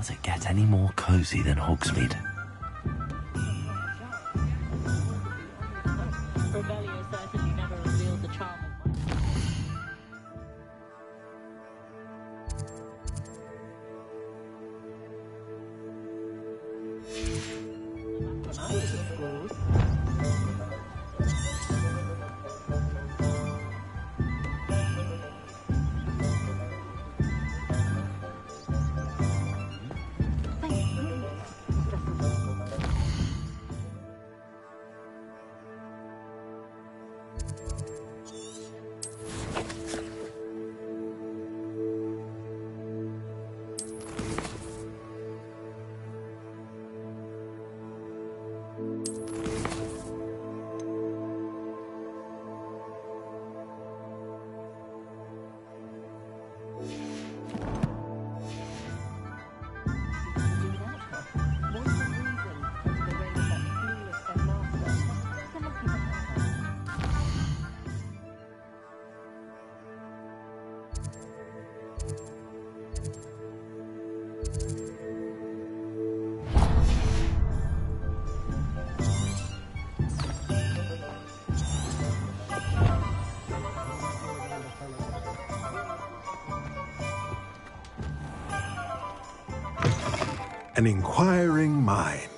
Does it get any more cozy than Hogsmeade? Revelio certainly never revealed the charm of when I was at school. An inquiring mind.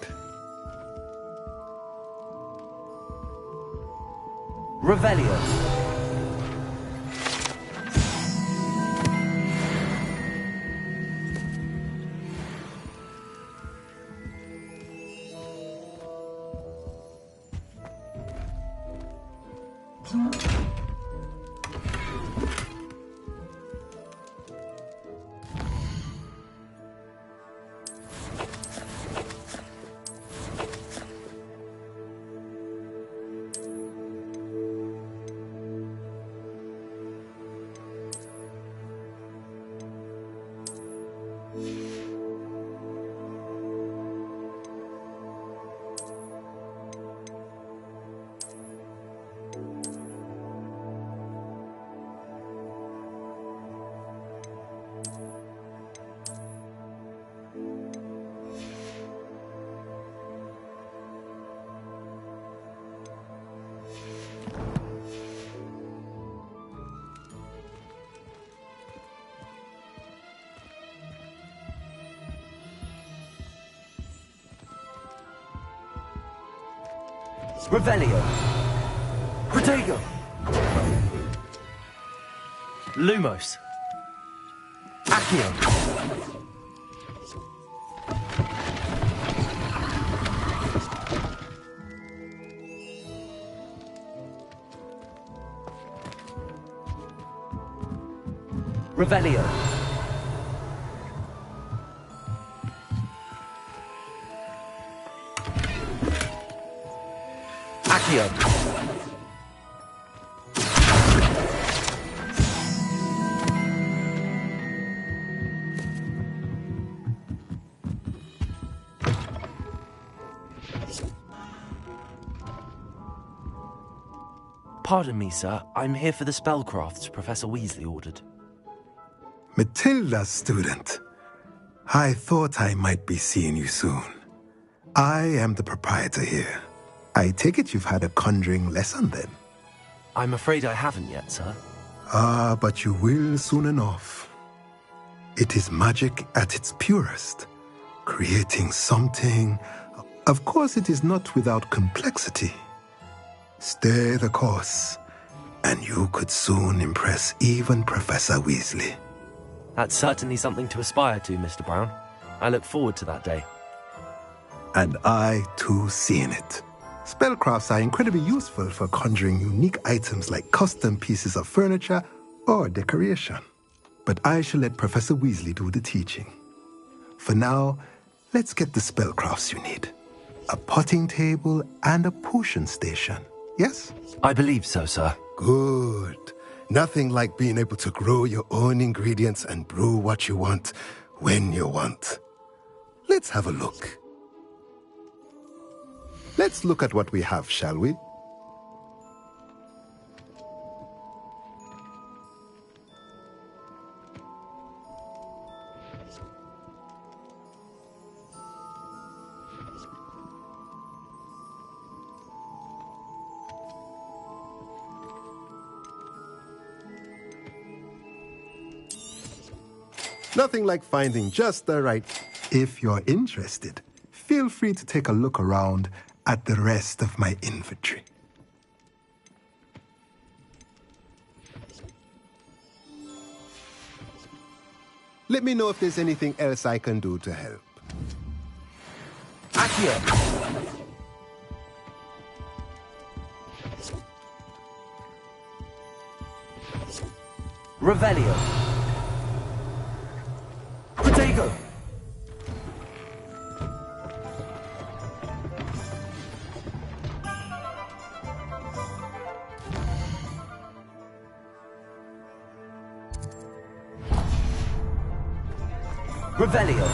Revelio. Revelio. Protego. Lumos. Accio. Revelio. Accio. Pardon me, sir. I'm here for the spellcrafts Professor Weasley ordered. Matilda's student. I thought I might be seeing you soon. I am the proprietor here. I take it you've had a conjuring lesson then? I'm afraid I haven't yet, sir. Ah, but you will soon enough. It is magic at its purest, creating something. Of course, it is not without complexity. Stay the course, and you could soon impress even Professor Weasley. That's certainly something to aspire to, Mr. Brown. I look forward to that day. And I, too, seen it. Spellcrafts are incredibly useful for conjuring unique items like custom pieces of furniture or decoration. But I shall let Professor Weasley do the teaching. For now, let's get the spellcrafts you need. A potting table and a potion station, yes? I believe so, sir. Good. Nothing like being able to grow your own ingredients and brew what you want, when you want. Let's have a look. Let's look at what we have, shall we? Nothing like finding just the right. If you're interested, feel free to take a look around at the rest of my inventory. Let me know if there's anything else I can do to help. Accio! Revelio! Protego! Revelio!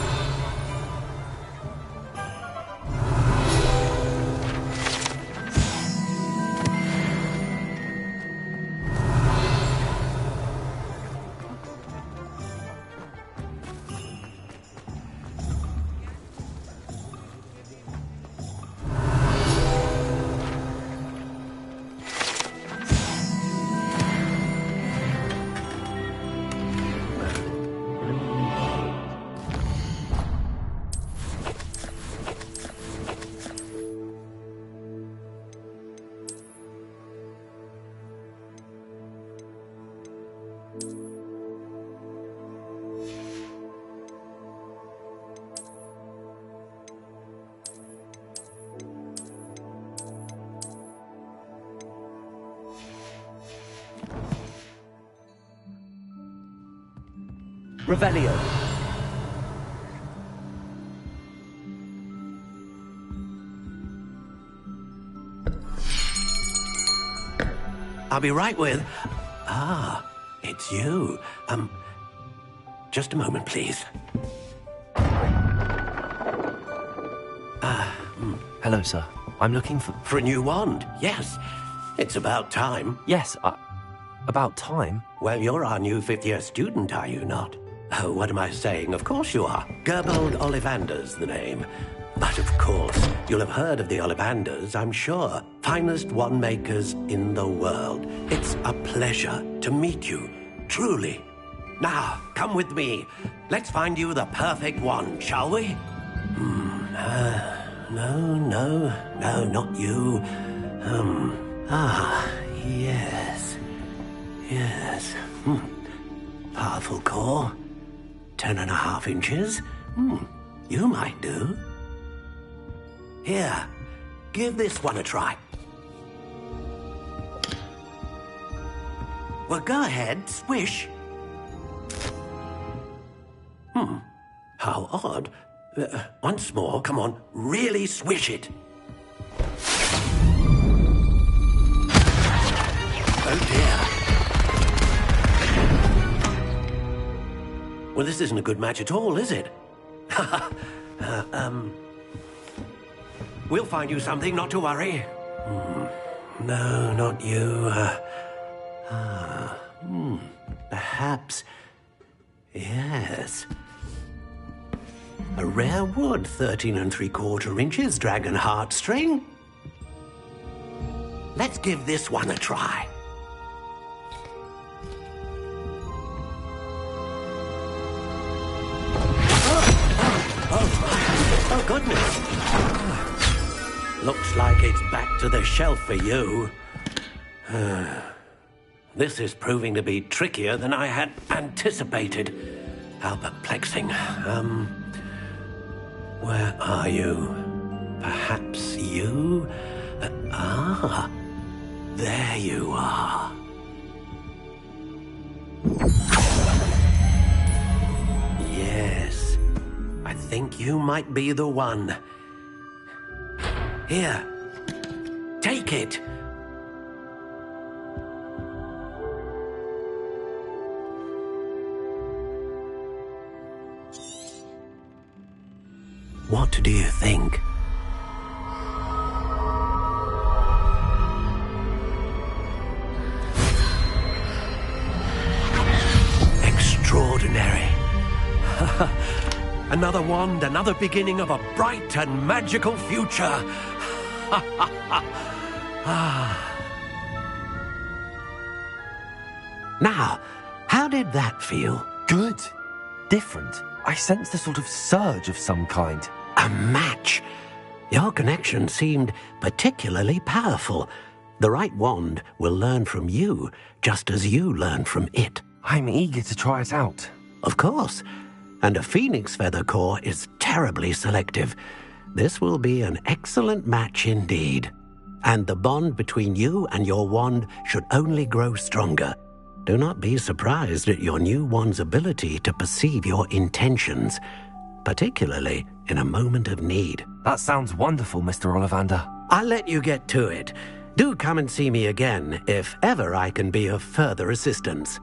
Revelio. I'll be right with... it's you. Just a moment, please. Hello, sir. I'm looking for... For a new wand, yes. It's about time. Yes, about time. Well, you're our new fifth-year student, are you not? Oh, what am I saying? Of course you are. Gerbold Ollivander's the name. But of course, you'll have heard of the Ollivanders, I'm sure. Finest wand makers in the world. It's a pleasure to meet you, truly. Now, come with me. Let's find you the perfect wand, shall we? No, not you. Yes. Powerful core. 10.5 inches. You might do. Here, give this one a try. Well, go ahead, swish. How odd. Once more, come on, really swish it. Oh dear. Well, this isn't a good match at all, is it? We'll find you something, not to worry. No, not you. Perhaps... Yes. A rare wood, 13 3/4 inches, dragon heartstring. Let's give this one a try. Oh, goodness. Looks like it's back to the shelf for you. This is proving to be trickier than I had anticipated. How perplexing. Where are you? Perhaps you? There you are. Yes, I think you might be the one. Here, take it. What do you think? Extraordinary. Another wand, another beginning of a bright and magical future. Now, how did that feel? Good. different. I sensed a sort of surge of some kind. A match? Your connection seemed particularly powerful. The right wand will learn from you, just as you learn from it. I'm eager to try it out. Of course. And a phoenix feather core is terribly selective. This will be an excellent match indeed. And the bond between you and your wand should only grow stronger. Do not be surprised at your new wand's ability to perceive your intentions, particularly in a moment of need. That sounds wonderful, Mr. Ollivander. I'll let you get to it. Do come and see me again if ever I can be of further assistance.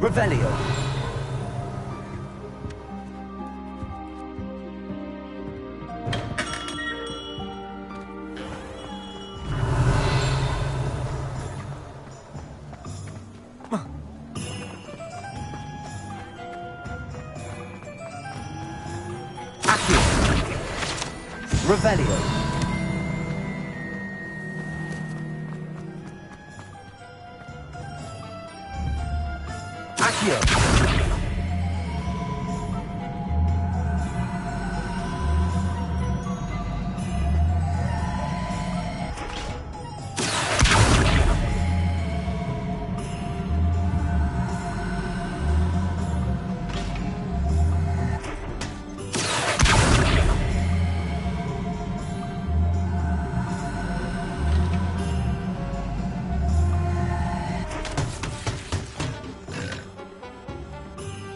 Revelio. Accio. Revelio. Accio.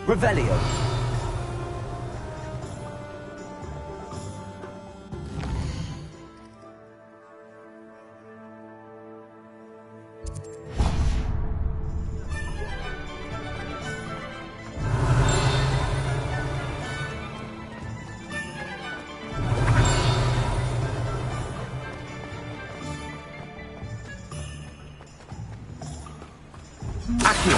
Revelio. Accio.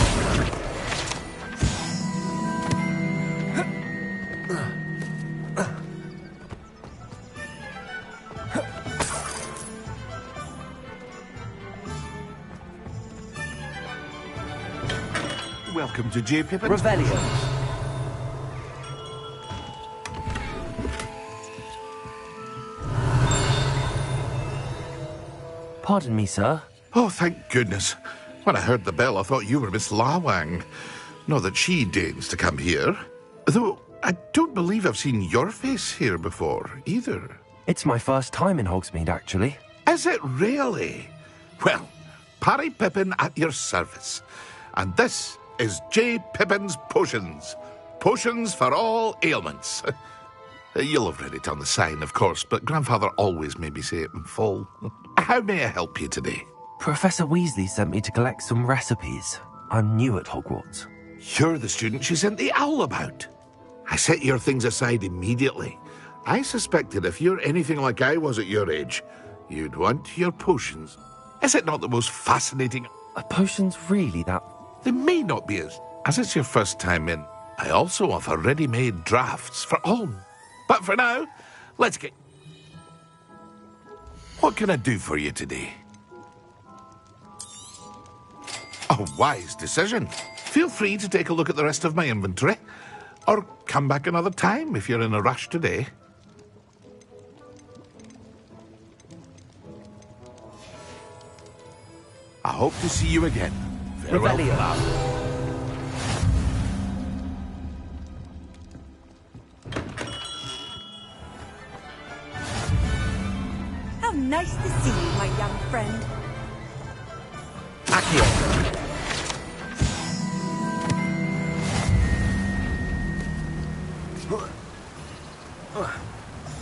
Welcome to J. Pippin's Revelio. Pardon me, sir. Oh, thank goodness. When I heard the bell, I thought you were Miss Lawang. Not that she deigns to come here. Though, I don't believe I've seen your face here before, either. It's my first time in Hogsmeade, actually. Is it really? Well, Parry Pippin at your service. And this is J. Pippin's Potions. Potions for all ailments. You'll have read it on the sign, of course, but Grandfather always made me say it in full. How may I help you today? Professor Weasley sent me to collect some recipes. I'm new at Hogwarts. You're the student she sent the owl about. I set your things aside immediately. I suspected if you're anything like I was at your age, you'd want your potions. Is it not the most fascinating? Are potions really that... They may not be as it's your first time in. I also offer ready-made drafts for all. But for now, let's get... What can I do for you today? A wise decision. Feel free to take a look at the rest of my inventory. Or come back another time if you're in a rush today. I hope to see you again. Farewell, Revelio. lad. How nice to see you, my young friend. Accio.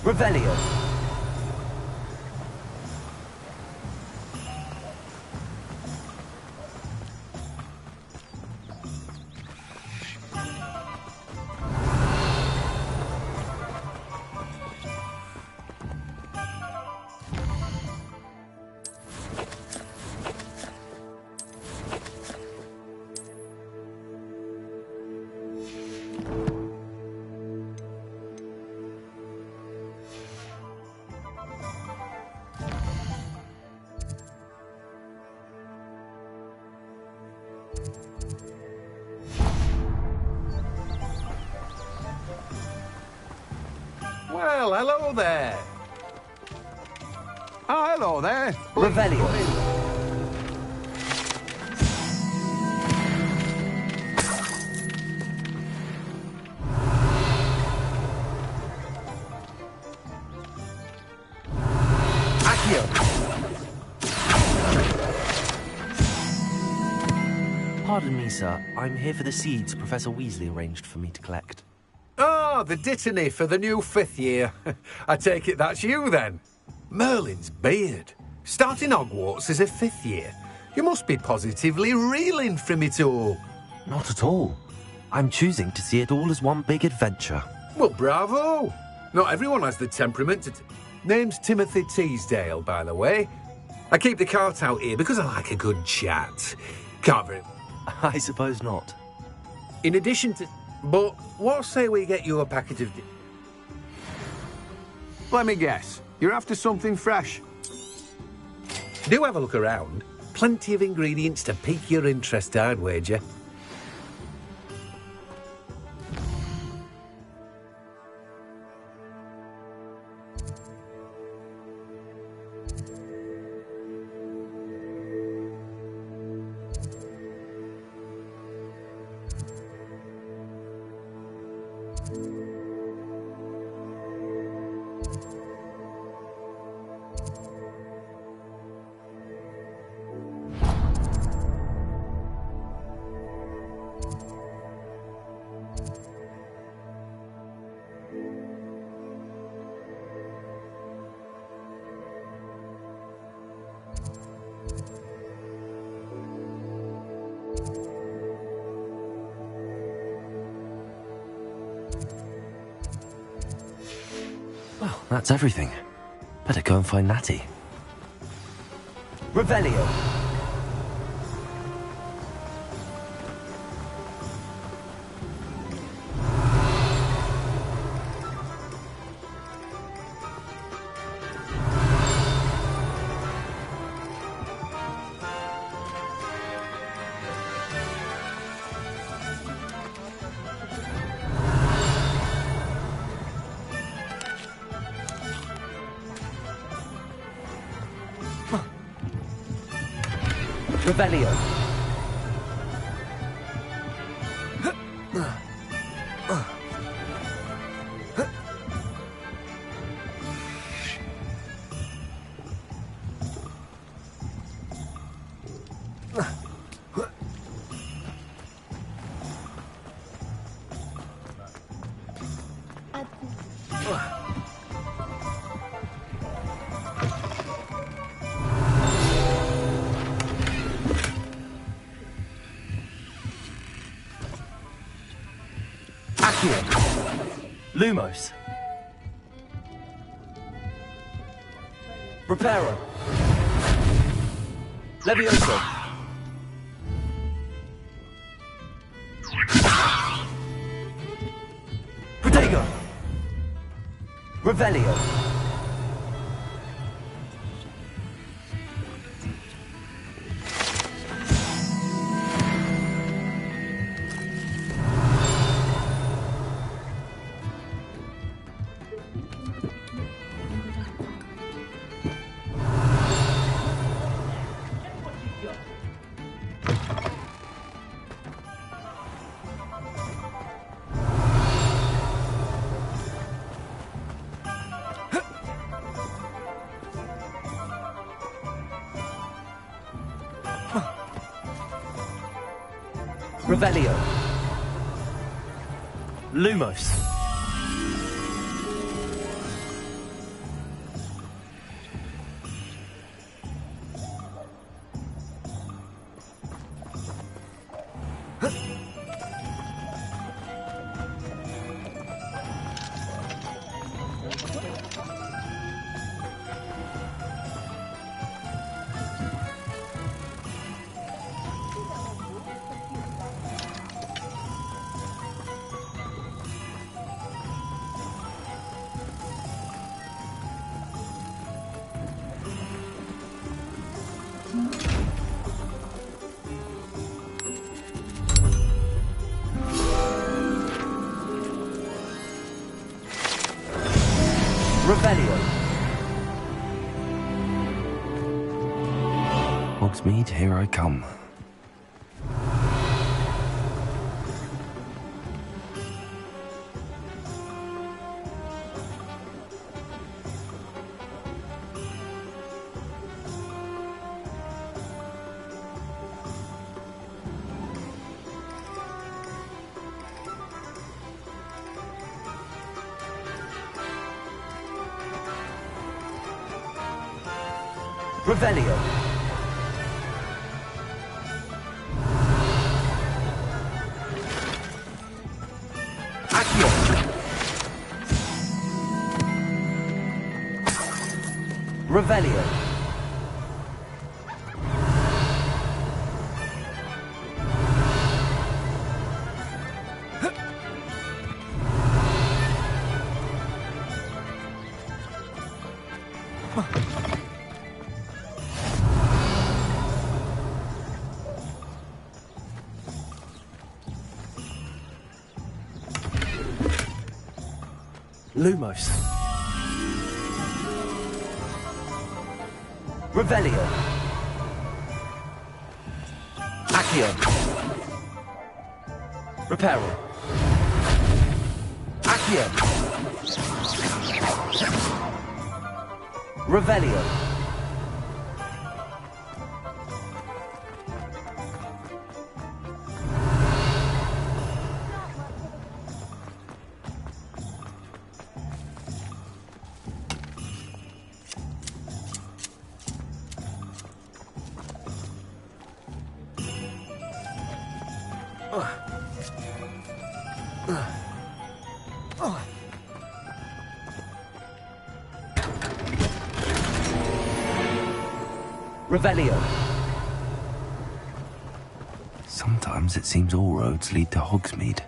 Revelio. Well, hello there. Oh, hello there. Revelio. Accio. Pardon me, sir. I'm here for the seeds Professor Weasley arranged for me to collect. Oh, the dittany for the new 5th year. I take it that's you, then. Merlin's beard. Starting Hogwarts as a 5th year. You must be positively reeling from it all. Not at all. I'm choosing to see it all as one big adventure. Well, bravo. Not everyone has the temperament to... Name's Timothy Teasdale, by the way. I keep the cart out here because I like a good chat. Can't very... I suppose not. In addition to... But what say we get you a packet of... Let me guess. You're after something fresh. Do have a look around. Plenty of ingredients to pique your interest, I'd wager. Well, that's everything. Better go and find Natty. Revelio. Revelio. Lumos. Reparo. Levioso. Protego. Revelio. Revelio. Lumos. Revelio. Hogsmeade, here I come. Revelio. Accio. Revelio. Lumos. Revelio. Accio. Reparo. Accio. Revelio. Revelio. Sometimes it seems all roads lead to Hogsmeade.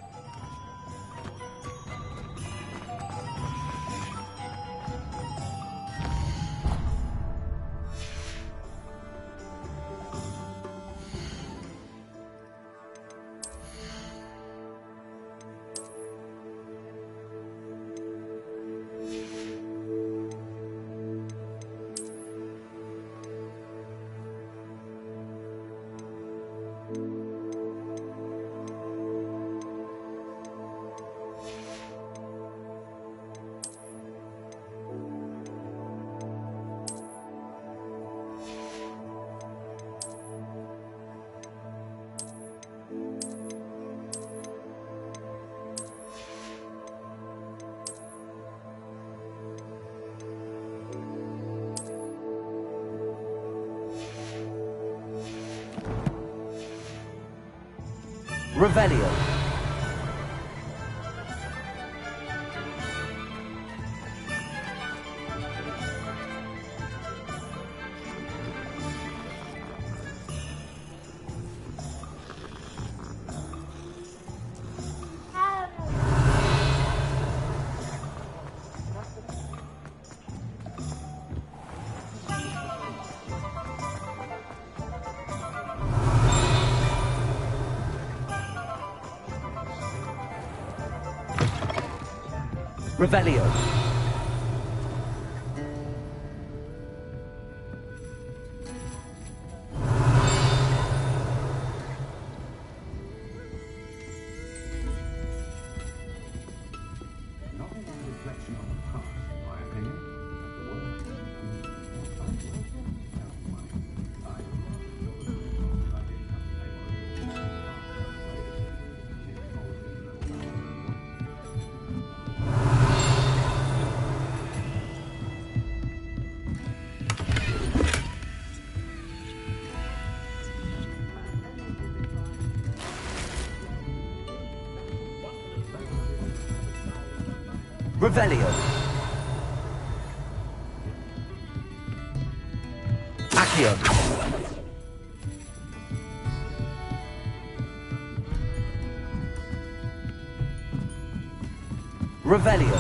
Revelio. Revelio. Revelio. Accio. Revelio.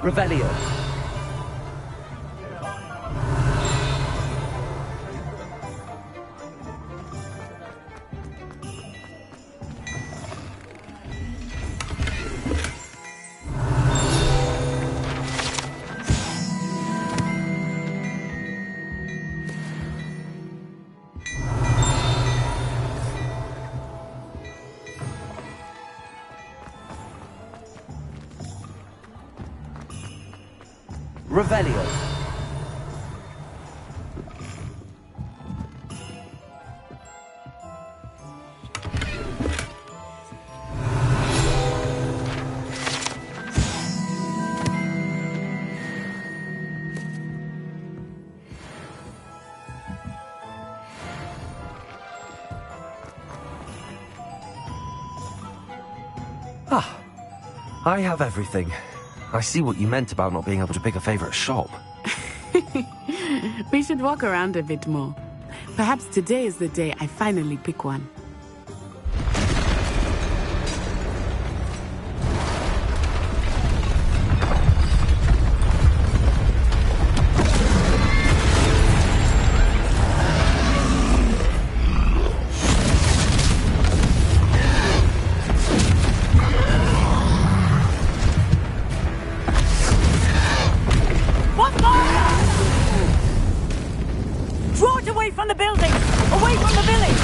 Revelio. Revelio. Ah, I have everything. I see what you meant about not being able to pick a favorite shop. We should walk around a bit more. Perhaps today is the day I finally pick one. Draw it away from the building! Away from the village!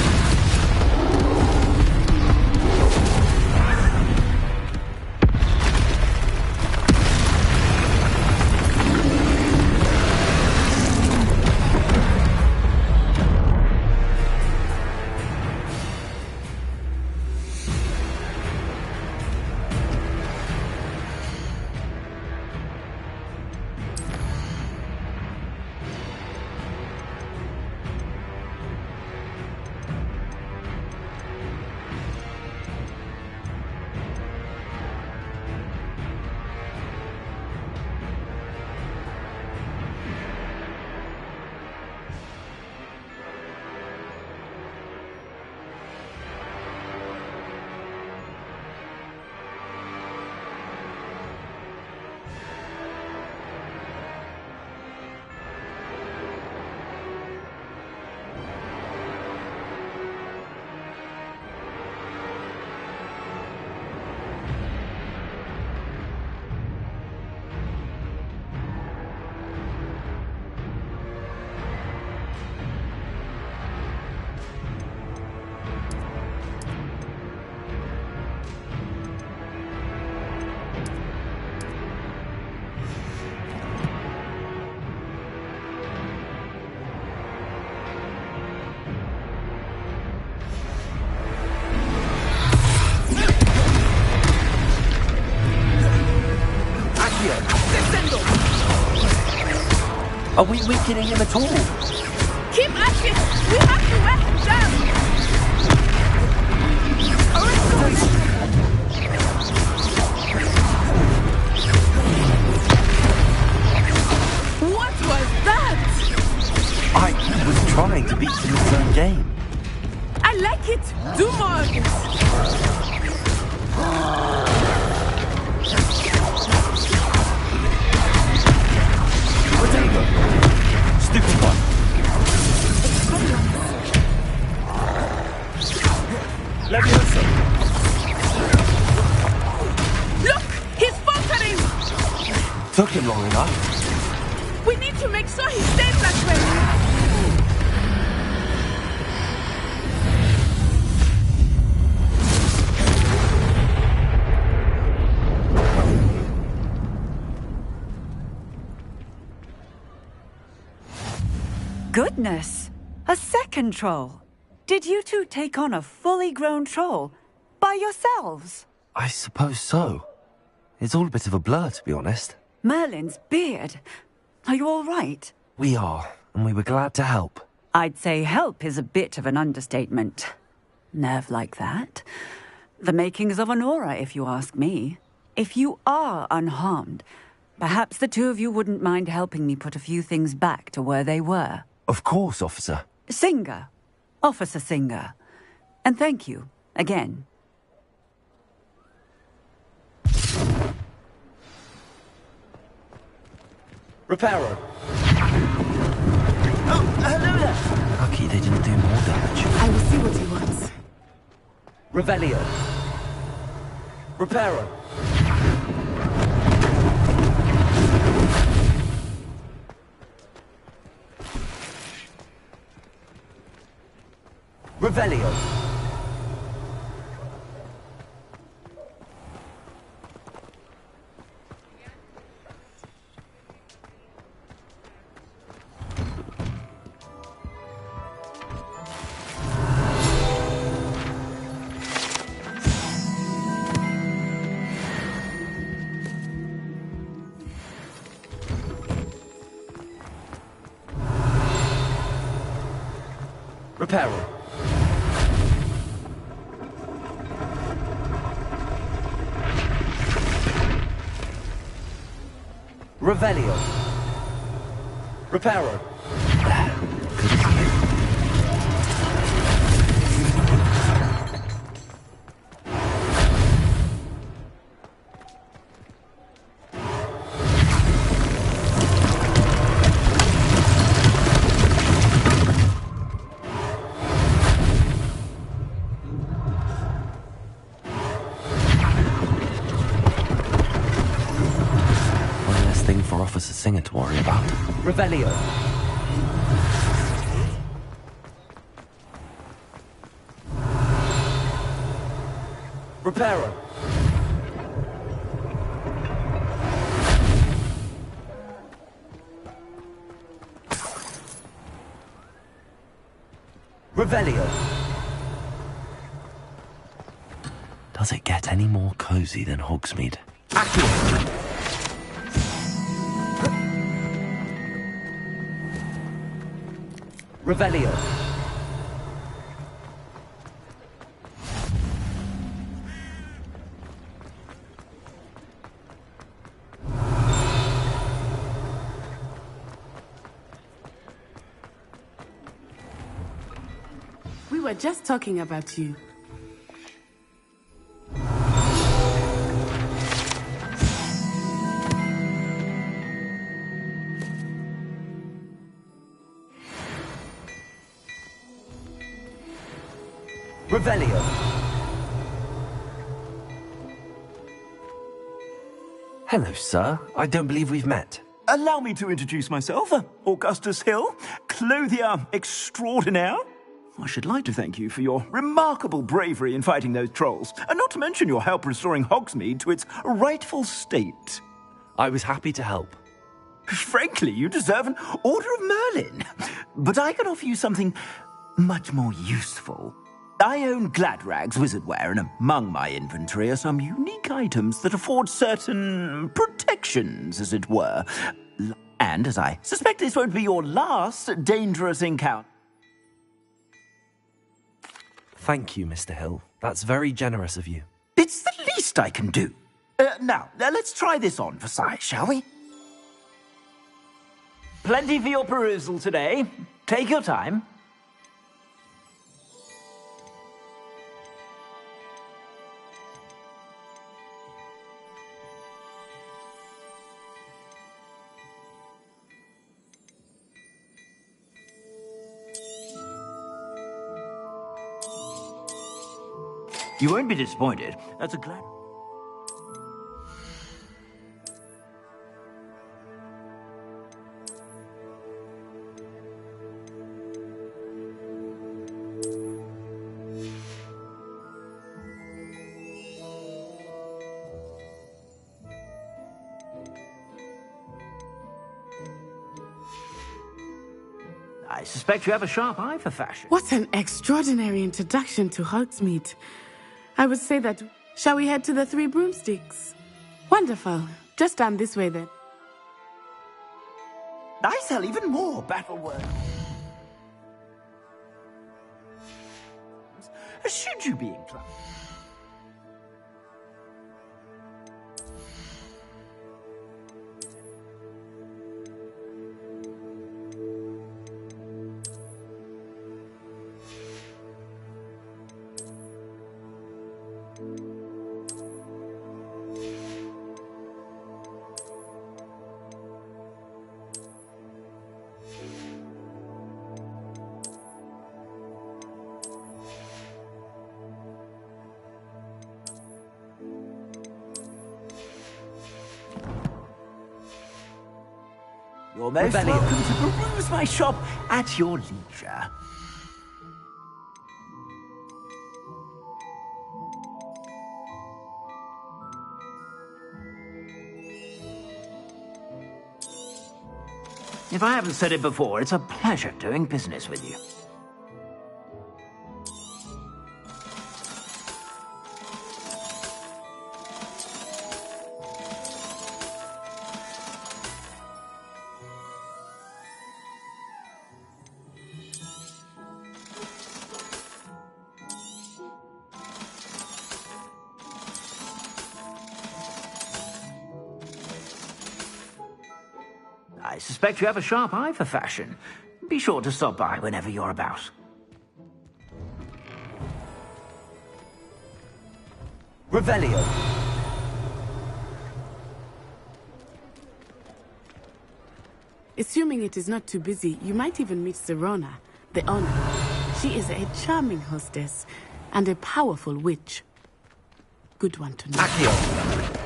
Are we weakening him at all? Keep at it! We have to wear him down! What was that? I was trying to beat him in his own game. I like it! Do more of this! Stupid one. Leviosa. Look! He's faltering! Took him long enough. We need to make sure he stays that way! Goodness! A second troll! Did you two take on a fully grown troll? By yourselves? I suppose so. It's all a bit of a blur, to be honest. Merlin's beard. Are you all right? We are, and we were glad to help. I'd say help is a bit of an understatement. Nerve like that. The makings of an aura, if you ask me. If you are unharmed, perhaps the two of you wouldn't mind helping me put a few things back to where they were. Of course, officer. Singer. Officer Singer. And thank you, again. Reparo. Oh, hello there. Lucky they didn't do more damage. I will see what he wants. Revelio. Reparo. Revelio. Reparo. Revelio. Reparo. One less thing for Officer Singer to worry about. Revelio. Reparo. Revelio. Does it get any more cozy than Hogsmeade? Revelio. We were just talking about you. Revelio. Hello, sir. I don't believe we've met. Allow me to introduce myself, Augustus Hill, clothier extraordinaire. I should like to thank you for your remarkable bravery in fighting those trolls, and not to mention your help restoring Hogsmeade to its rightful state. I was happy to help. Frankly, you deserve an Order of Merlin. But I can offer you something much more useful. I own Gladrag's wizardware, and among my inventory are some unique items that afford certain protections, as it were. And as I suspect this won't be your last dangerous encounter. Thank you, Mr. Hill. That's very generous of you. It's the least I can do. Now, let's try this on for size, shall we? Plenty for your perusal today. Take your time. You won't be disappointed. That's a glad... I suspect you have a sharp eye for fashion. What an extraordinary introduction to Hogsmeade. I would say that. Shall we head to the Three Broomsticks? Wonderful. Just down this way then. I sell even more battle work. Should you be inclined? You're most Rebellion. welcome to peruse my shop at your leisure. If I haven't said it before, it's a pleasure doing business with you. I suspect you have a sharp eye for fashion. Be sure to stop by whenever you're about. Revelio. Assuming it is not too busy, you might even meet Serona, the owner. She is a charming hostess and a powerful witch. Good one to know. Accio.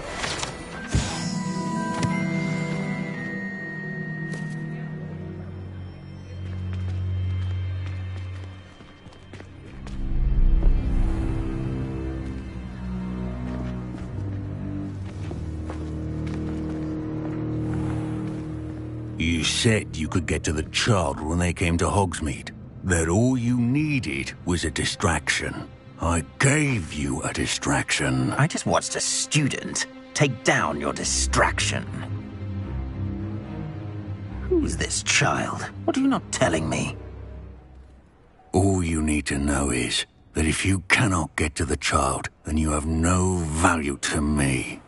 You said you could get to the child when they came to Hogsmeade. That all you needed was a distraction. I gave you a distraction. I just watched a student take down your distraction. Who's this child? What are you not telling me? All you need to know is that if you cannot get to the child, then you have no value to me.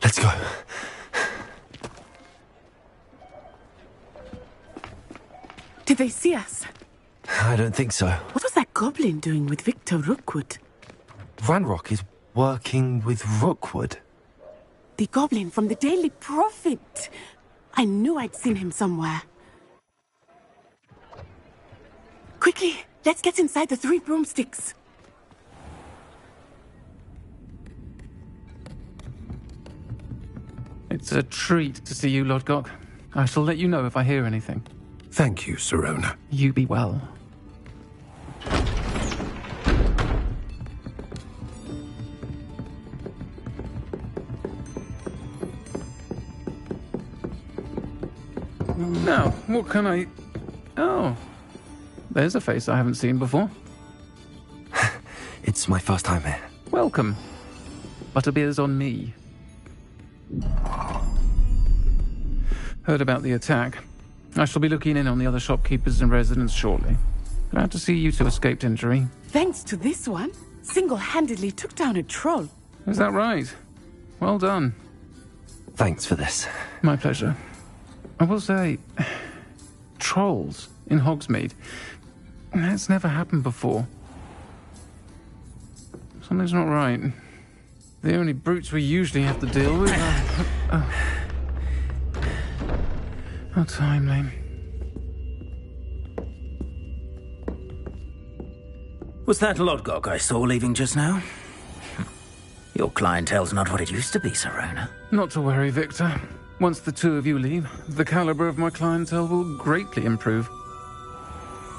Let's go. Did they see us? I don't think so. What was that goblin doing with Victor Rookwood? Ranrock is working with Rookwood. The goblin from the Daily Prophet. I knew I'd seen him somewhere. Quickly, let's get inside the Three Broomsticks. It's a treat to see you, Lodgok. I shall let you know if I hear anything. Thank you, Serona. You be well. Now, what can I... Oh, there's a face I haven't seen before. It's my first time here. Welcome. Butterbeer's on me. Heard about the attack. I shall be looking in on the other shopkeepers and residents shortly. Glad to see you two escaped injury. Thanks to this one, single-handedly took down a troll. Is that right? Well done. Thanks for this. My pleasure. I will say, trolls in Hogsmeade. That's never happened before. Something's not right. The only brutes we usually have to deal with are... How timely. Was that Lodgok I saw leaving just now? Your clientele's not what it used to be, Serona. Not to worry, Victor. Once the two of you leave, the caliber of my clientele will greatly improve.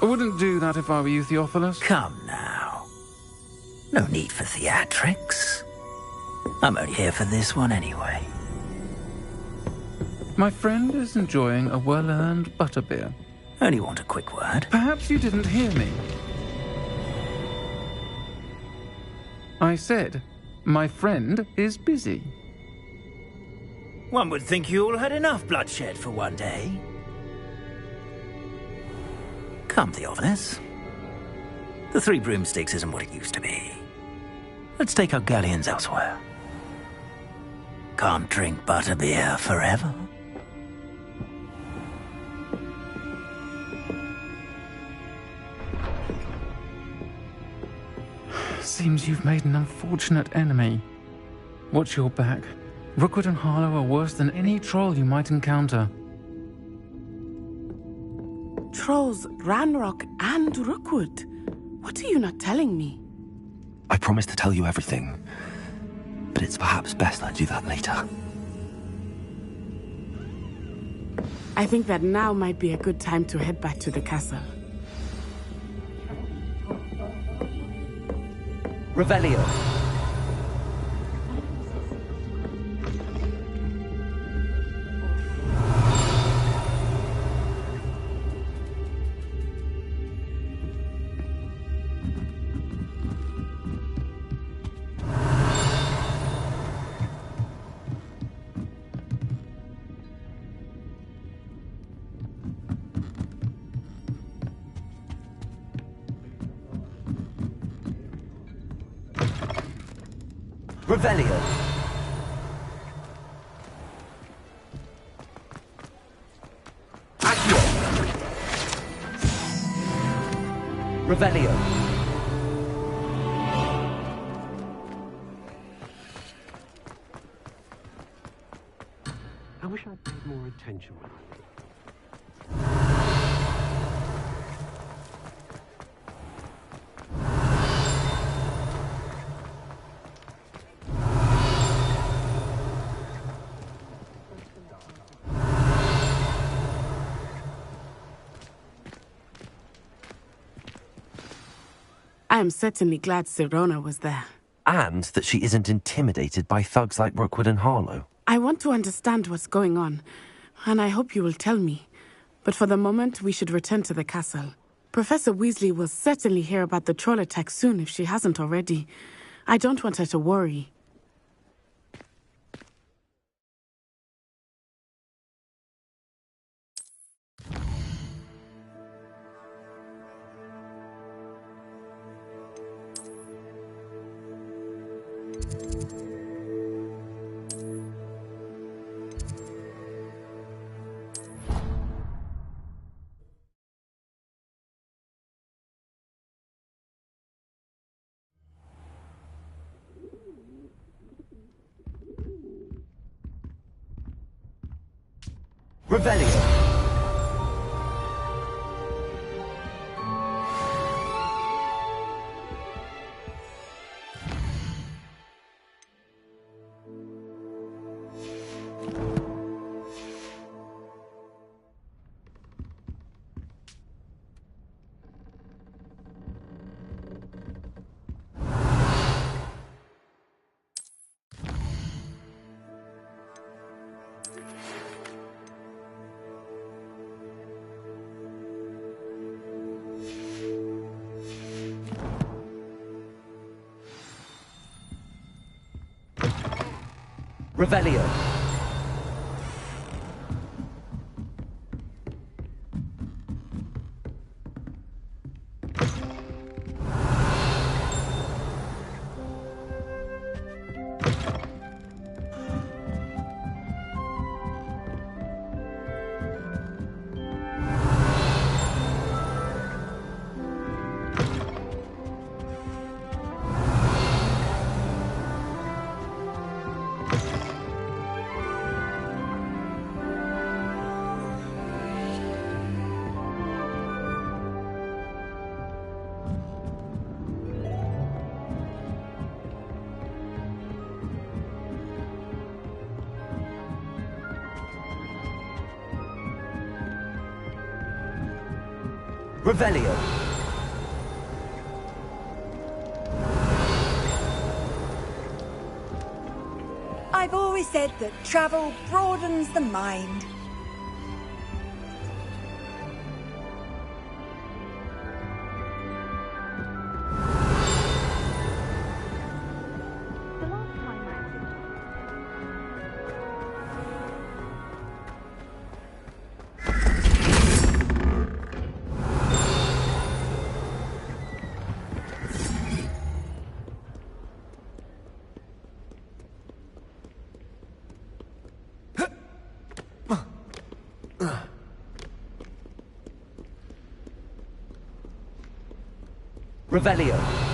I wouldn't do that if I were you, Theophilus. Come now. No need for theatrics. I'm only here for this one anyway. My friend is enjoying a well-earned butterbeer. Only want a quick word. Perhaps you didn't hear me. I said, my friend is busy. One would think you all had enough bloodshed for one day. Come, Theophilus. The Three Broomsticks isn't what it used to be. Let's take our galleons elsewhere. Can't drink butterbeer forever. Seems you've made an unfortunate enemy. Watch your back. Rookwood and Harlow are worse than any troll you might encounter. Trolls, Ranrock, and Rookwood. What are you not telling me? I promised to tell you everything, but it's perhaps best I do that later. I think that now might be a good time to head back to the castle. Revelio. Revelio. Accio. Revelio. I wish I'd paid more attention when I... I am certainly glad Sirona was there. And that she isn't intimidated by thugs like Rookwood and Harlow. I want to understand what's going on, and I hope you will tell me. But for the moment, we should return to the castle. Professor Weasley will certainly hear about the troll attack soon if she hasn't already. I don't want her to worry. Revelio. Revelio. Revelio. I I've always said that travel broadens the mind. Revelio.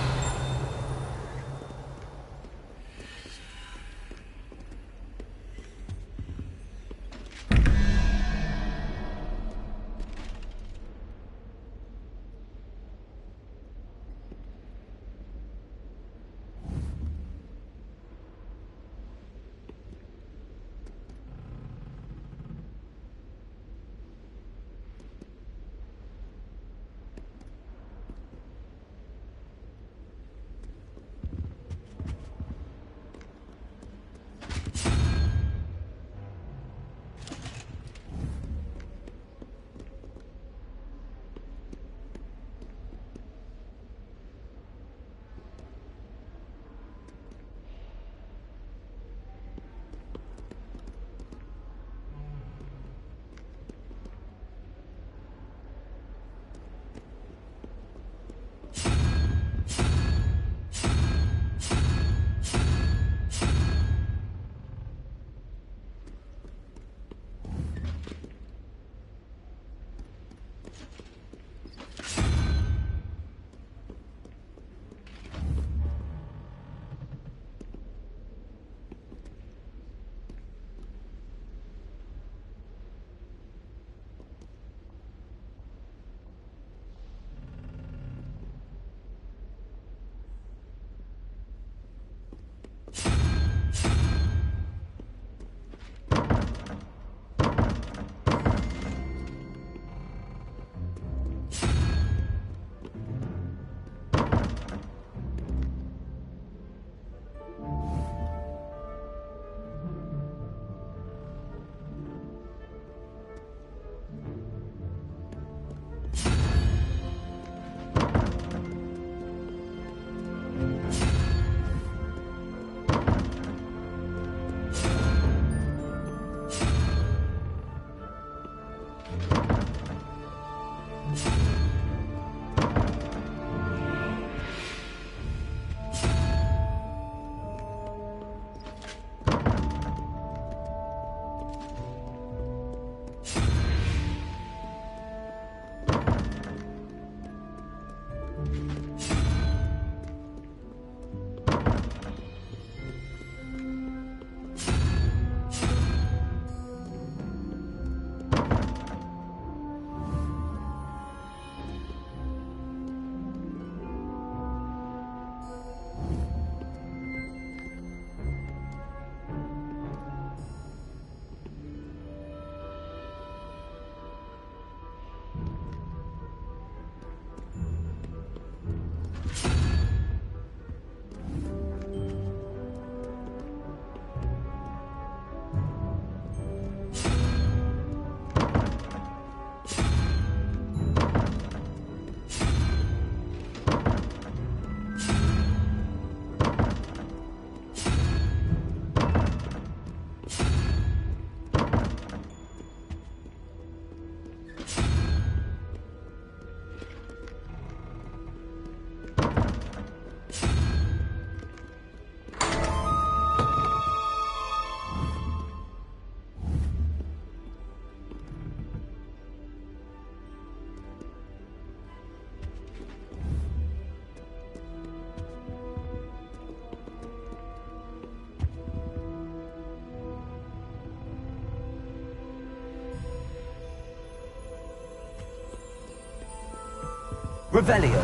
Revelio.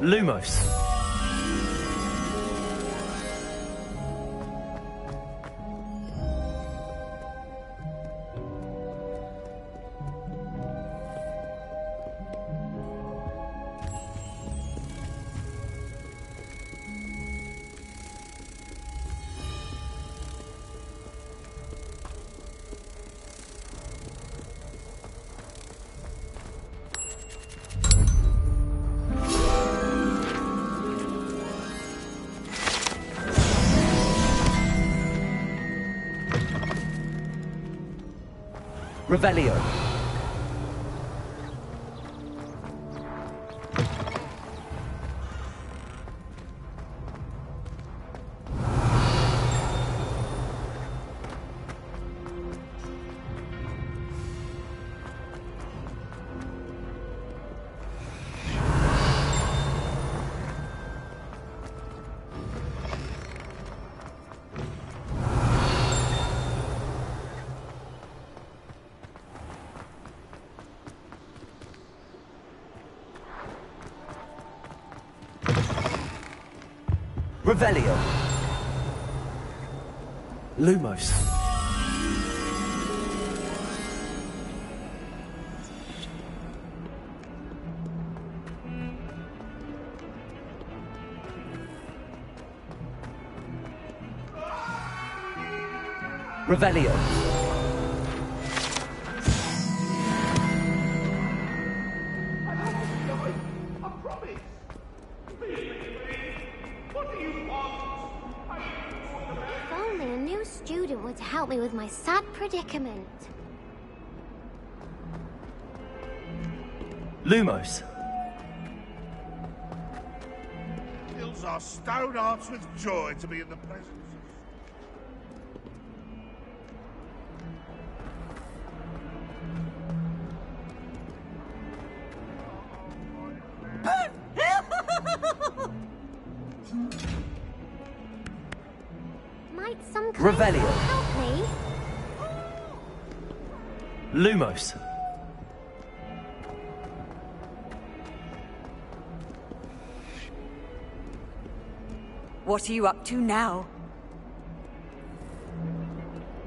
Lumos. Revelio. Revelio. Lumos. Revelio. If only a new student would help me with my sad predicament. Lumos. Fills our stout hearts with joy to be in the presence of... Might some kind Revelio. soul help me? Lumos. What are you up to now?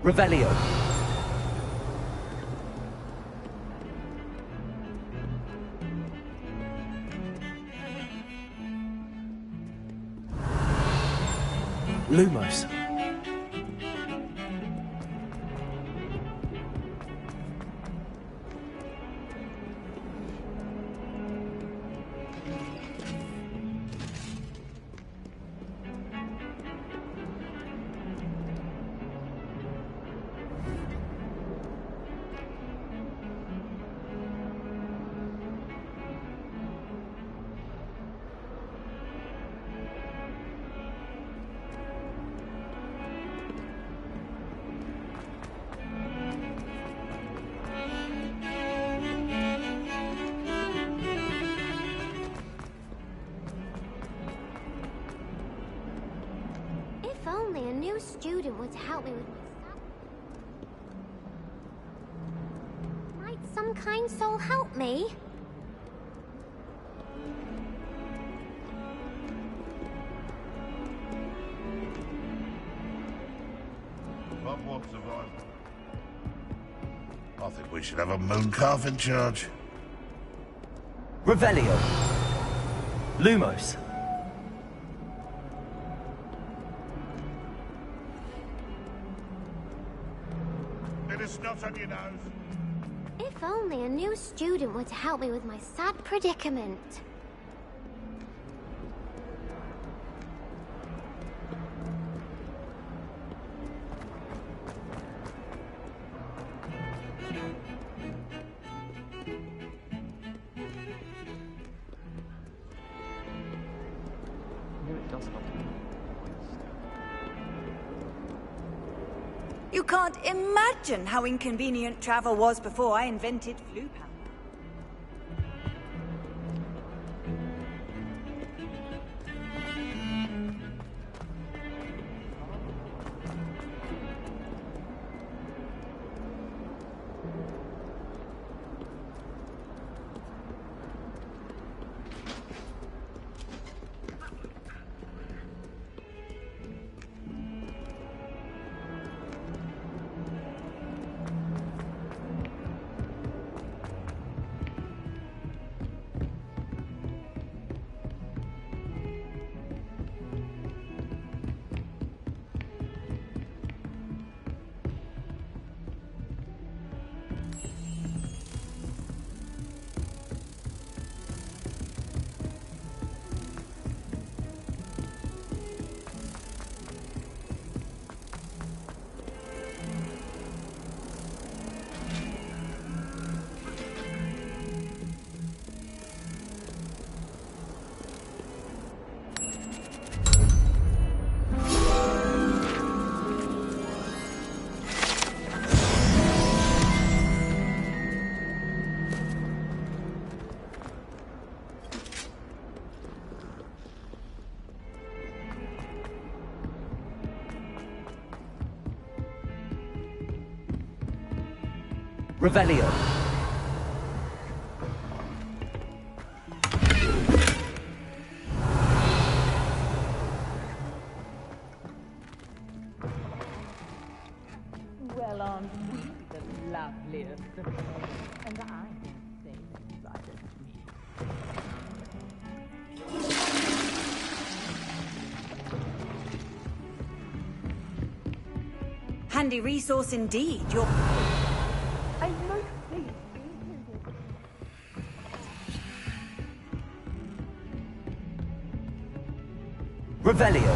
Revelio. Lumos. If only a new student would help me with my... Might some kind soul help me? Not what survived. I think we should have a moon calf in charge. Revelio. Lumos. It is not on your nose. If only a new student would help me with my sad predicament. You can't imagine how inconvenient travel was before I invented Floo Power. Revelio. Well, aren't we the loveliest of men? And I didn't say that right at me. Handy resource indeed. You're... I'm most pleased to be included. Revelio.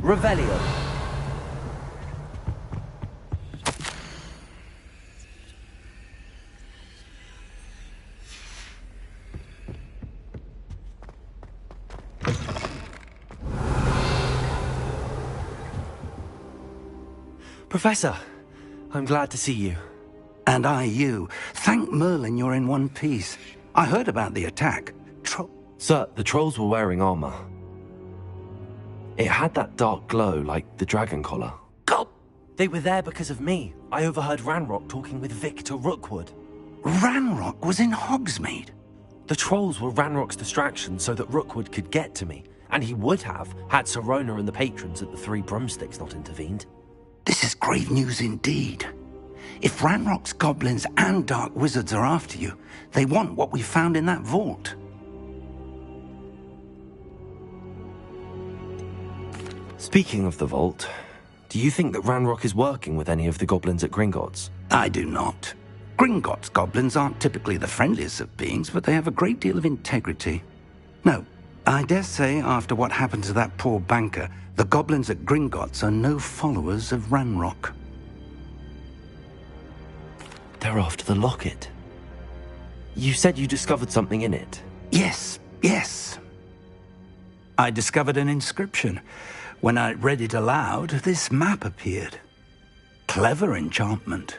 Revelio. Professor, I'm glad to see you. And I you. Thank Merlin you're in one piece. I heard about the attack. Sir, the trolls were wearing armor. It had that dark glow like the dragon collar. God! They were there because of me. I overheard Ranrock talking with Victor Rookwood. Ranrock was in Hogsmeade? The trolls were Ranrock's distraction so that Rookwood could get to me. And he would have, had Sirona and the patrons at the Three Broomsticks not intervened. This is grave news indeed. If Ranrock's goblins and dark wizards are after you, they want what we found in that vault. Speaking of the vault, do you think that Ranrock is working with any of the goblins at Gringotts? I do not. Gringotts goblins aren't typically the friendliest of beings, but they have a great deal of integrity. No, I dare say after what happened to that poor banker, the goblins at Gringotts are no followers of Ranrock. They're after the locket. You said you discovered something in it. Yes. I discovered an inscription. When I read it aloud, this map appeared. Clever enchantment.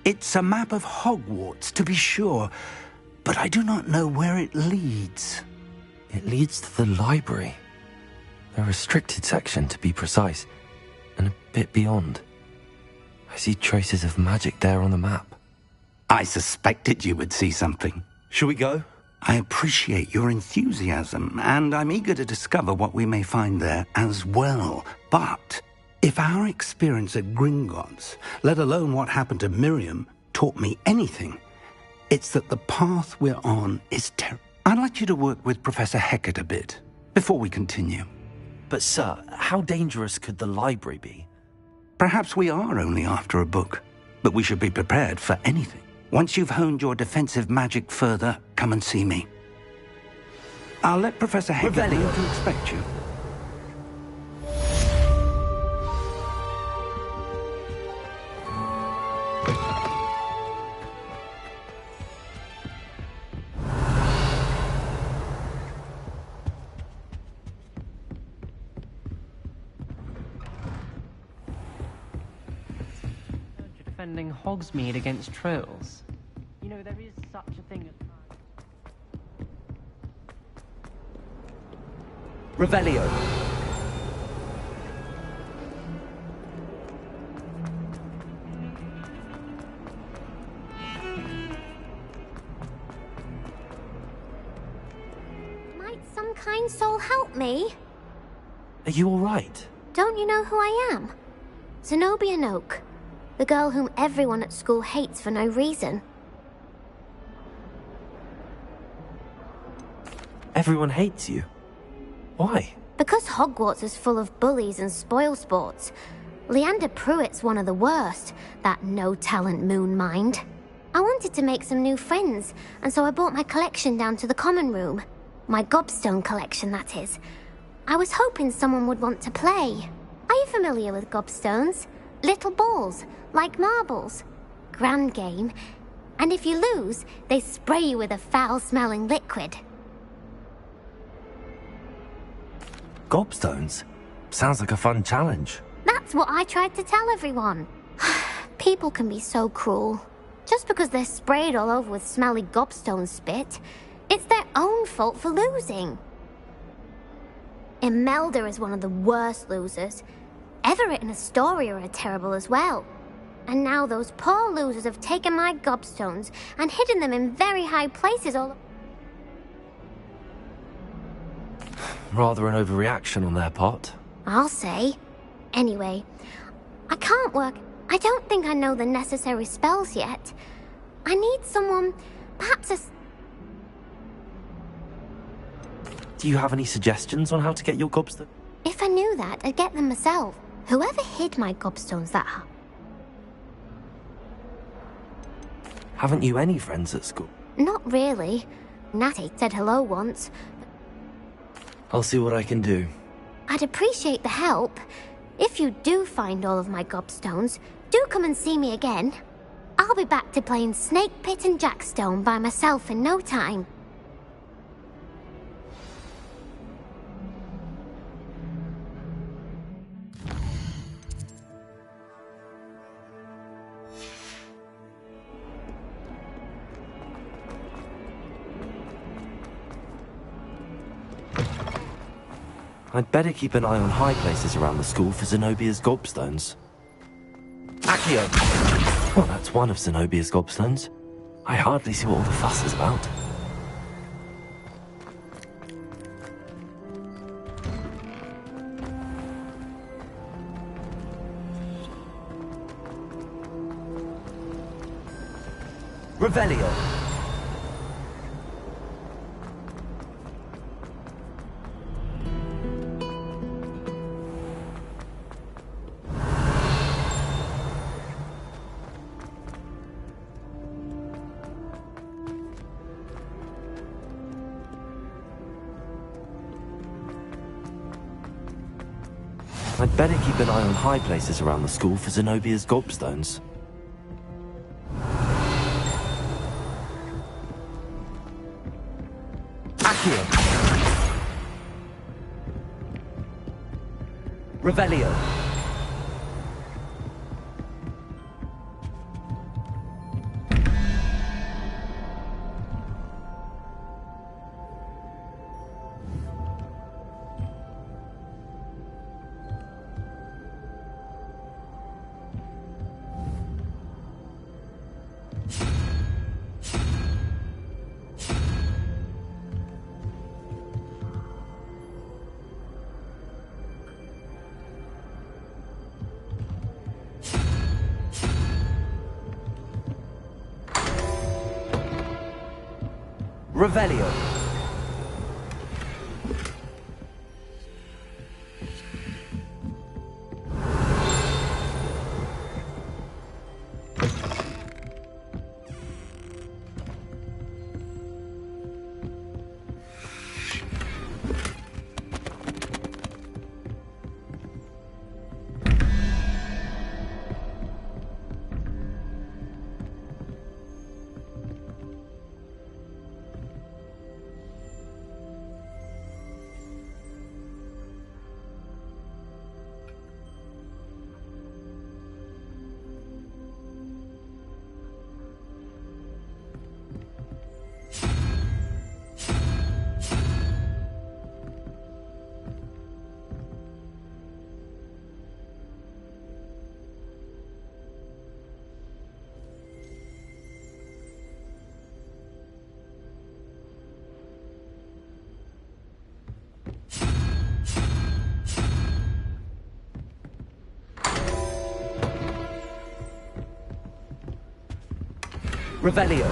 It's a map of Hogwarts, to be sure, but I do not know where it leads. It leads to the library. A restricted section, to be precise, and a bit beyond. I see traces of magic there on the map. I suspected you would see something. Shall we go? I appreciate your enthusiasm, and I'm eager to discover what we may find there as well. But if our experience at Gringotts, let alone what happened to Miriam, taught me anything, it's that the path we're on is terrible. I'd like you to work with Professor Hecat a bit before we continue. But sir, how dangerous could the library be? Perhaps we are only after a book, but we should be prepared for anything. Once you've honed your defensive magic further, come and see me. I'll let Professor Hecat know to expect you. Defending Hogsmeade against trolls. You know, there is such a thing as... Revelio. Might some kind soul help me? Are you all right? Don't you know who I am? Zenobia Noak. The girl whom everyone at school hates for no reason. Everyone hates you. Why? Because Hogwarts is full of bullies and spoilsports. Leander Pruitt's one of the worst, that no-talent moon mind. I wanted to make some new friends, and so I brought my collection down to the common room. My gobstone collection, that is. I was hoping someone would want to play. Are you familiar with gobstones? Little balls, like marbles. Grand game. And if you lose, they spray you with a foul-smelling liquid. Gobstones? Sounds like a fun challenge. That's what I tried to tell everyone. People can be so cruel. Just because they're sprayed all over with smelly gobstone spit, it's their own fault for losing. Imelda is one of the worst losers. Everett and Astoria are terrible as well. And now those poor losers have taken my gobstones and hidden them in very high places all... Rather an overreaction on their part. I'll say. Anyway, I can't work. I don't think I know the necessary spells yet. I need someone, perhaps a... Do you have any suggestions on how to get your gobstone? If I knew that, I'd get them myself. Whoever hid my gobstones that... Haven't you any friends at school? Not really. Natty said hello once. I'll see what I can do. I'd appreciate the help. If you do find all of my gobstones, do come and see me again. I'll be back to playing Snake Pit and Jackstone by myself in no time. I'd better keep an eye on high places around the school for Zenobia's gobstones. Accio! Well, that's one of Zenobia's gobstones. I hardly see what all the fuss is about. Revelio. I'd better keep an eye on high places around the school for Zenobia's gobstones. Accio. Revelio. Revelio. Revelio.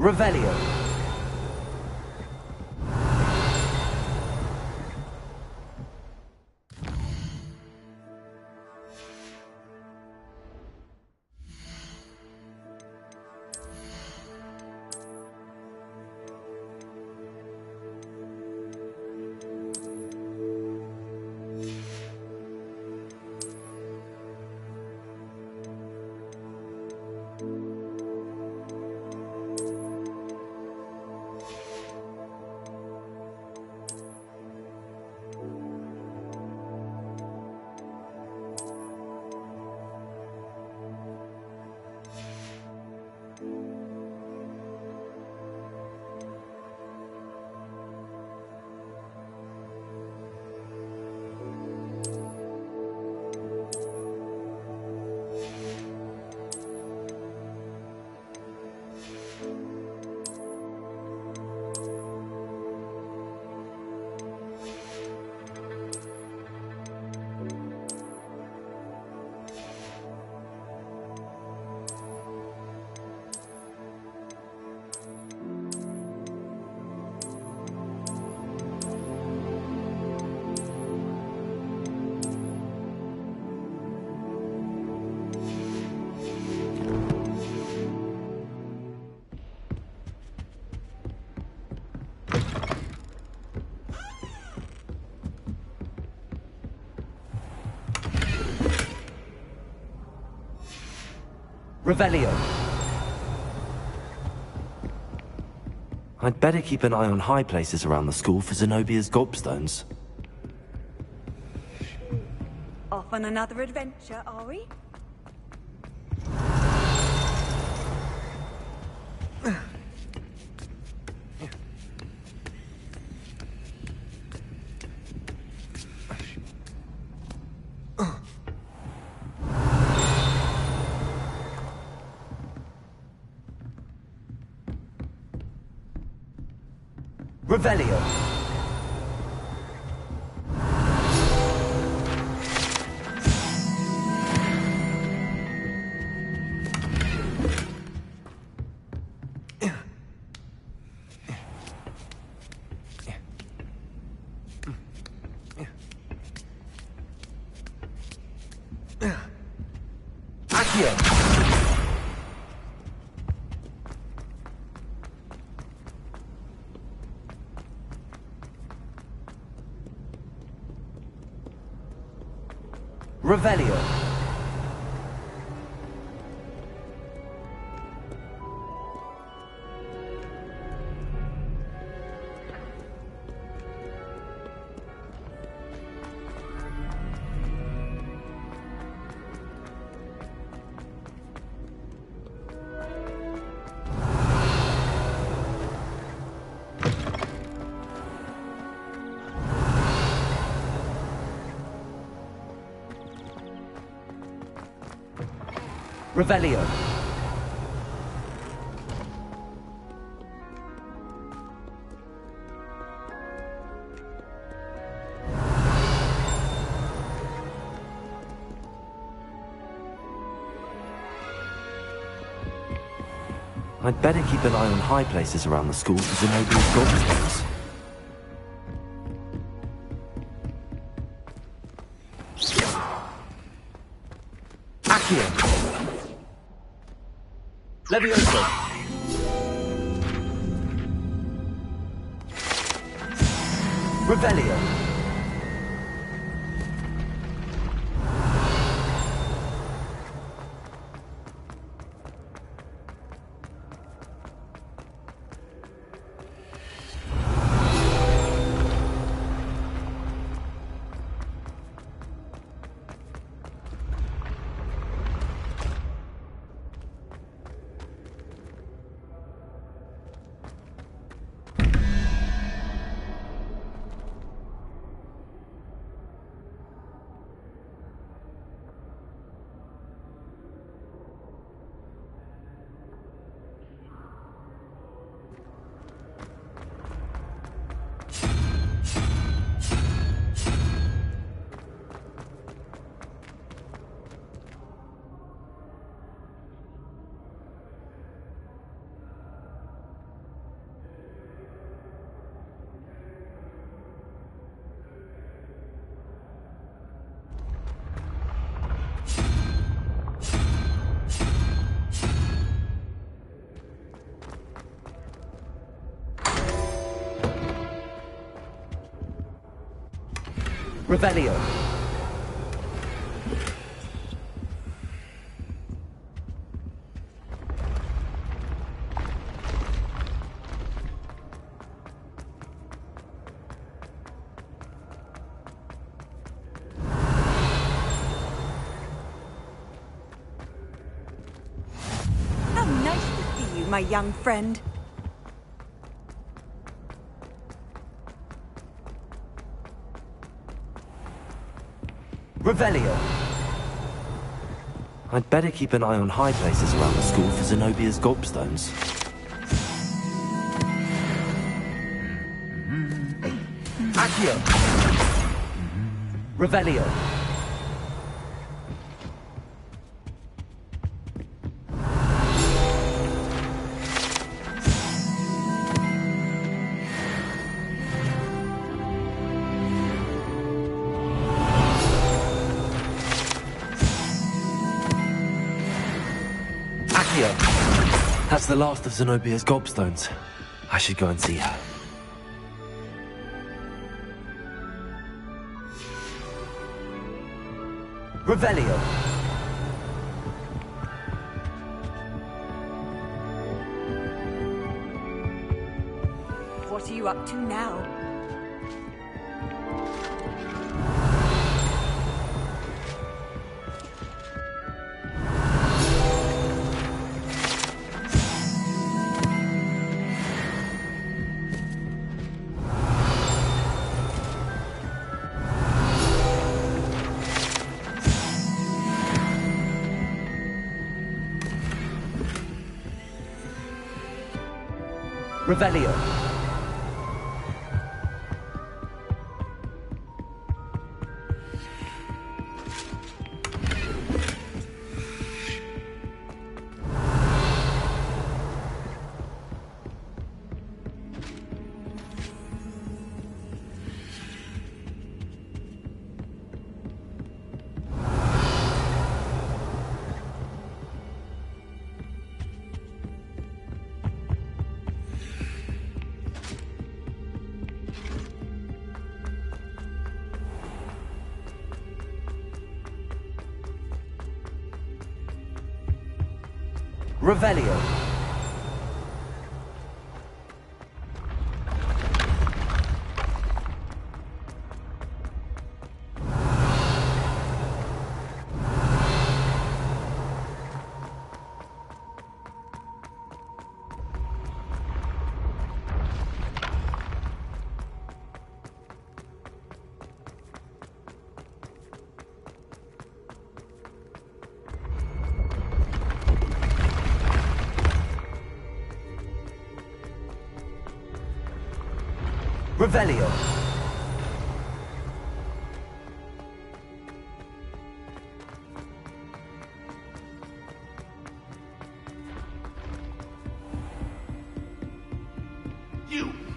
Revelio. Revelio. I'd better keep an eye on high places around the school for Zenobia's gobstones. Off on another adventure, are we? Revelio. Accio. Revelio. Revelio. I'd better keep an eye on high places around the school for Zenobia's gobstones. Accio. Levioso. Revelio. Revelio. How nice to see you, my young friend. Revelio. I'd better keep an eye on high places around the school for Zenobia's gobstones. Accio. Revelio. That's the last of Zenobia's gobstones. I should go and see her. Revelio. what are you up to now? Revelio. Revelio. Revelio.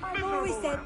I've always said...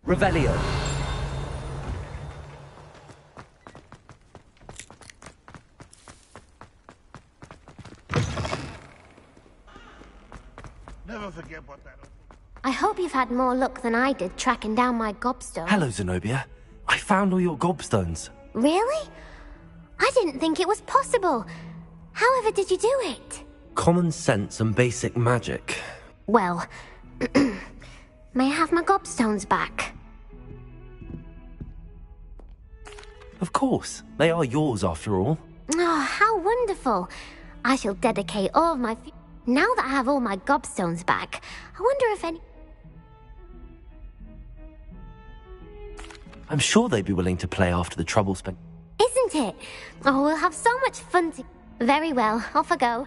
Revelio. Never forget what that... I hope you've had more luck than I did tracking down my gobstone. Hello, Zenobia. I found all your gobstones. Really? I didn't think it was possible. However did you do it? Common sense and basic magic. Well, may I have my gobstones back? Of course. They are yours, after all. Oh, how wonderful. I shall dedicate all of my... Now that I have all my gobstones back, I wonder if any... I'm sure they'd be willing to play after the trouble spent. Isn't it? Oh, we'll have so much fun to... Very well, off I go.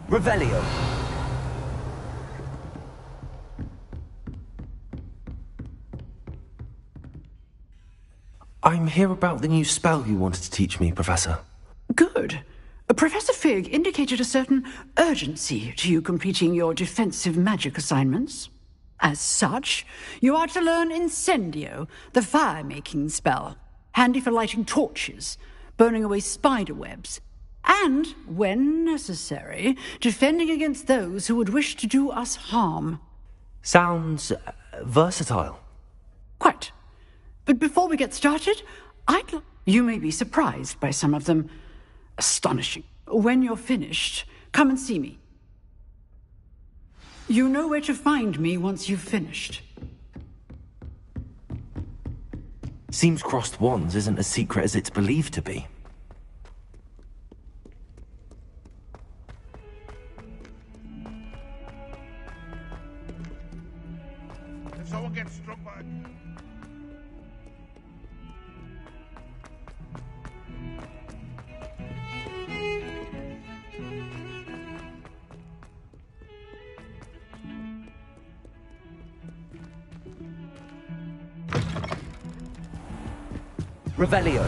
Revelio. I'm here about the new spell you wanted to teach me, Professor. Good. Professor Fig indicated a certain urgency to you completing your defensive magic assignments. As such, you are to learn Incendio, the fire-making spell, handy for lighting torches, burning away spider webs, and, when necessary, defending against those who would wish to do us harm. Sounds versatile. Quite. But before we get started, you may be surprised by some of them. Astonishing. When you're finished, come and see me. You know where to find me once you've finished. Seems crossed wands isn't as secret as it's believed to be. If someone gets struck by... Revelio.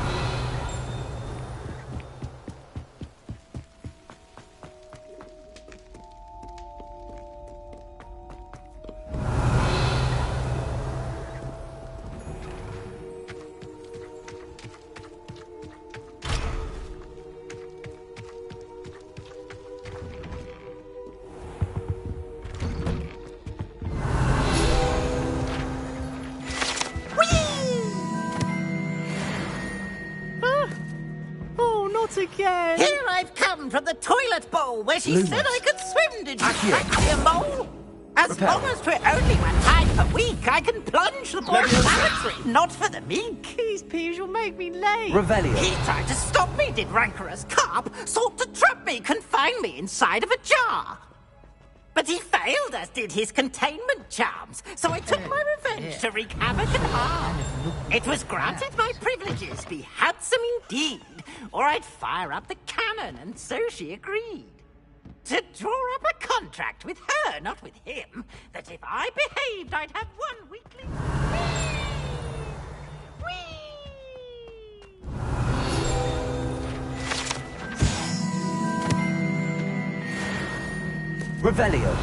Again. Here I've come from the toilet bowl where she said I could swim, did you crack your mole? As long as we're only 1 time per week, I can plunge the boy's lavatory, not for the meek. These peas will make me late. Revelio. He tried to stop me, did rancorous carp, sought to trap me, confine me inside of a jar. But he failed, as did his containment charms, so I took my revenge to wreak havoc and harm. It was granted my privileges be handsome indeed, or I'd fire up the cannon, and so she agreed. To draw up a contract with her, not with him, that if I behaved, I'd have 1 weekly... Revelio.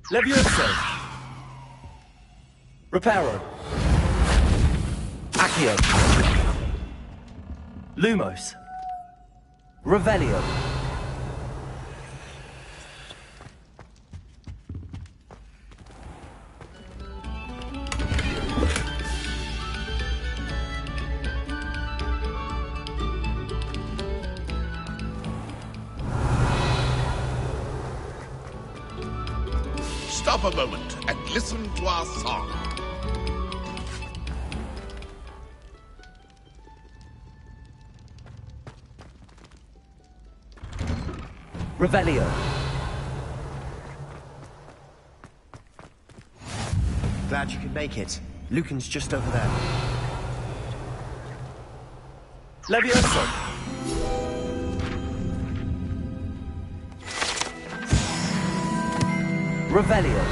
Levioso. Reparo. Accio. Lumos. Revelio. Stop a moment and listen to our song. Revelio. Glad you could make it. Lucan's just over there. Levioso. Revelio.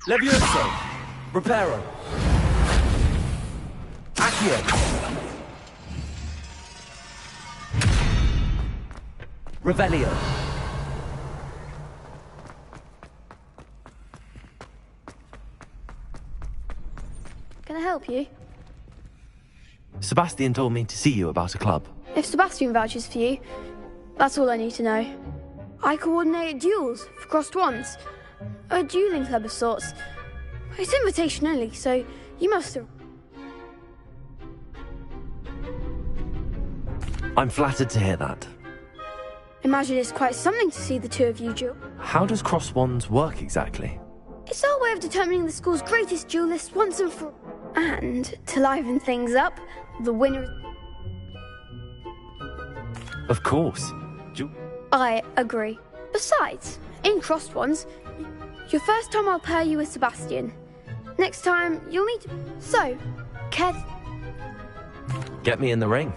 Levioso. Reparo. Accio. Revelio. Can I help you? Sebastian told me to see you about a club. If Sebastian vouches for you, that's all I need to know. I coordinate duels for crossed wands. A dueling club of sorts. It's invitation only, so you must have... I'm flattered to hear that. Imagine it's quite something to see the two of you duel. How does cross wands work exactly? It's our way of determining the school's greatest duelist once and for... And, to liven things up, the winner... Of course. I agree. Besides, in crossed wands, your first time I'll pair you with Sebastian. Next time, you'll need to... So, Kev... Get me in the ring.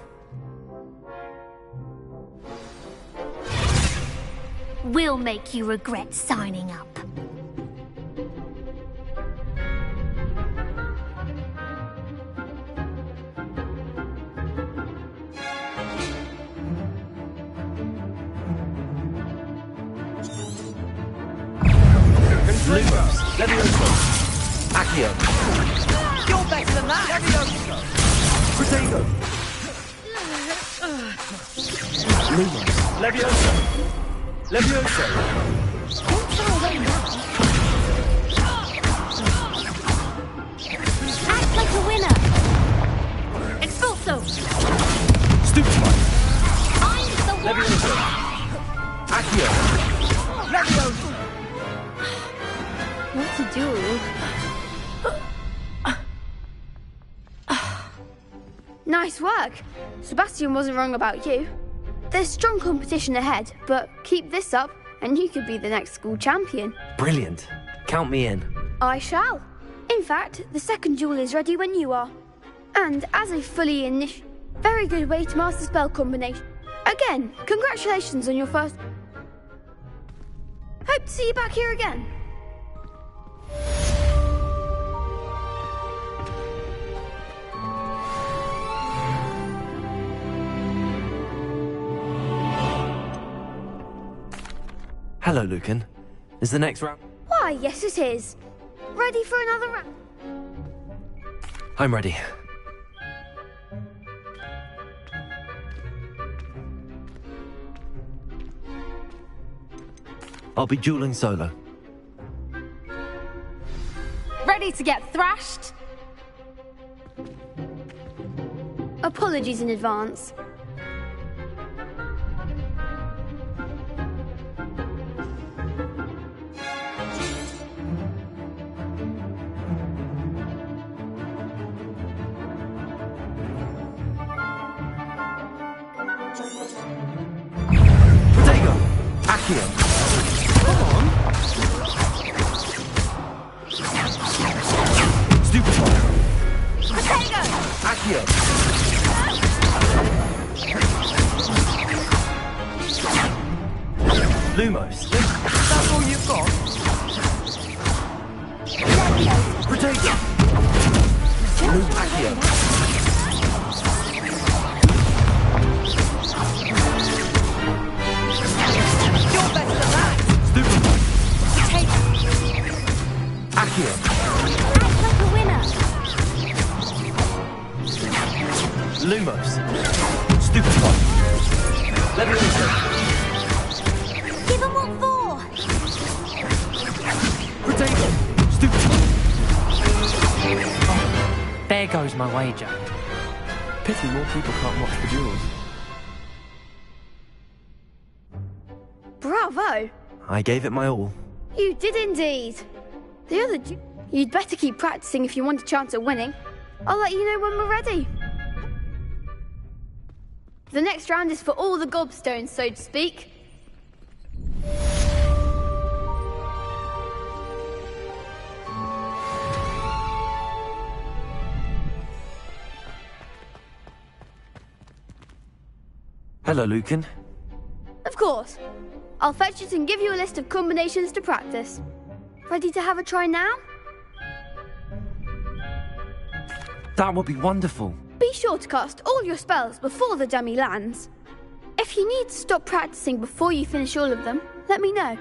We'll make you regret signing up. Lumos. Levioso. Accio. You're better than that! Levioso. Protego. Lumos. Levioso. Levioso. Act like a winner. Expulso. Stupefy. I'm the one. Levioso. Accio. Levioso. What to do? Nice work. Sebastian wasn't wrong about you. There's strong competition ahead, but keep this up and you could be the next school champion. Brilliant. Count me in. I shall. In fact, the second duel is ready when you are. And as a fully very good way to master spell combination. Again, congratulations on your first... Hope to see you back here again. Hello, Lucan. Is the next round? Why, yes it is. Ready for another round? I'm ready. I'll be dueling solo. Ready to get thrashed? Apologies in advance. Protego! Accio! Come on! Stupefy! Protego! Accio! Lumos. That's all you've got? Protego! Accio! You're better than that! Stupefy! Accio! Act like a winner. Lumos. Stupefy! Leviosa! Give him what for. Protego! Stupefy! There goes my wager. Pity more people can't watch the duels. Bravo! I gave it my all. You did indeed. The other you'd better keep practicing if you want a chance at winning. I'll let you know when we're ready. The next round is for all the gobstones, so to speak. Hello, Lucan. Of course. I'll fetch it and give you a list of combinations to practice. Ready to have a try now? That would be wonderful. Be sure to cast all your spells before the dummy lands. If you need to stop practicing before you finish all of them, let me know.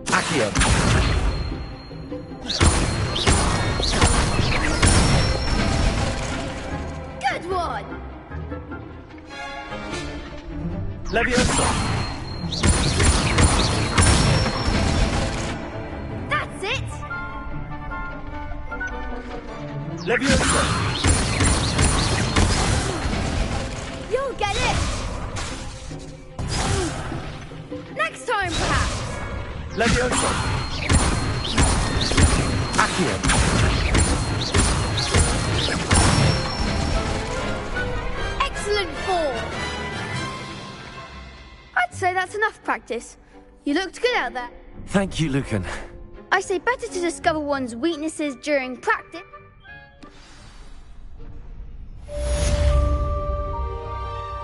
Accio! Good one! Leviosa! That's it! Leviosa! You'll get it! Next time, perhaps! Leviosa! Accio! Excellent form! I'd say that's enough practice. You looked good out there. Thank you, Lucan. I say better to discover one's weaknesses during practice.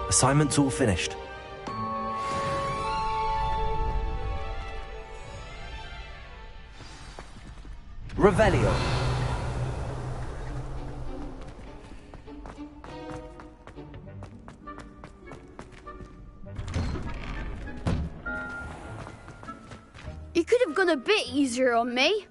Assignment's all finished. Revelio! You could have gone a bit easier on me.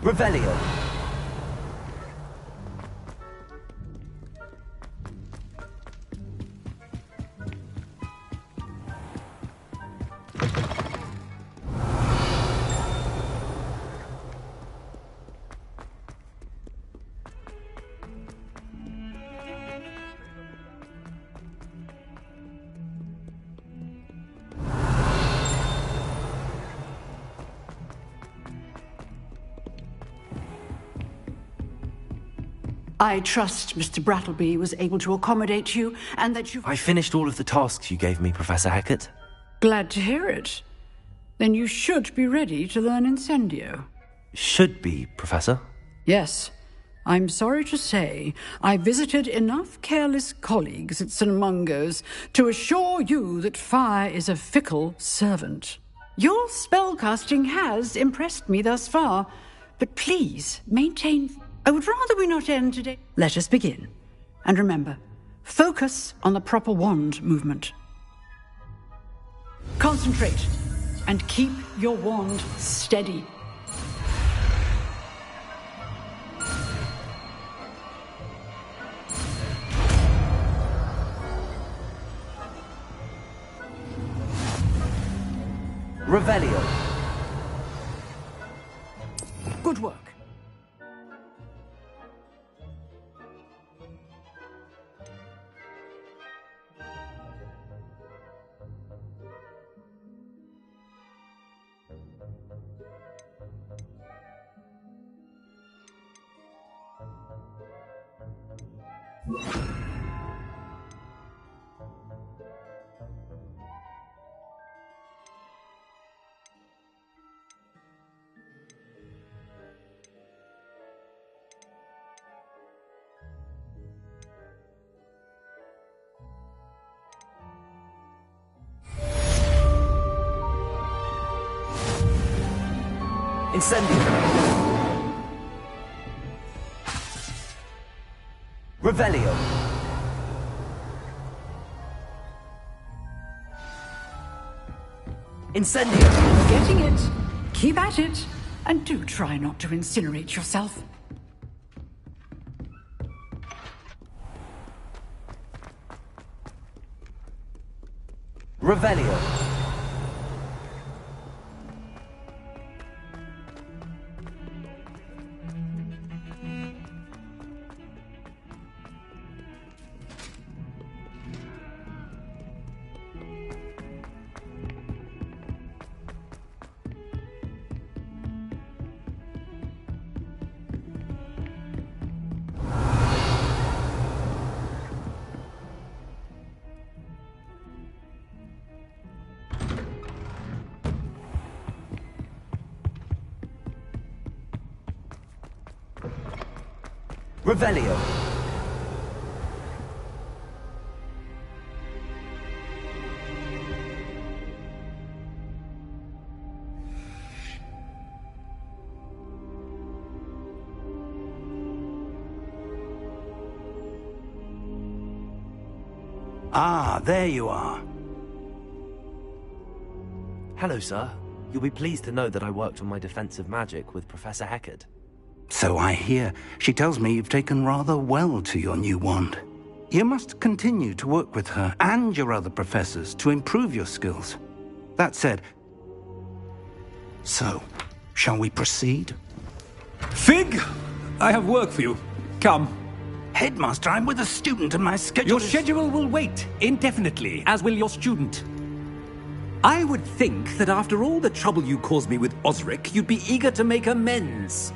Revelio! I trust Mr. Brattleby was able to accommodate you and that you... I finished all of the tasks you gave me, Professor Hackett. Glad to hear it. Then you should be ready to learn Incendio. Should be, Professor. Yes. I'm sorry to say I visited enough careless colleagues at St. Mungo's to assure you that fire is a fickle servant. Your spellcasting has impressed me thus far, but please maintain... I would rather we not end today. Let us begin. And remember, focus on the proper wand movement. Concentrate and keep your wand steady. Revelio. Good work. Incendio. Revelio. Incendio. Getting it. Keep at it. And do try not to incinerate yourself. Revelio. Revelio. Ah, there you are. Hello, sir. You'll be pleased to know that I worked on my defensive magic with Professor Heckard. So I hear. She tells me you've taken rather well to your new wand. You must continue to work with her and your other professors to improve your skills. That said, so, shall we proceed? Fig, I have work for you. Come. Headmaster, I'm with a student and my schedule Your schedule will wait indefinitely, as will your student. I would think that after all the trouble you caused me with Osric, you'd be eager to make amends.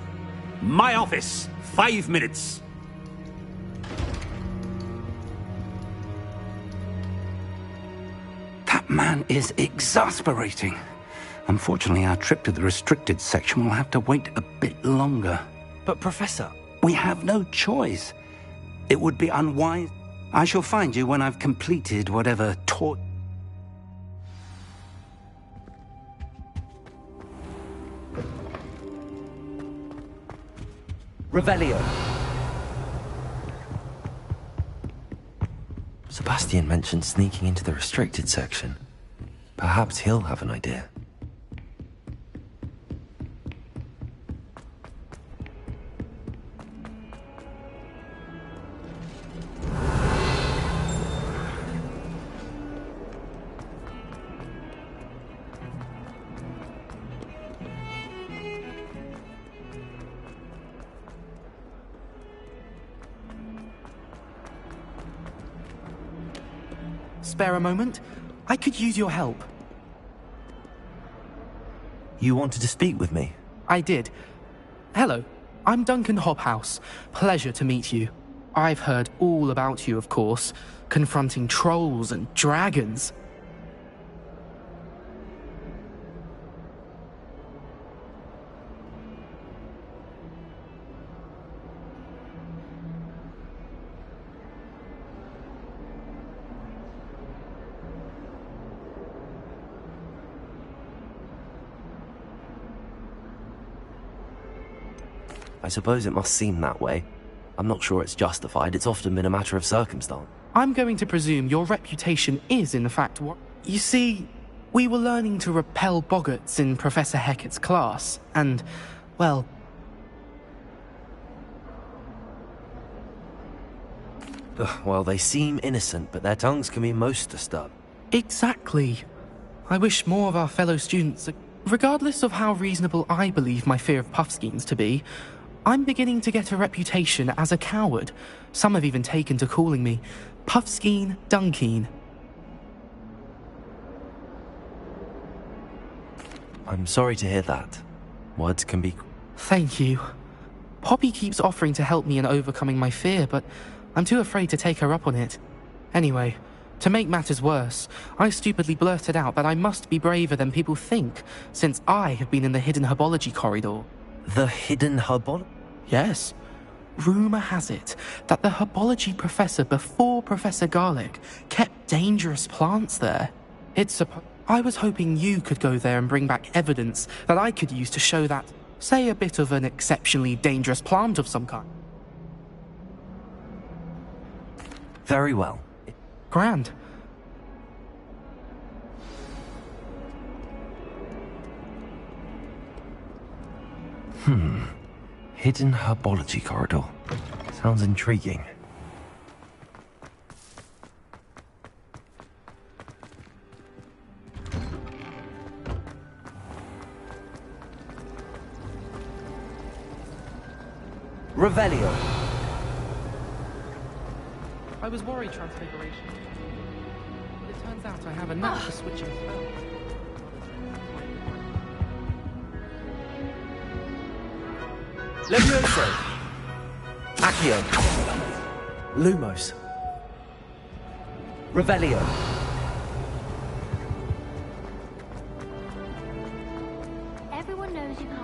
My office, 5 minutes. That man is exasperating. Unfortunately, our trip to the restricted section will have to wait a bit longer. But, Professor... We have no choice. It would be unwise. I shall find you when I've completed whatever taught... Revelio. Sebastian mentioned sneaking into the restricted section. Perhaps he'll have an idea. Spare a moment? I could use your help. You wanted to speak with me? I did. Hello, I'm Duncan Hobhouse. Pleasure to meet you. I've heard all about you, of course, confronting trolls and dragons. I suppose it must seem that way. I'm not sure it's justified. It's often been a matter of circumstance. I'm going to presume your reputation is, in fact, what... You see, we were learning to repel boggarts in Professor Heckard's class, and, well... Well, they seem innocent, but their tongues can be most disturbed. Exactly. I wish more of our fellow students... Regardless of how reasonable I believe my fear of Puffskeins to be, I'm beginning to get a reputation as a coward. Some have even taken to calling me Puffskeen Dunkeen. I'm sorry to hear that. Words can be... Thank you. Poppy keeps offering to help me in overcoming my fear, but I'm too afraid to take her up on it. Anyway, to make matters worse, I stupidly blurted out that I must be braver than people think, since I have been in the hidden herbology corridor. The hidden herbology? Yes. Rumour has it that the herbology professor before Professor Garlic kept dangerous plants there. I was hoping you could go there and bring back evidence that I could use to show that, say, a bit of an exceptionally dangerous plant of some kind. Very well. Grand. Hidden herbology corridor. Sounds intriguing. Revelio. I was worried Transfiguration. It turns out I have a knack for switching spells. Levioso. Accio. Lumos. Revelio. Everyone knows you can't.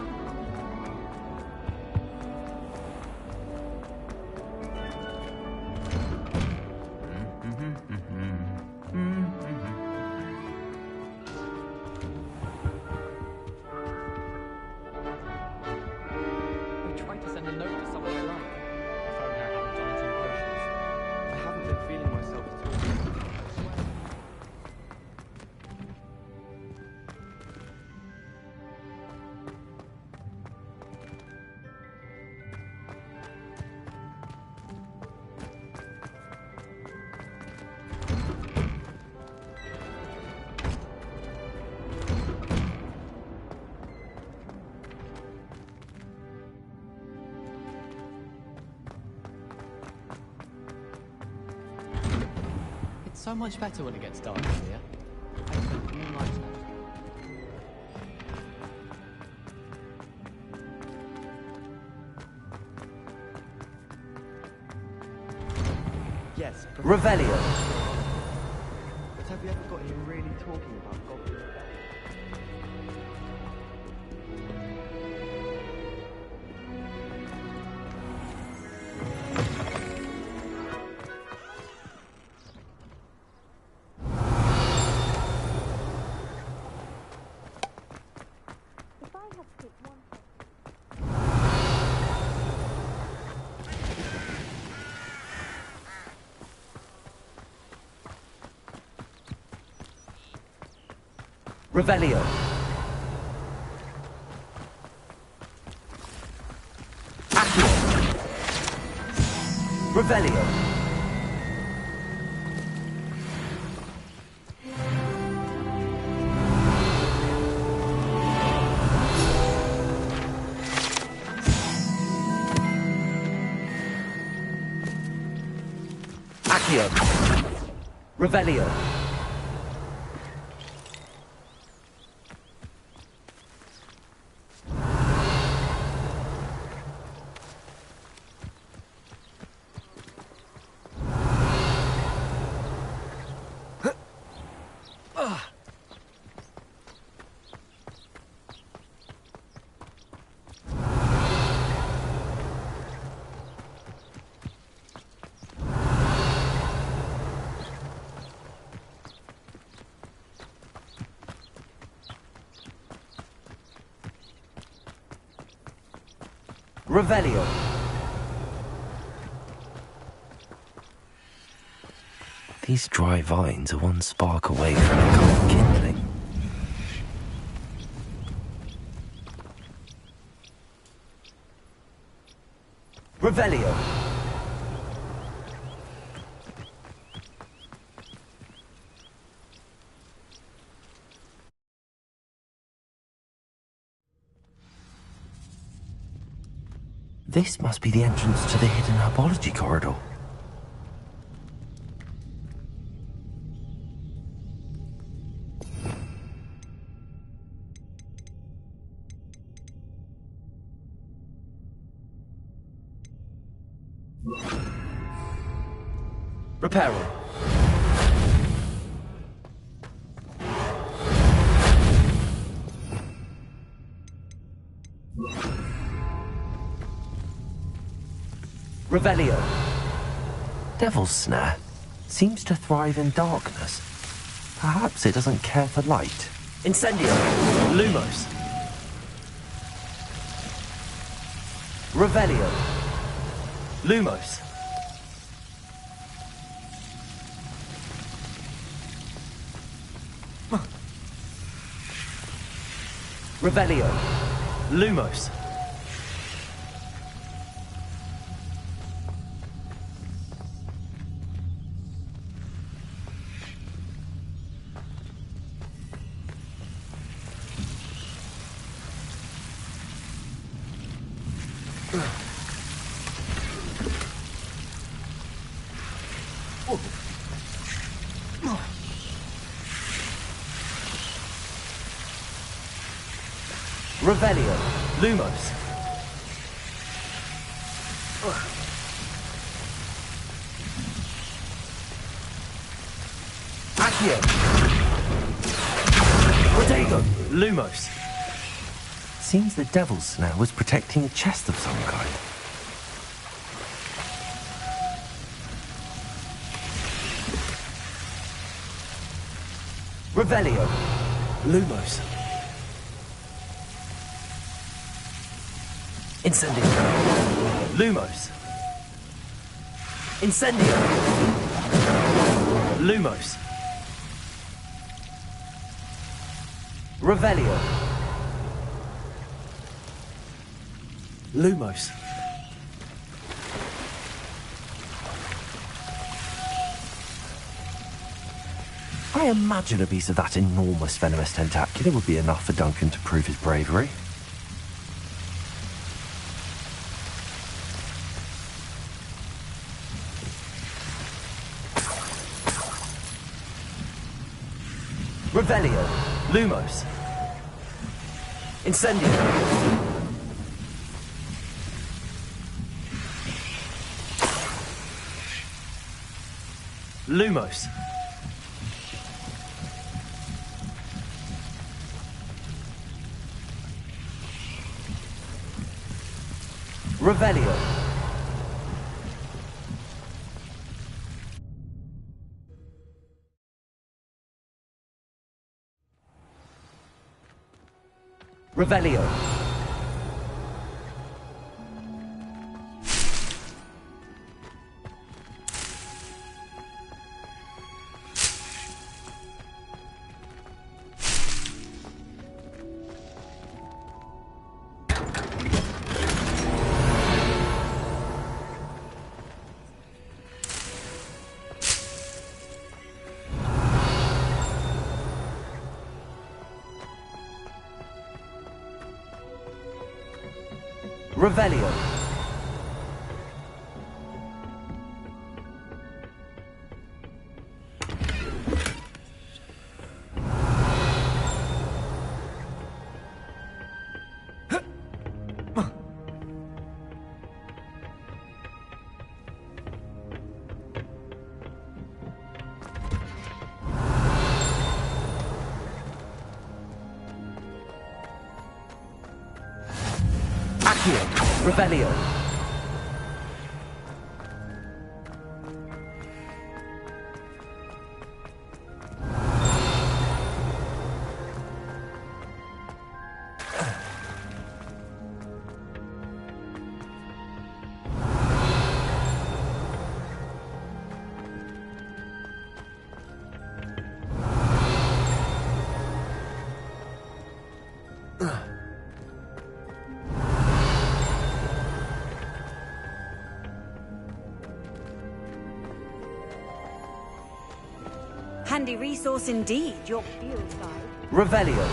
I tried to send a note to someone I like. Sorry, I haven't done it in potions. I haven't been feeling myself at all. I swear. It's so much better when it gets dark in here. I spent all night now. Yes, Revelio. But have you ever got him really talking about Goblin? Revelio. Accio. Revelio. Accio. Revelio. Revelio. These dry vines are one spark away from a cold kindling. Revelio. This must be the entrance to the hidden herbology corridor. Repairing. Revelio. Devil's Snare seems to thrive in darkness. Perhaps it doesn't care for light. Incendio. Lumos. Revelio. Lumos. Revelio. Lumos. Revelio. Lumos. Accio. Protego. Lumos. Seems the Devil's Snare was protecting a chest of some kind. Revelio. Lumos. Incendio. Lumos. Incendio. Lumos. Revelio. Lumos. I imagine a piece of that enormous venomous tentacula would be enough for Duncan to prove his bravery. Revelio. Lumos. Incendio. Lumos. Revelio. Revelio. Revelio. Accio. Revelio. Handy resource indeed, your field guide. Revelio.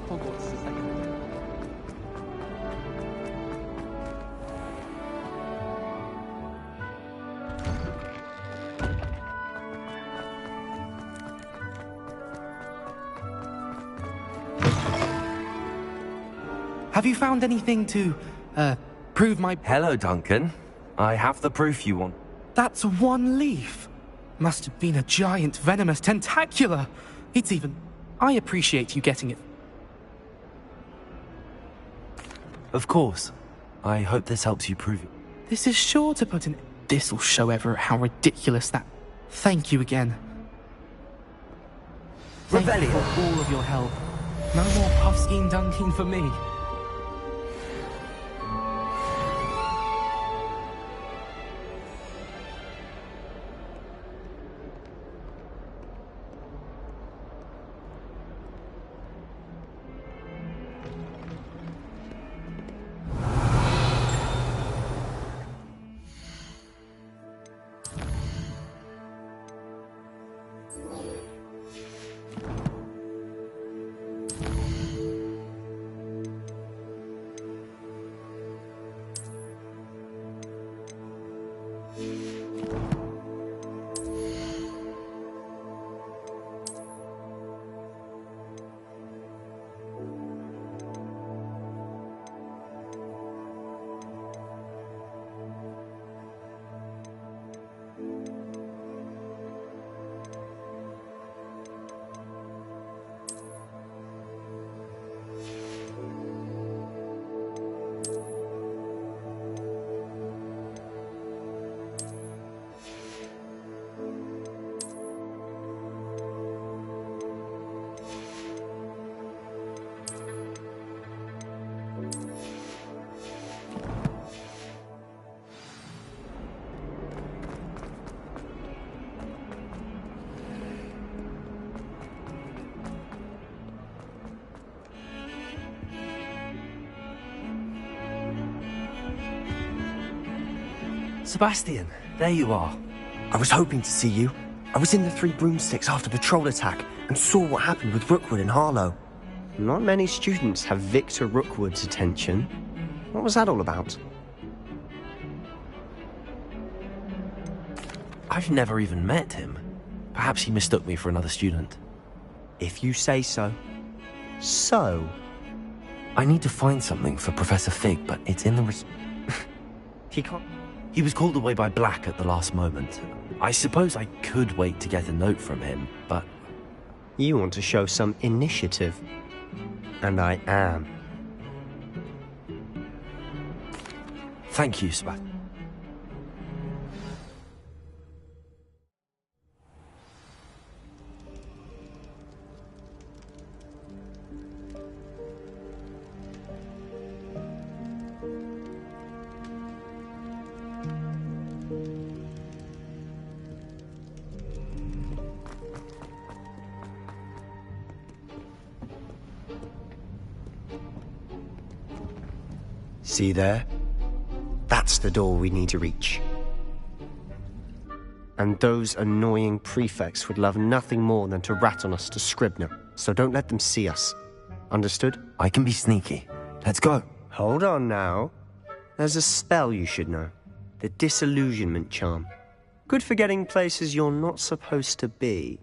Hogwarts is like... Have you found anything to, prove my... Hello, Duncan. I have the proof you want. That's one leaf. Must have been a giant venomous tentacula. It's even... I appreciate you getting it. Of course. I hope this helps you prove it. This is sure to put in... This'll show everyone how ridiculous that... Thank you again. Thank you for all of your help. No more Puffskein dunking for me. Sebastian, There you are. I was hoping to see you. I was in the Three Broomsticks after the troll attack and saw what happened with Rookwood and Harlow. Not many students have Victor Rookwood's attention. What was that all about? I've never even met him. Perhaps he mistook me for another student. If you say so. So? I need to find something for Professor Fig, but it's in the... He can't... He was called away by Black at the last moment. I suppose I could wait to get a note from him, but... You want to show some initiative. And I am. Thank you, Sebastian. See there? That's the door we need to reach. And those annoying prefects would love nothing more than to rat on us to Scribner, so don't let them see us. Understood? I can be sneaky. Let's go. Hold on now. There's a spell you should know. The Disillusionment Charm. Good for getting places you're not supposed to be.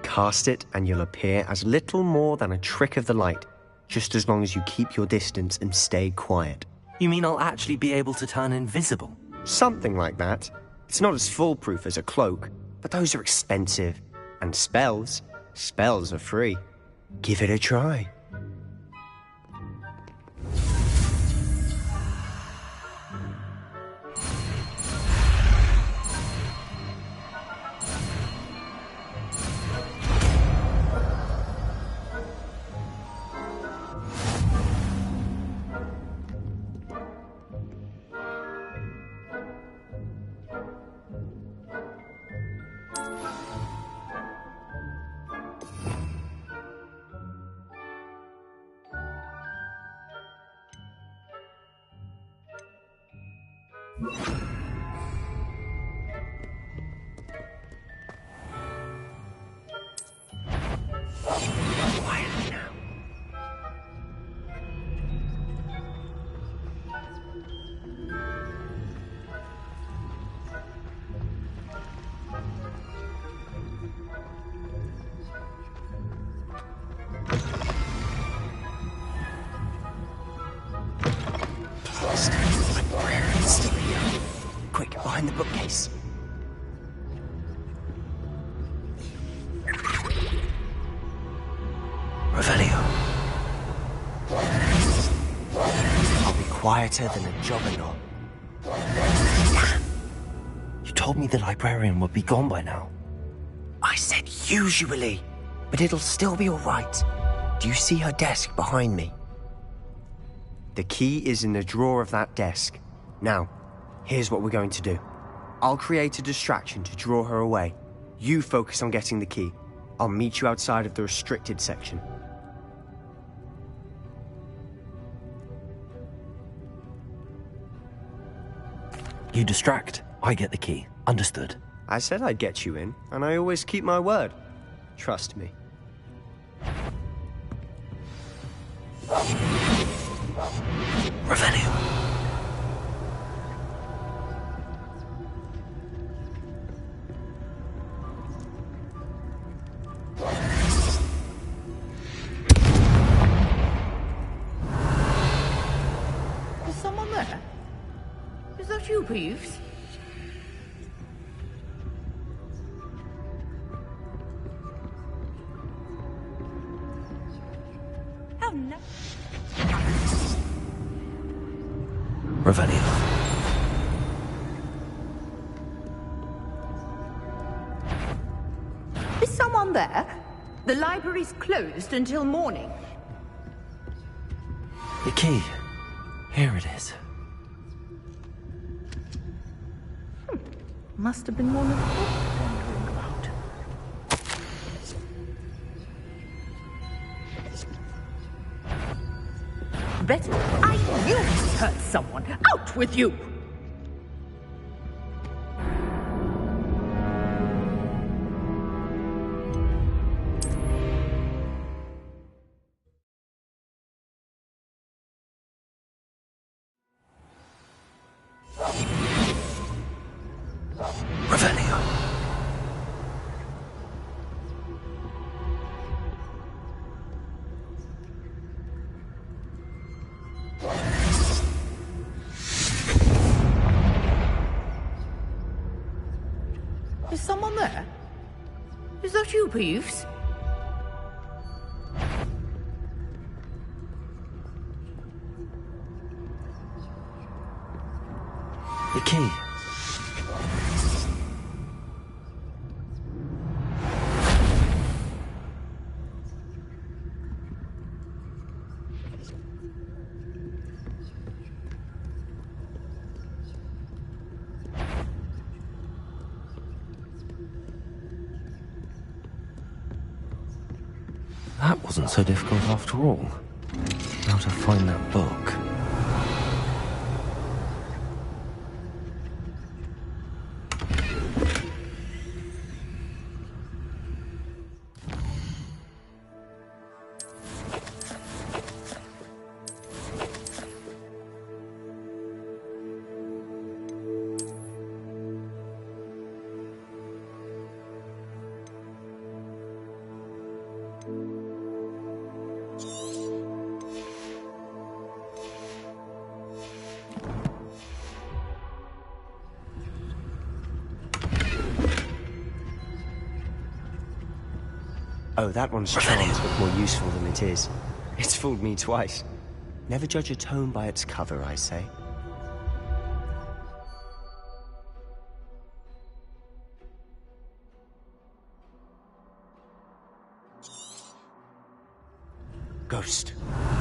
Cast it and you'll appear as little more than a trick of the light, just as long as you keep your distance and stay quiet. You mean I'll actually be able to turn invisible? Something like that. It's not as foolproof as a cloak, but those are expensive. And spells are free. Give it a try. Revelio. I'll be quieter than a juggernaut. You told me the librarian would be gone by now. I said usually, but it'll still be all right. Do you see her desk behind me? The key is in the drawer of that desk. Now, here's what we're going to do. I'll create a distraction to draw her away. You focus on getting the key. I'll meet you outside of the restricted section. You distract, I get the key. Understood. I said I'd get you in, and I always keep my word. Trust me. Revelio. Is someone there? Is that you, Peeves? Oh no. Revelio. Is someone there? The library's closed until morning. The key. Here it is. Must have been one of the books wandering about. Better. I knew you hurt someone. Out with you! Revelio. Is someone there? Is that you, Peeves? The key. That wasn't so difficult after all. Now to find that book. Oh, that one's trying to look more useful than it is. It's fooled me twice. Never judge a tome by its cover, I say. Ghost,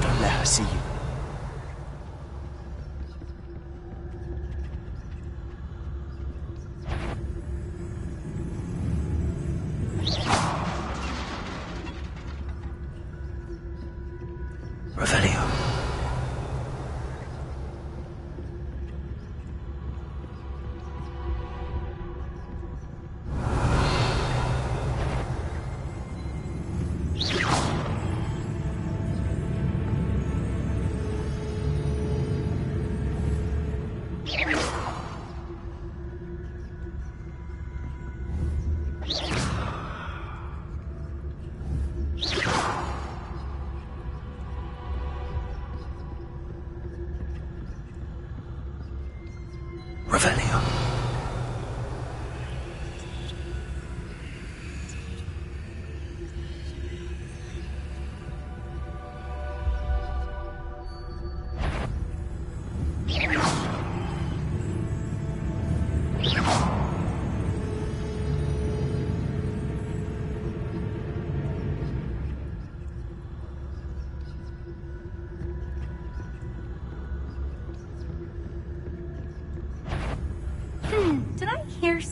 don't let her see you. Revelio.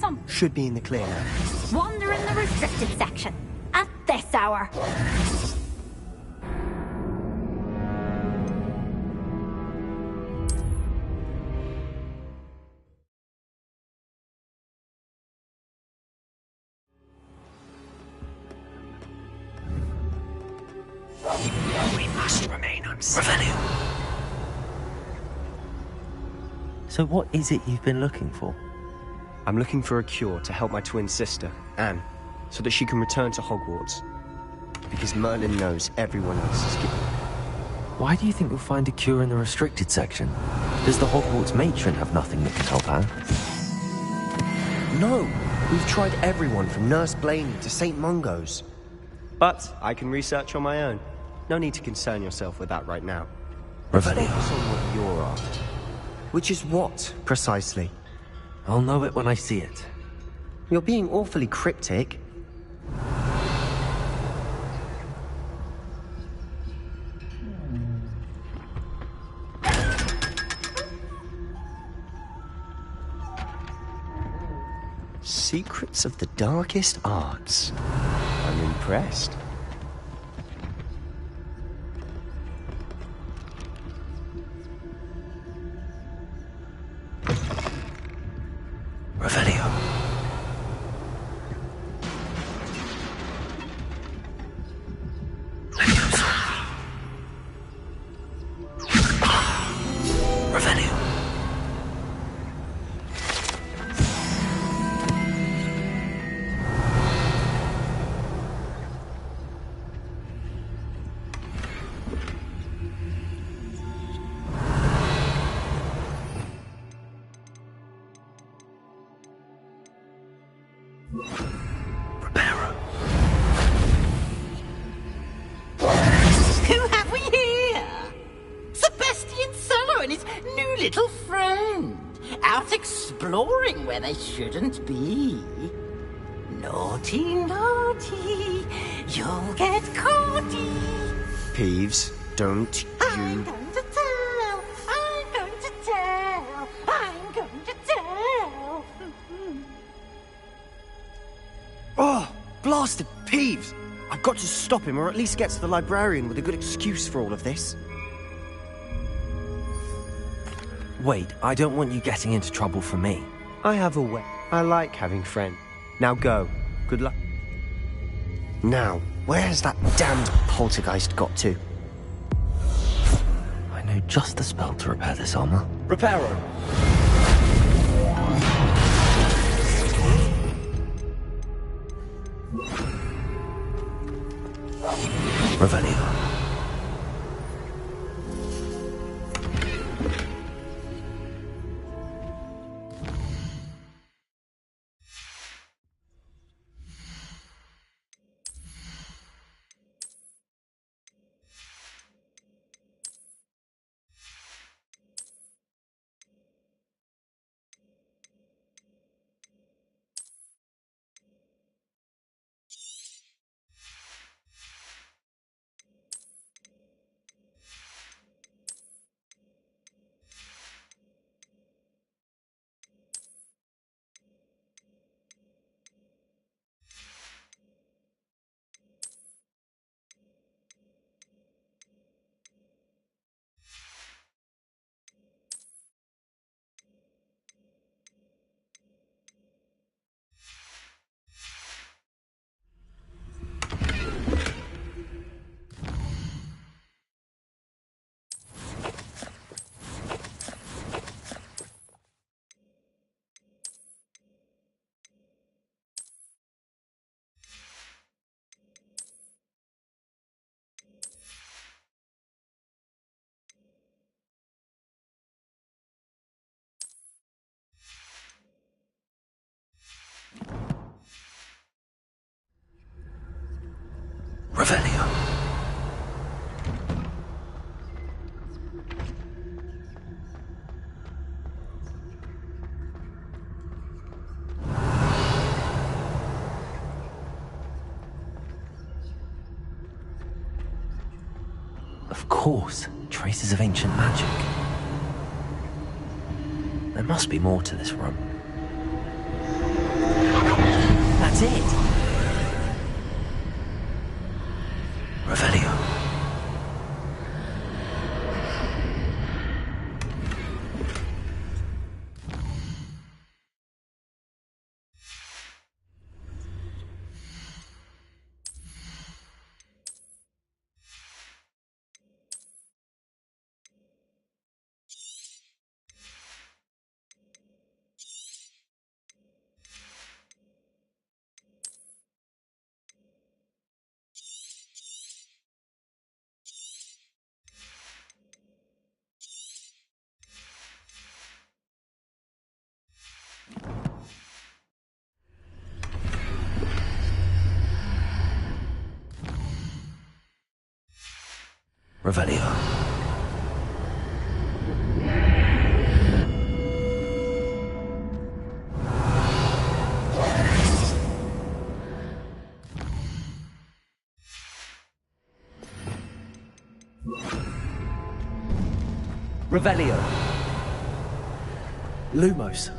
some... Should be in the clear now. Wander in the restricted section. At this hour. We must remain unseen. So what is it you've been looking for? I'm looking for a cure to help my twin sister, Anne, so that she can return to Hogwarts. Because Merlin knows everyone else is giving. Why do you think you'll find a cure in the restricted section? Does the Hogwarts matron have nothing that can help Anne? No! We've tried everyone from Nurse Blaney to St. Mungo's. But I can research on my own. No need to concern yourself with that right now. Revelio. Focus on what you're after. Which is what, precisely? I'll know it when I see it. You're being awfully cryptic. Secrets of the darkest arts. I'm impressed. Revelio. Revelio. Who have we here? Sebastian Sallow and his new little friend. Out exploring where they shouldn't be. Naughty, naughty. You'll get caughty. Peeves, don't I'm you... going to tell. I'm going to tell. I'm going to tell. Oh, blasted Peeves! I've got to stop him, or at least get to the librarian with a good excuse for all of this. Wait, I don't want you getting into trouble for me. I have a way. I like having friends. Now go. Good luck. Now, where's that damned poltergeist got to? I know just the spell to repair this armor. Reparo. Revelio. Revelio. Of course, traces of ancient magic. There must be more to this room. That's it. Revelio. Revelio. Revelio. Lumos.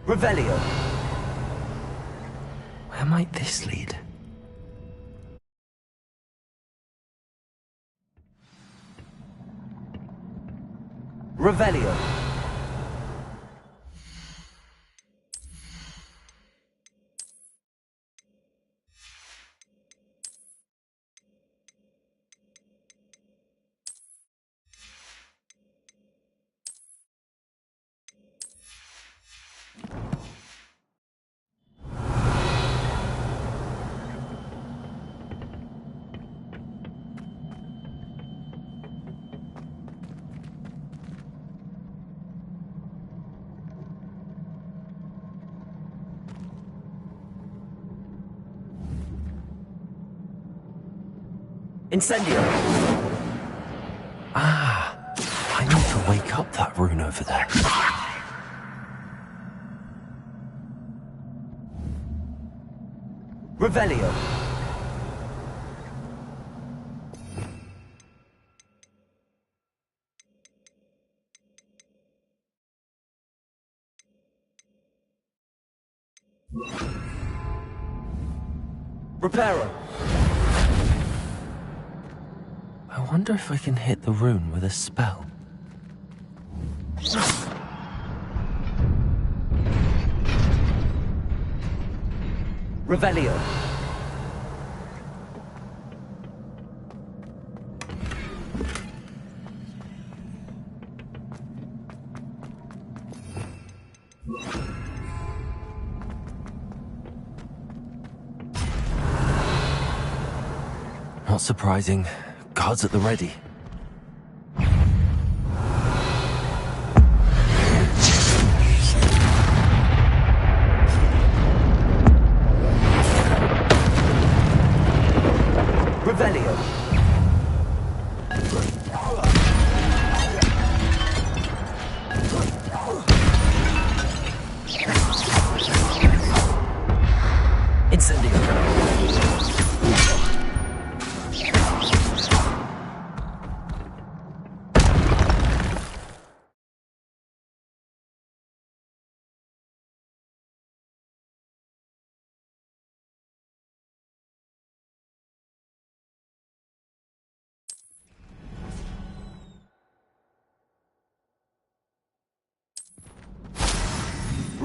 Revelio. Where might this lead? Revelio. Incendio. Ah, I need to wake up that rune over there. Revelio. Reparo. I wonder if I can hit the rune with a spell. Revelio. Not surprising. Guards at the ready. Revelio. Incendio.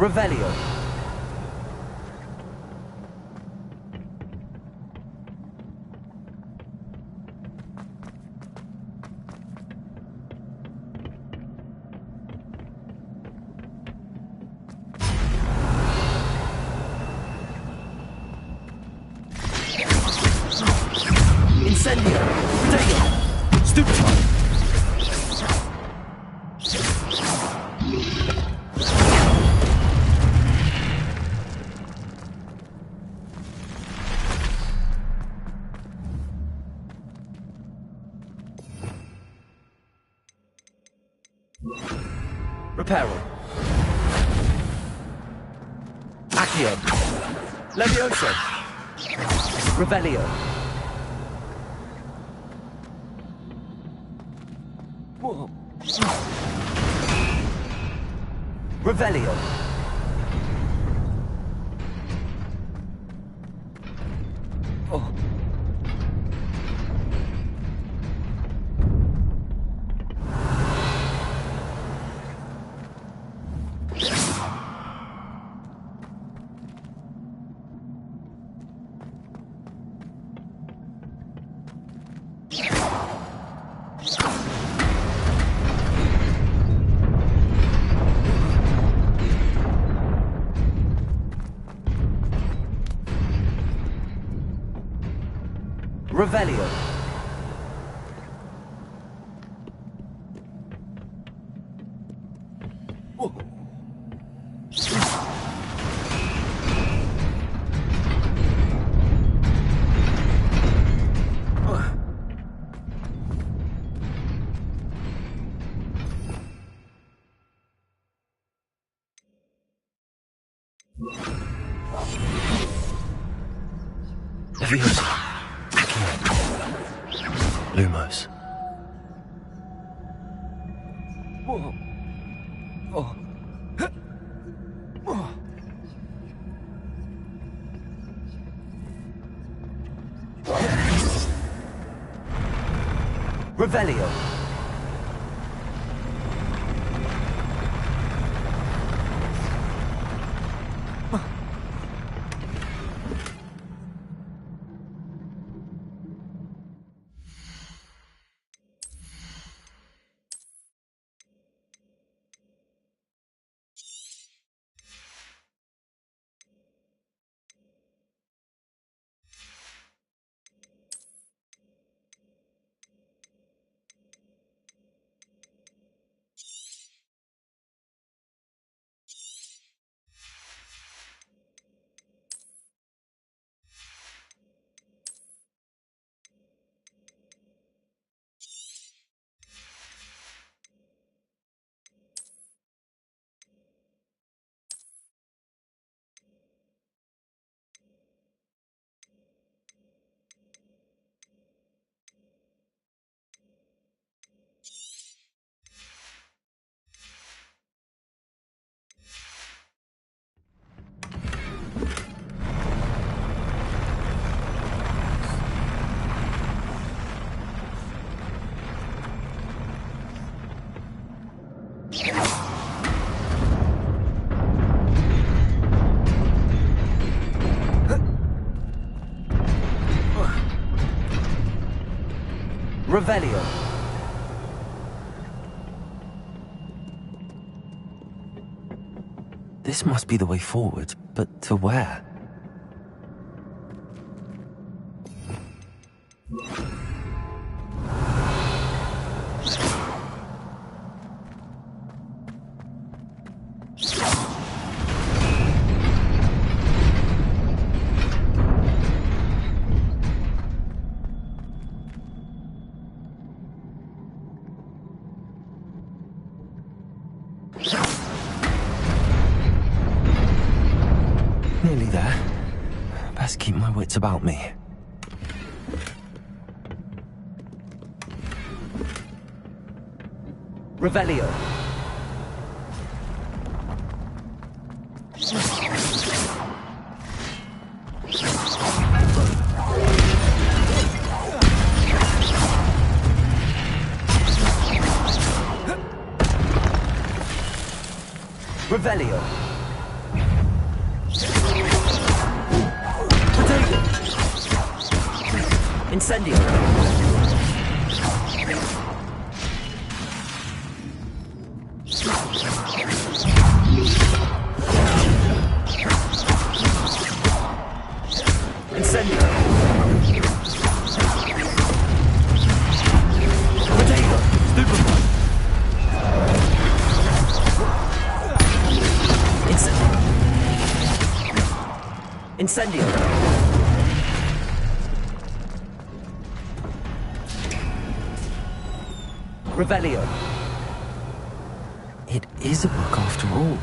Revelio. Incendio. Dego. Stupefy. Reparo. Accio. Levioso. Revelio. Revelio. Oh. Revelio. Leviosa. Lumos. Revelio. Revelio. This must be the way forward, but to where? Nearly there. Best keep my wits about me. Revelio. Revelio. Incendio. Incendio. Potato. Stupefy. Incendio. Revelio. It is a book after all.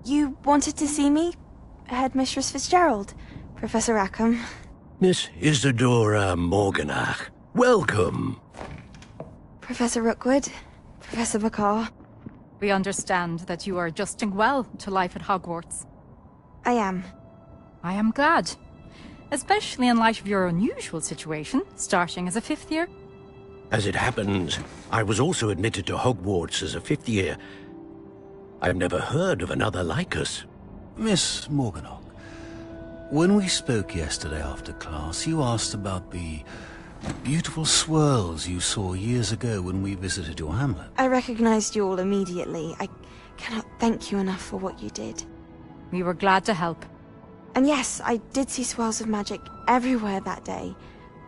You wanted to see me? Headmistress Fitzgerald, Professor Rackham. Miss Isadora Morganach, welcome. Professor Rookwood, Professor Bakar. We understand that you are adjusting well to life at Hogwarts. I am. I am glad. Especially in light of your unusual situation, starting as a 5th year. As it happens, I was also admitted to Hogwarts as a 5th year. I've never heard of another like us. Miss Morganach, when we spoke yesterday after class, you asked about the beautiful swirls you saw years ago when we visited your hamlet. I recognized you all immediately. I cannot thank you enough for what you did. We were glad to help. And yes, I did see swirls of magic everywhere that day.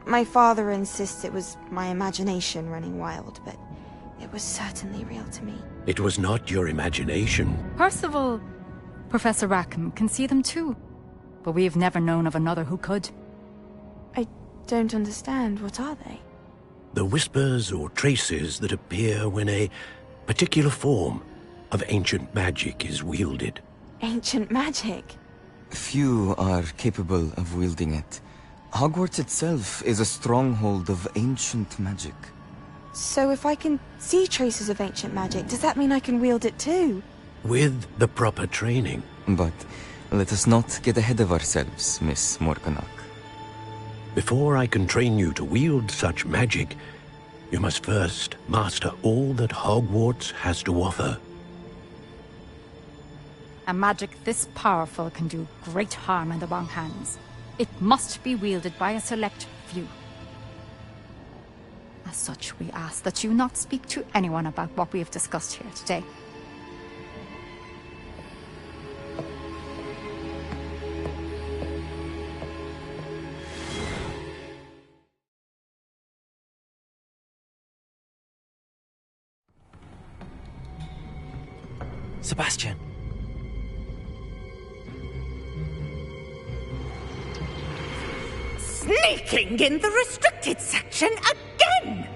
My father insists it was my imagination running wild, but it was certainly real to me. It was not your imagination. Percival, Professor Rackham can see them too. But we have never known of another who could. I don't understand. What are they? The whispers or traces that appear when a particular form of ancient magic is wielded. Ancient magic? Few are capable of wielding it. Hogwarts itself is a stronghold of ancient magic. So if I can see traces of ancient magic, does that mean I can wield it too? With the proper training. But let us not get ahead of ourselves, Miss Morganach. Before I can train you to wield such magic, you must first master all that Hogwarts has to offer. A magic this powerful can do great harm in the wrong hands. It must be wielded by a select few. As such, we ask that you not speak to anyone about what we have discussed here today. Sebastian. Sneaking in the restricted section again!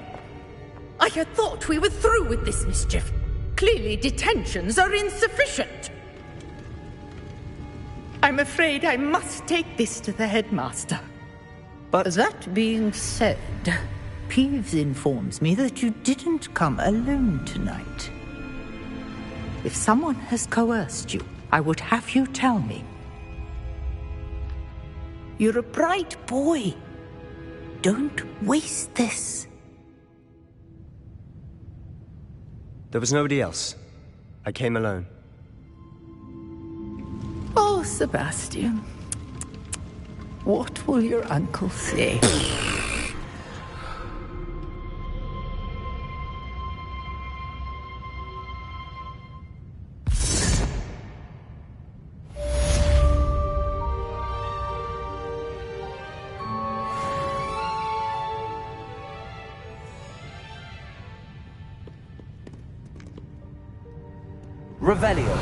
I had thought we were through with this mischief. Clearly detentions are insufficient. I'm afraid I must take this to the headmaster. But that being said, Peeves informs me that you didn't come alone tonight. If someone has coerced you, I would have you tell me. You're a bright boy. Don't waste this. There was nobody else. I came alone. Oh, Sebastian. What will your uncle say? Revelio.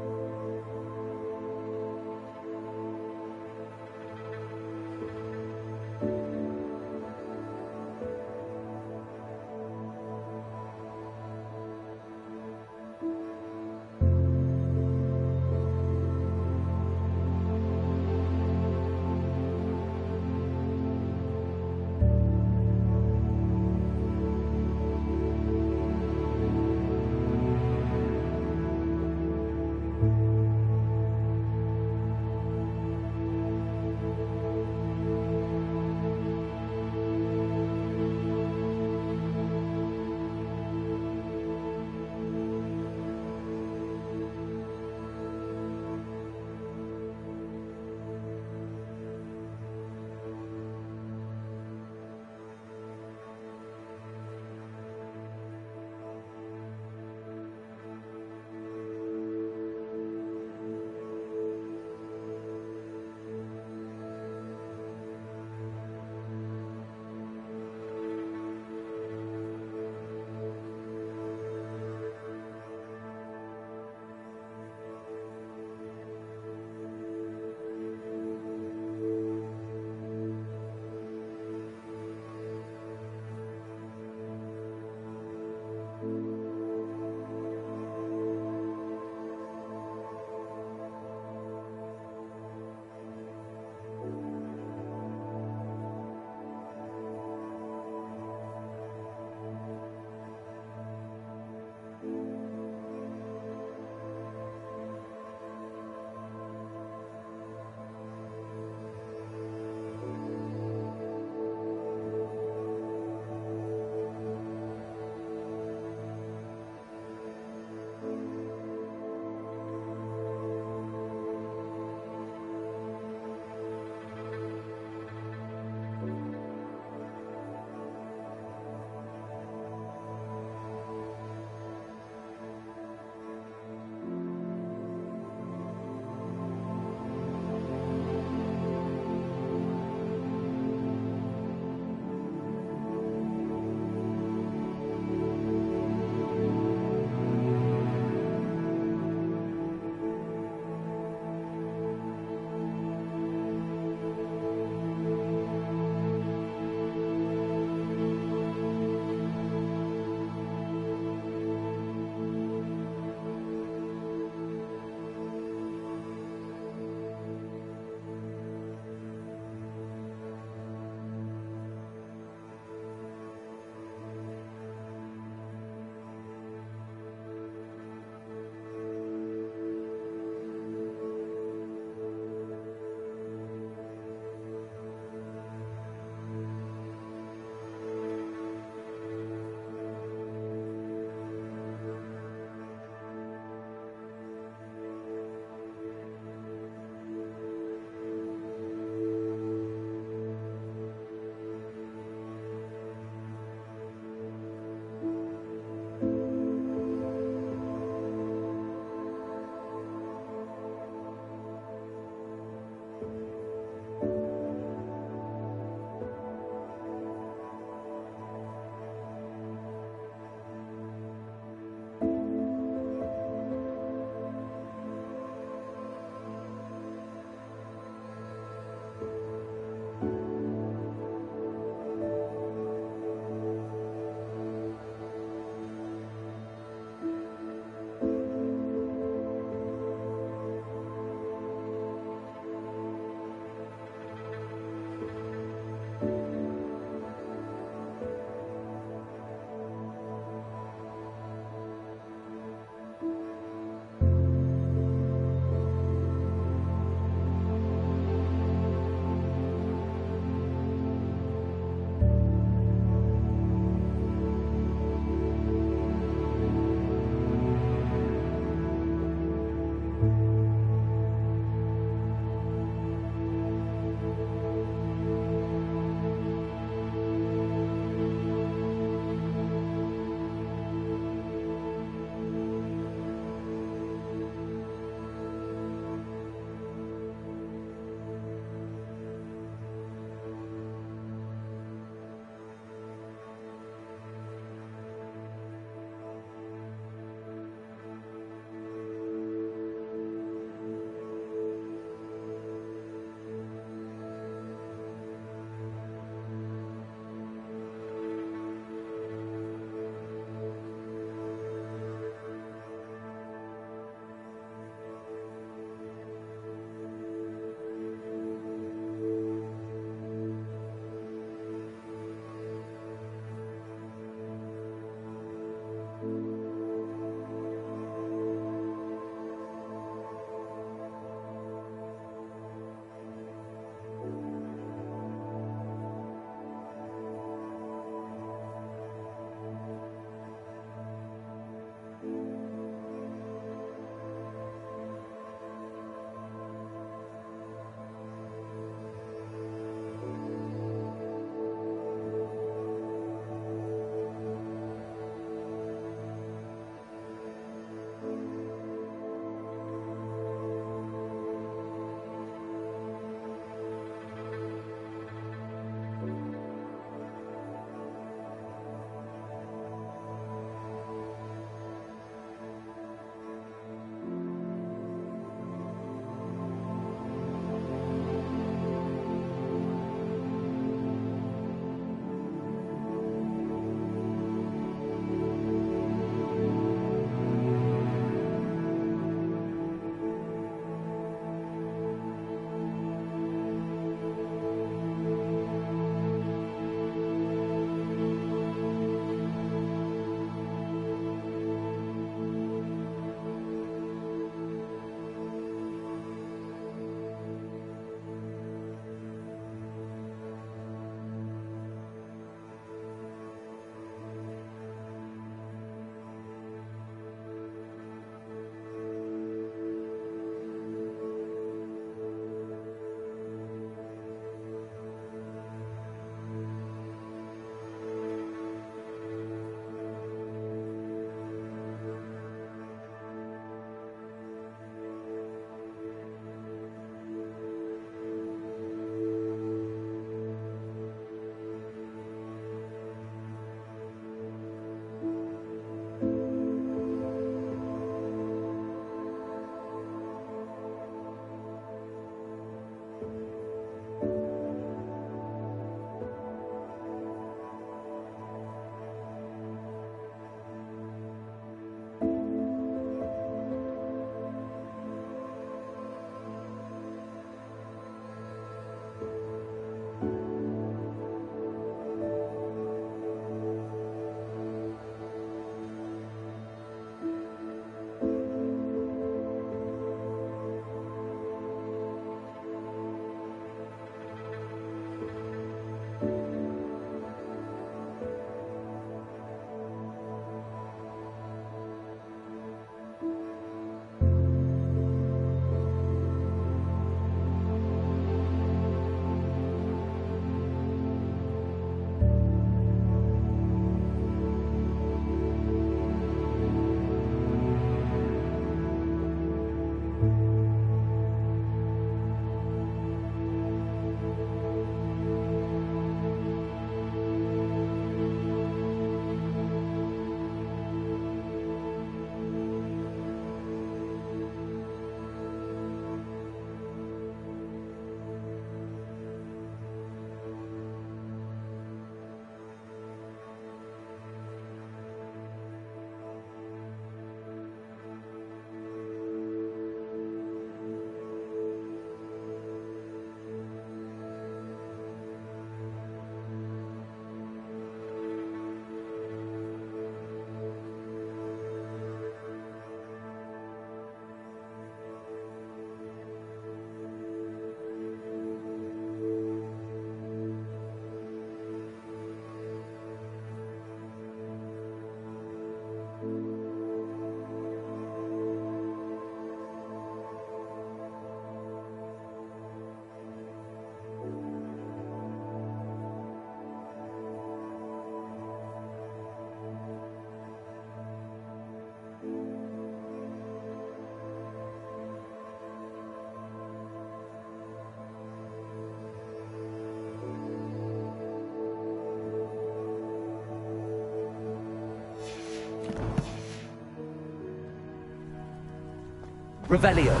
Revelio.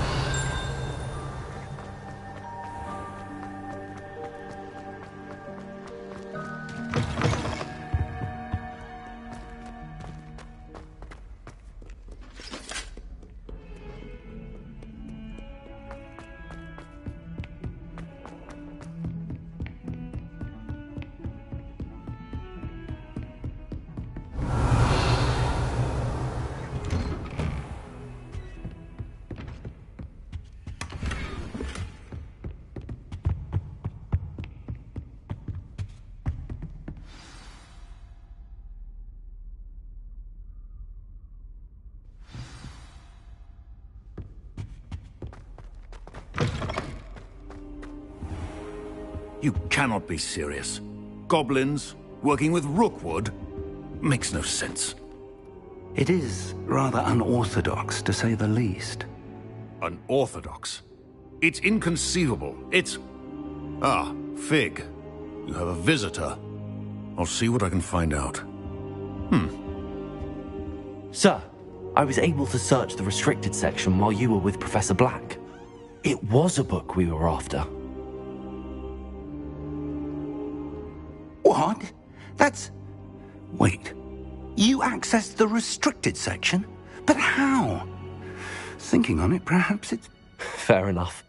You cannot be serious. Goblins working with Rookwood? Makes no sense. It is rather unorthodox, to say the least. Unorthodox? It's inconceivable. It's... Ah, Fig. You have a visitor. I'll see what I can find out. Sir, I was able to search the restricted section while you were with Professor Black. It was a book we were after. What? That's... Wait. You accessed the restricted section? But how? Thinking on it, perhaps it's... Fair enough.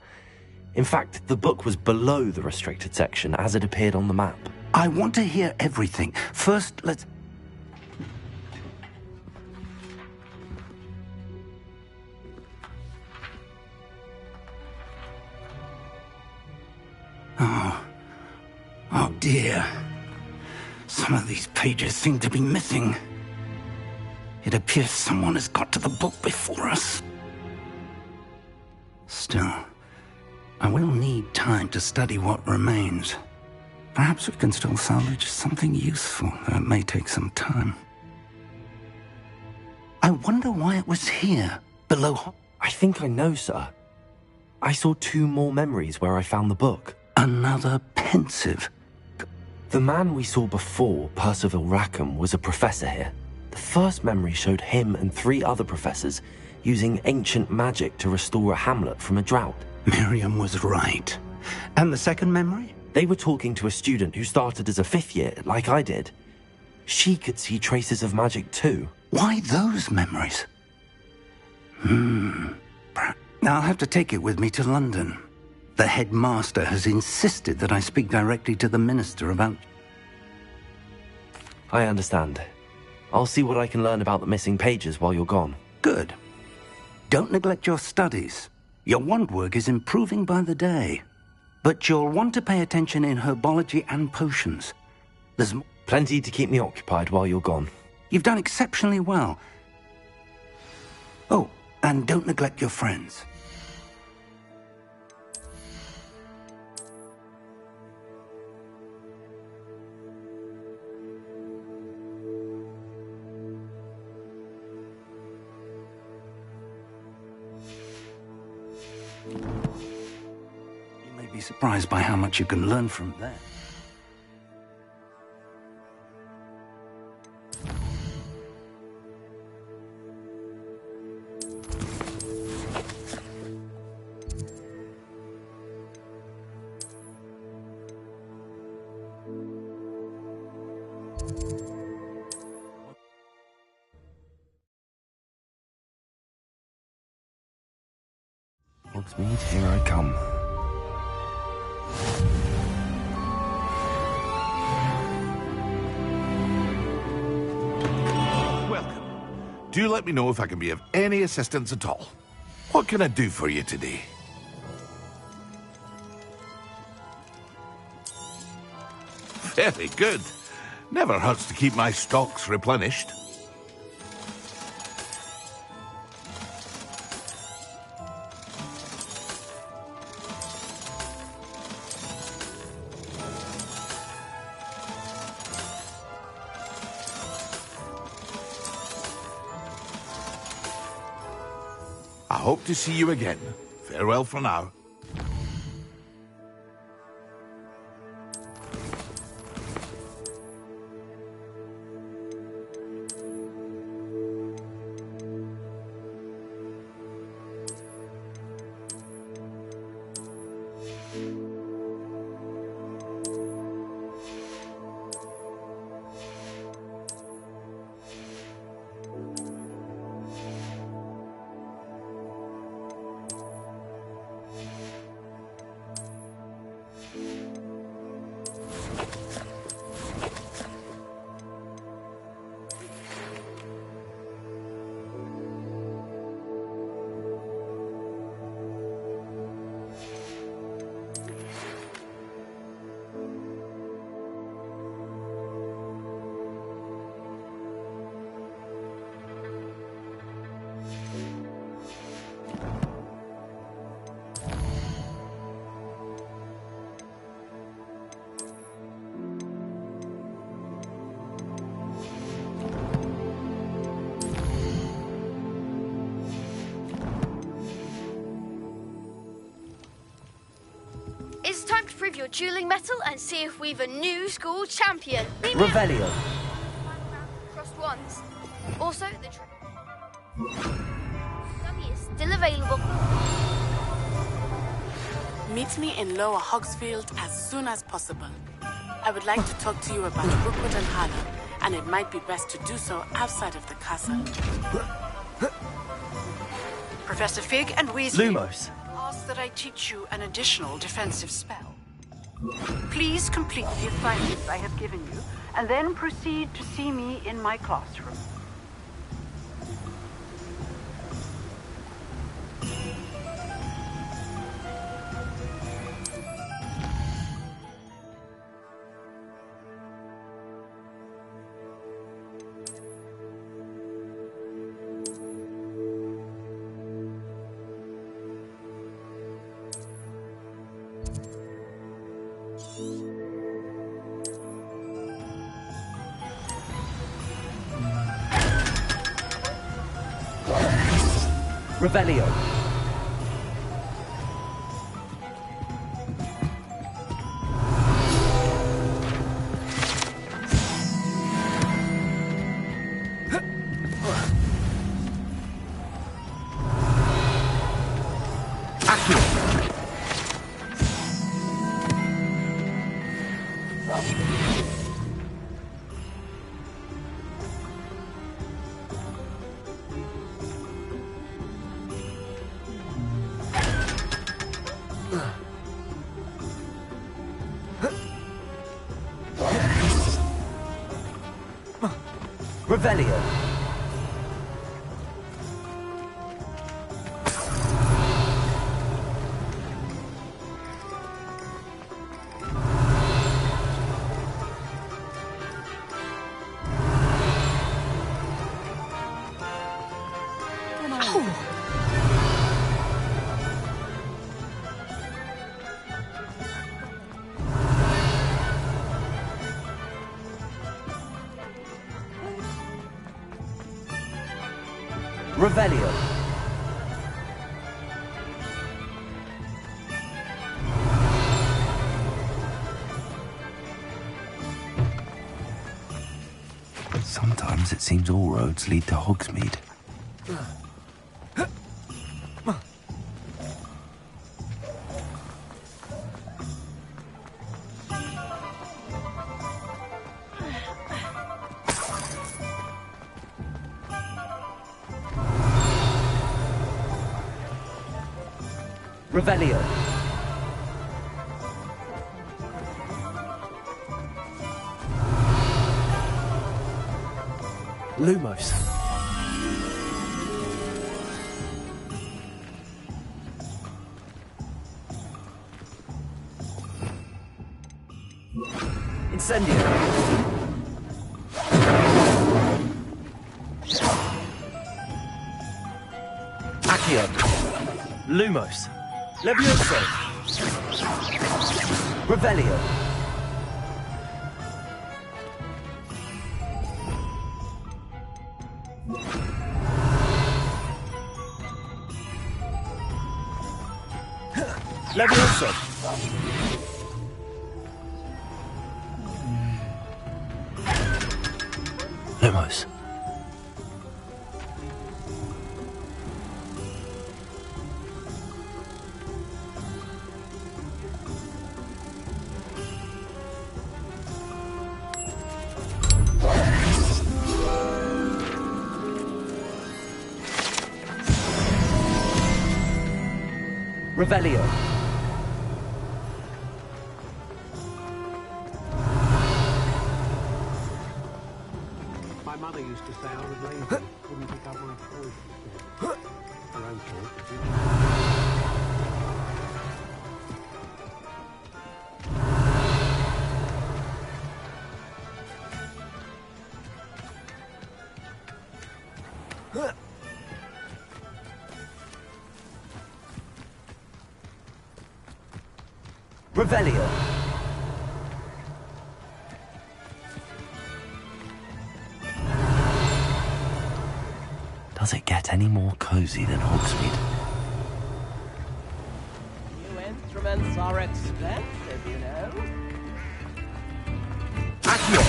In fact, the book was below the restricted section as it appeared on the map. I want to hear everything. First, let's... Oh dear. Some of these pages seem to be missing. It appears someone has got to the book before us. Still, I will need time to study what remains. Perhaps we can still salvage something useful, though it may take some time. I wonder why it was here, below... I think I know, sir. I saw 2 more memories where I found the book. Another pensive. The man we saw before, Percival Rackham, was a professor here. The first memory showed him and 3 other professors using ancient magic to restore a hamlet from a drought. Miriam was right. And the second memory? They were talking to a student who started as a 5th year, like I did. She could see traces of magic too. Why those memories? I'll have to take it with me to London. The headmaster has insisted that I speak directly to the minister about... I understand. I'll see what I can learn about the missing pages while you're gone. Good. Don't neglect your studies. Your wand work is improving by the day. But you'll want to pay attention in herbology and potions. There's plenty to keep me occupied while you're gone. You've done exceptionally well. Oh, and don't neglect your friends. Be surprised by how much you can learn from there. Hogsmeade, here I come. Do let me know if I can be of any assistance at all. What can I do for you today? Very good. Never hurts to keep my stocks replenished. I hope to see you again. Farewell for now. time to prove your dueling mettle and see if we've a new school champion. Revelio. Crossed ones. Also, the dummy is still available. Meet me in Lower Hogsfield as soon as possible. I would like to talk to you about Rookwood and Harlow, and it might be best to do so outside of the castle. Professor Fig and Weasley Lumos. ask that I teach you an additional defensive spell. Please complete the assignments I have given you, and then proceed to see me in my classroom. Revelio. Revelio. Revelio. Sometimes it seems all roads lead to Hogsmeade. Revelio. Lumos. Incendio. Accio. Lumos. Levioso. Revelio. Levioso. Lumos. Revelio. My mother used to say I was lazy, wouldn't pick up my toys. Her own fault, but you... Revelio. Does it get any more cozy than Hogsmeade? New instruments are expensive. you know. Accio.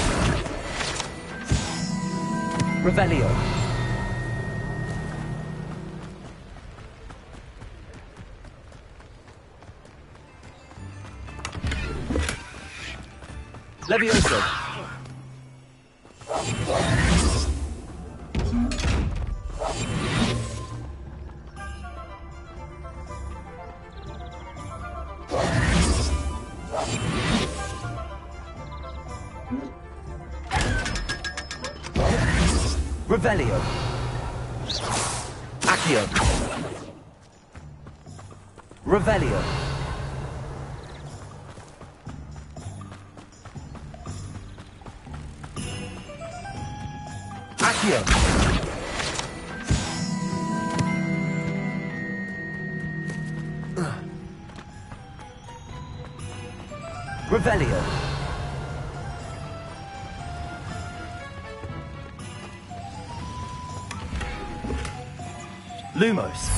Revelio. Levioso. Revelio. Accio. Revelio. Accio. Revelio. Lumos.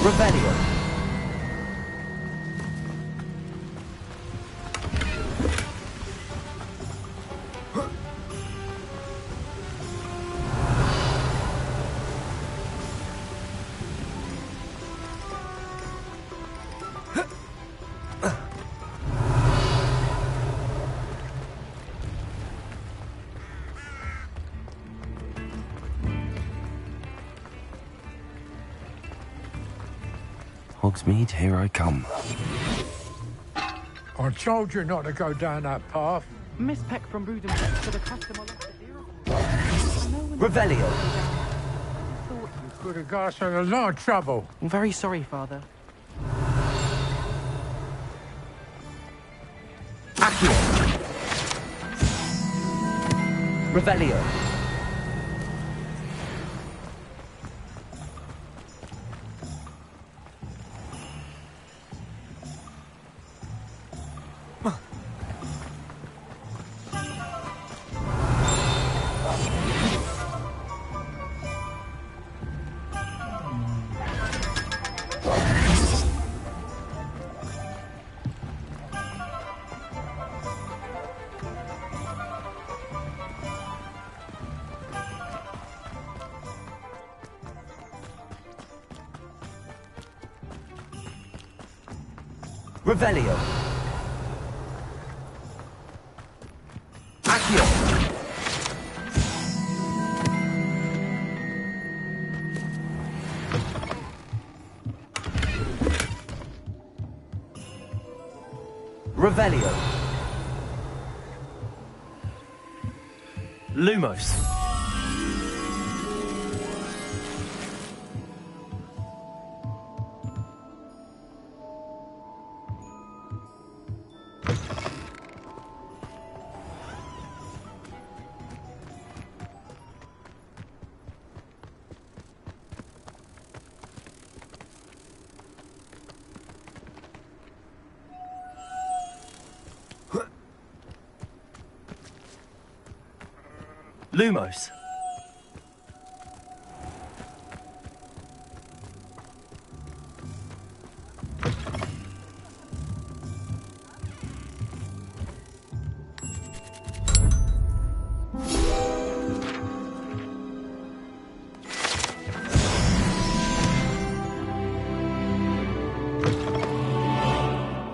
Revelio. Hogsmeade, here I come. I told you not to go down that path. Miss Peck from Brudenbeck for the customer. Revelio. You could have got us in a lot of trouble. I'm very sorry, Father. Accio. Revelio. Revelio. Accio. Revelio. Lumos. Lumos.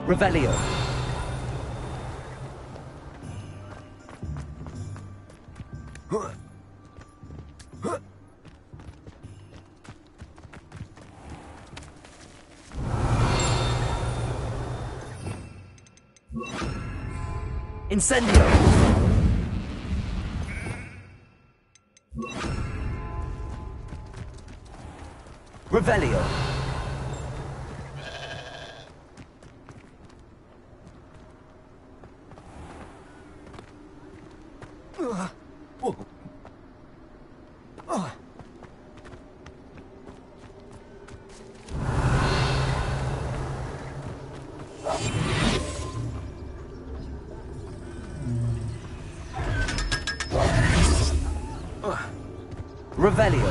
Revelio. Incendio. Revelio. Revelio.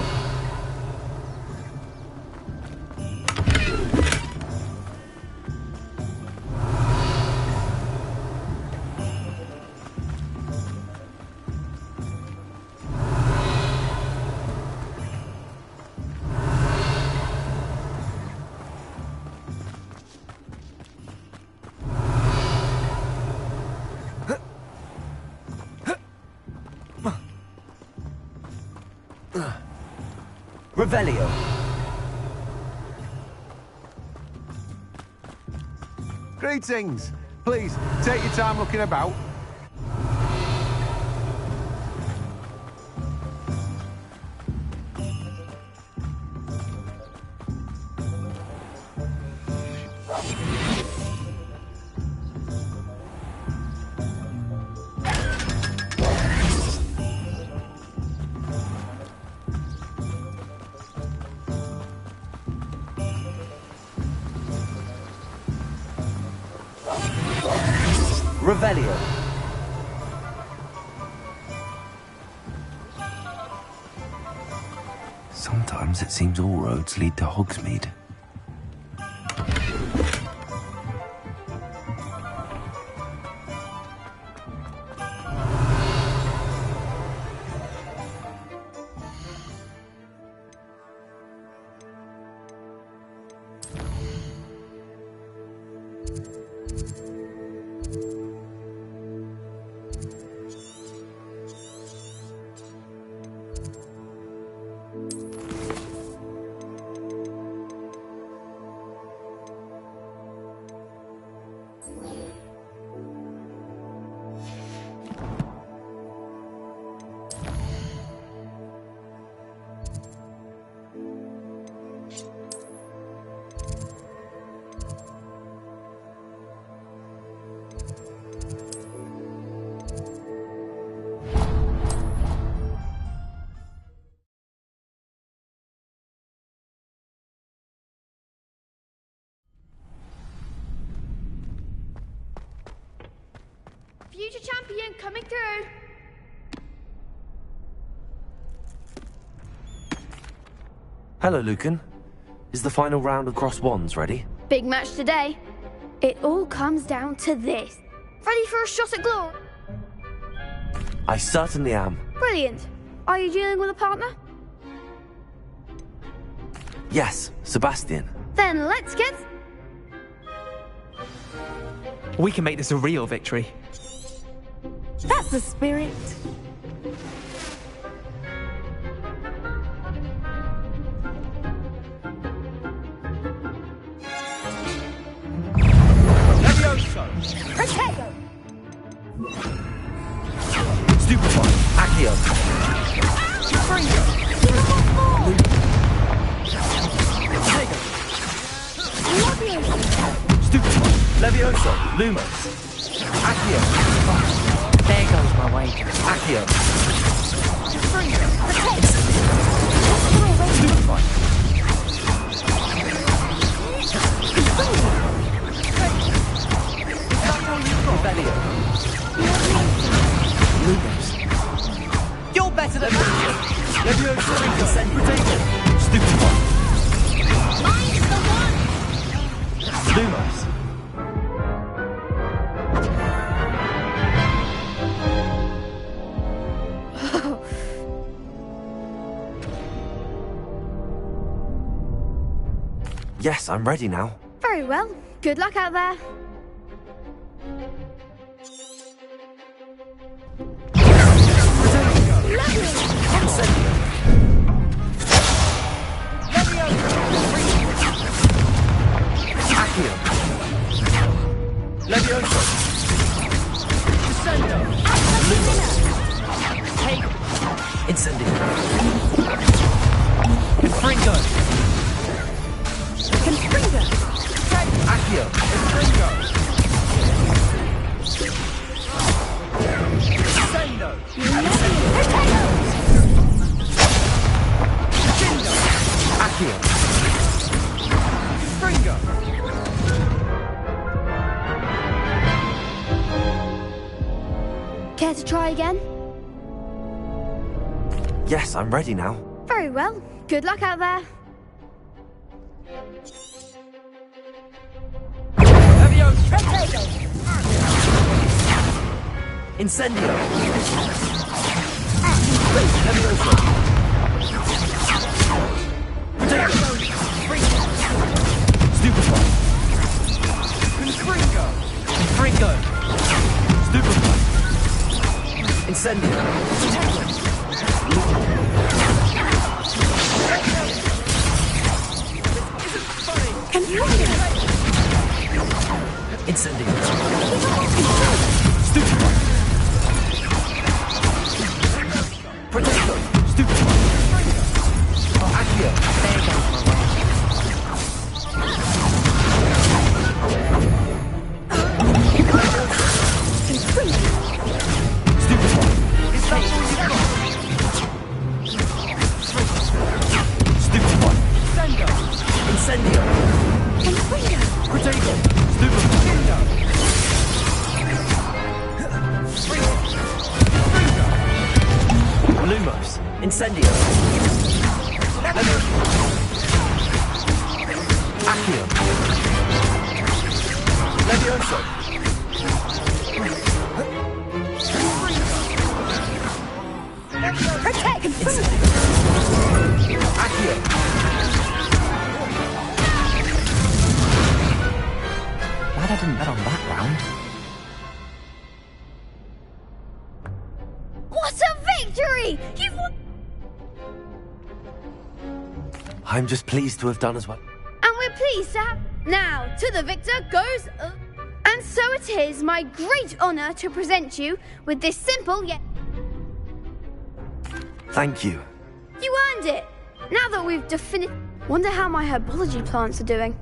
Revelio. Greetings. Please, take your time looking about. Revelio. Sometimes it seems all roads lead to Hogsmeade. Future champion coming through. Hello, Lucan. Is the final round of Cross Wands ready? Big match today. It all comes down to this. Ready for a shot at glory? I certainly am. Brilliant. Are you dealing with a partner? Yes, Sebastian. Then let's get... We can make this a real victory. That's the spirit. Protego. Stupefy. Accio. Fringo. Stupefy. Levioso. Lumos. Accio. There goes my wager. Accio. Stupefy. Revelio. Lumos. You're better than that! Levioso. Send Protego. Stupefy. Mine's the one! Lumos. Yes, I'm ready now. Very well. Good luck out there. Accio. Levioso. Descendo. Lumos. Take. Incendio. Confringo. Confringo. Accio. Confringo. Descendo. Accio. Fringo. Care to try again? Yes, I'm ready now. Very well. Good luck out there. Incendio! Levioso! Stupefy! Confringo! Stupefy! Incendio! Incendio! Stupefy! Protecto! Stupefy! Accio! There goes my way. Stupefy! Is that all you got? Stupefy! Incendio! Protego! Stupefy! Lumos! Incendio! Accio! Levioso! Protect! Accio! Glad I didn't bet on that round. What a victory! You've won. I'm just pleased to have done as well. And we're pleased to have. Now, to the victor goes. And so it is my great honor to present you with this simple yet. Thank you. You earned it! Now that we've Wonder how my herbology plants are doing.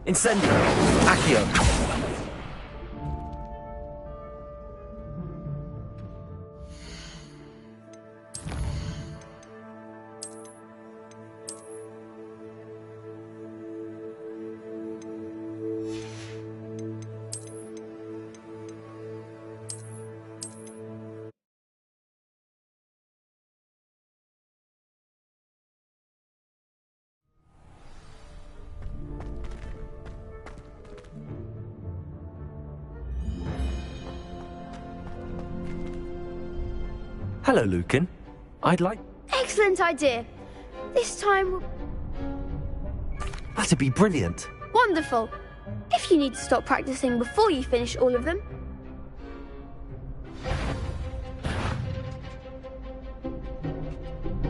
Incendio! Accio! Hello, Lucan. I'd like... Excellent idea. This time... That'd be brilliant. Wonderful. If you need to stop practicing before you finish all of them...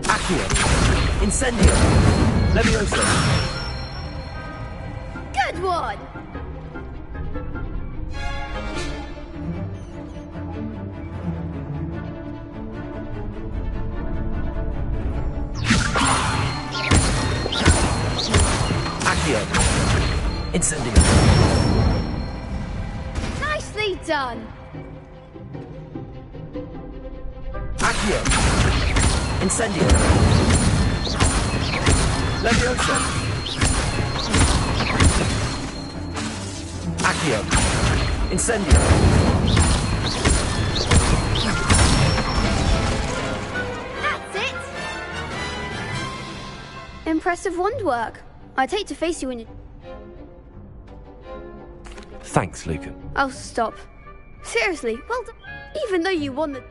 Accio! Incendio! Levioso! Good one! Accio! Incendio! Nicely done! Accio! Incendio! Levioso! Accio! Incendio! That's it! Impressive wand work. I'd hate to face you in... Thanks, Lucan. Oh, stop. Seriously, well done. Even though you won the...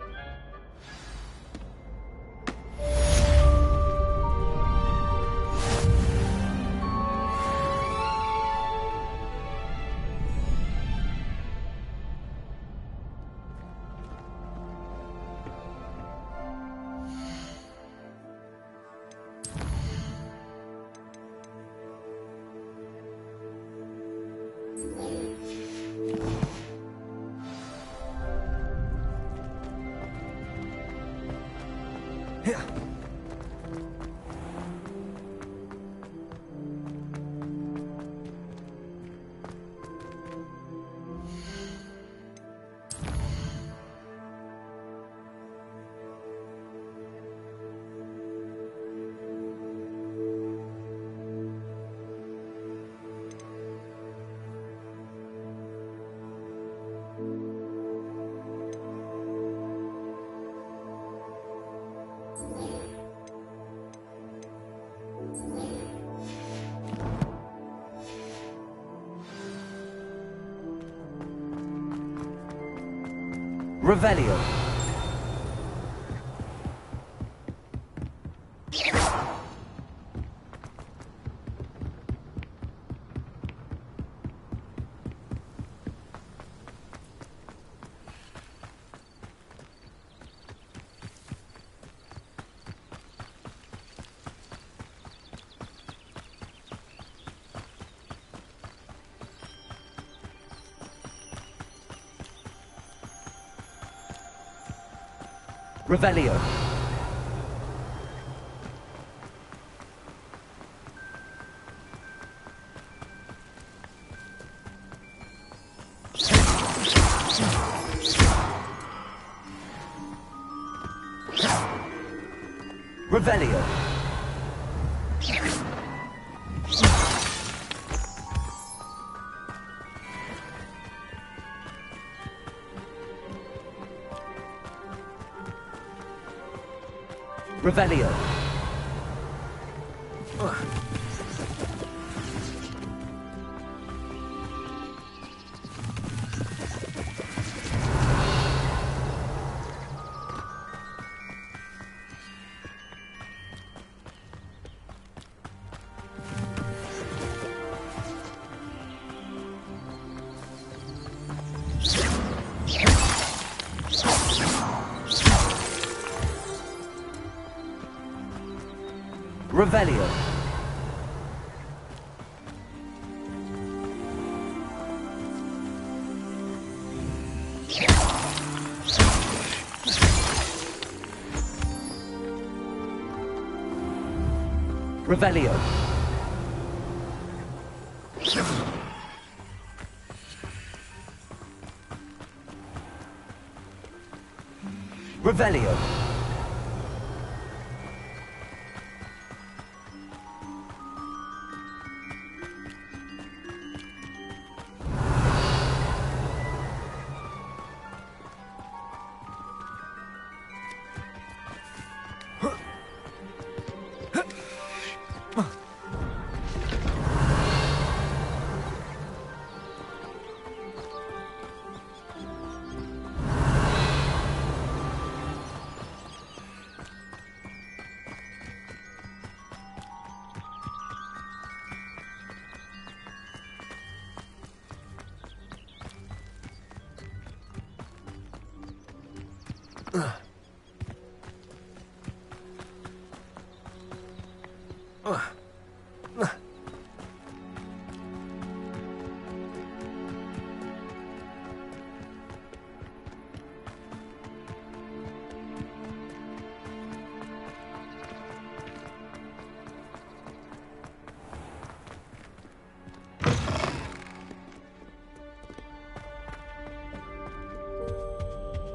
Revelio. Revelio. Revelio. Revelio. Revelio. Revelio. Revelio.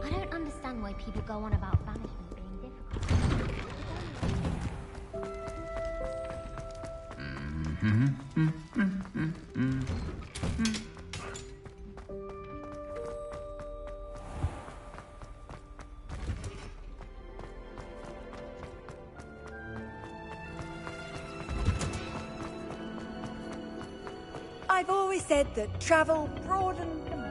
I don't understand why people go on about banishment being difficult. I've always said that travel broadens the mind.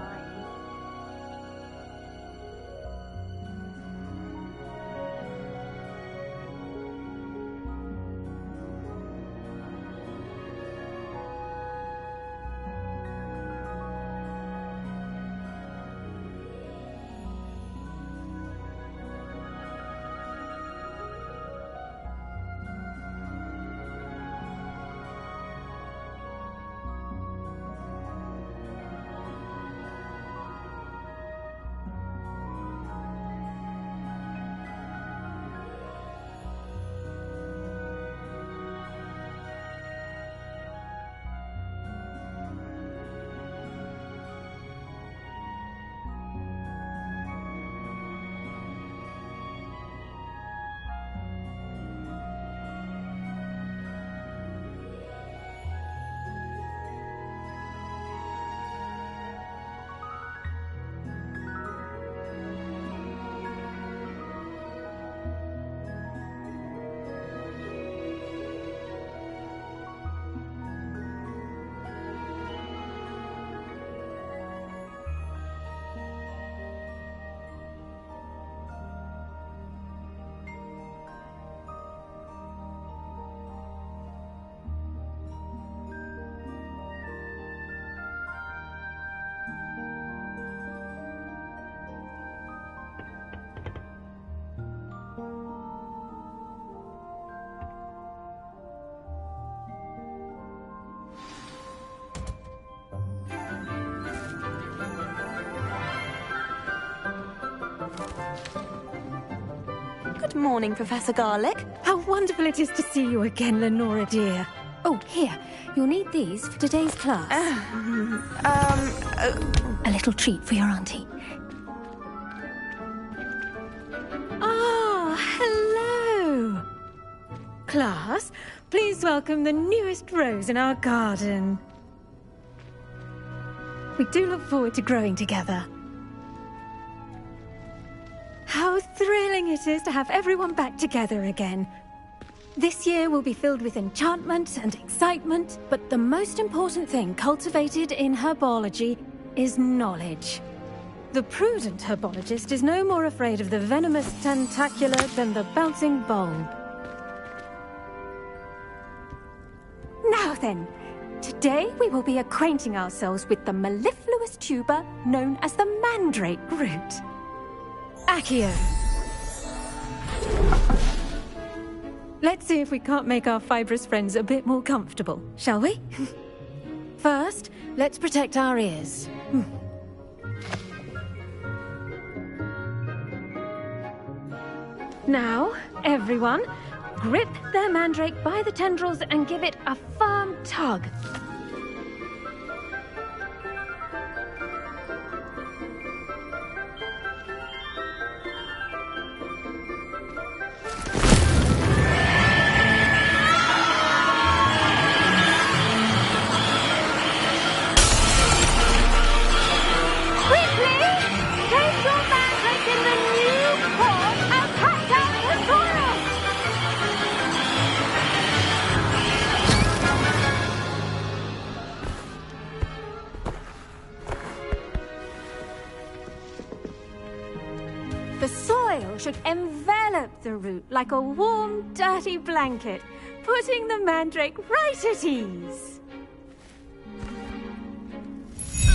Good morning, Professor Garlick. How wonderful it is to see you again, Lenora dear. Oh, here. You'll need these for today's class. A little treat for your auntie. Ah, hello. Class, please welcome the newest rose in our garden. We do look forward to growing together. How thrilling it is to have everyone back together again. This year will be filled with enchantment and excitement, but the most important thing cultivated in herbology is knowledge. The prudent herbologist is no more afraid of the venomous tentacula than the bouncing bulb. Now then, today we will be acquainting ourselves with the mellifluous tuber known as the mandrake root. Accio. Let's see if we can't make our fibrous friends a bit more comfortable, shall we? First, let's protect our ears. Now, everyone, grip their mandrake by the tendrils and give it a firm tug. The soil should envelop the root like a warm, dirty blanket, putting the mandrake right at ease.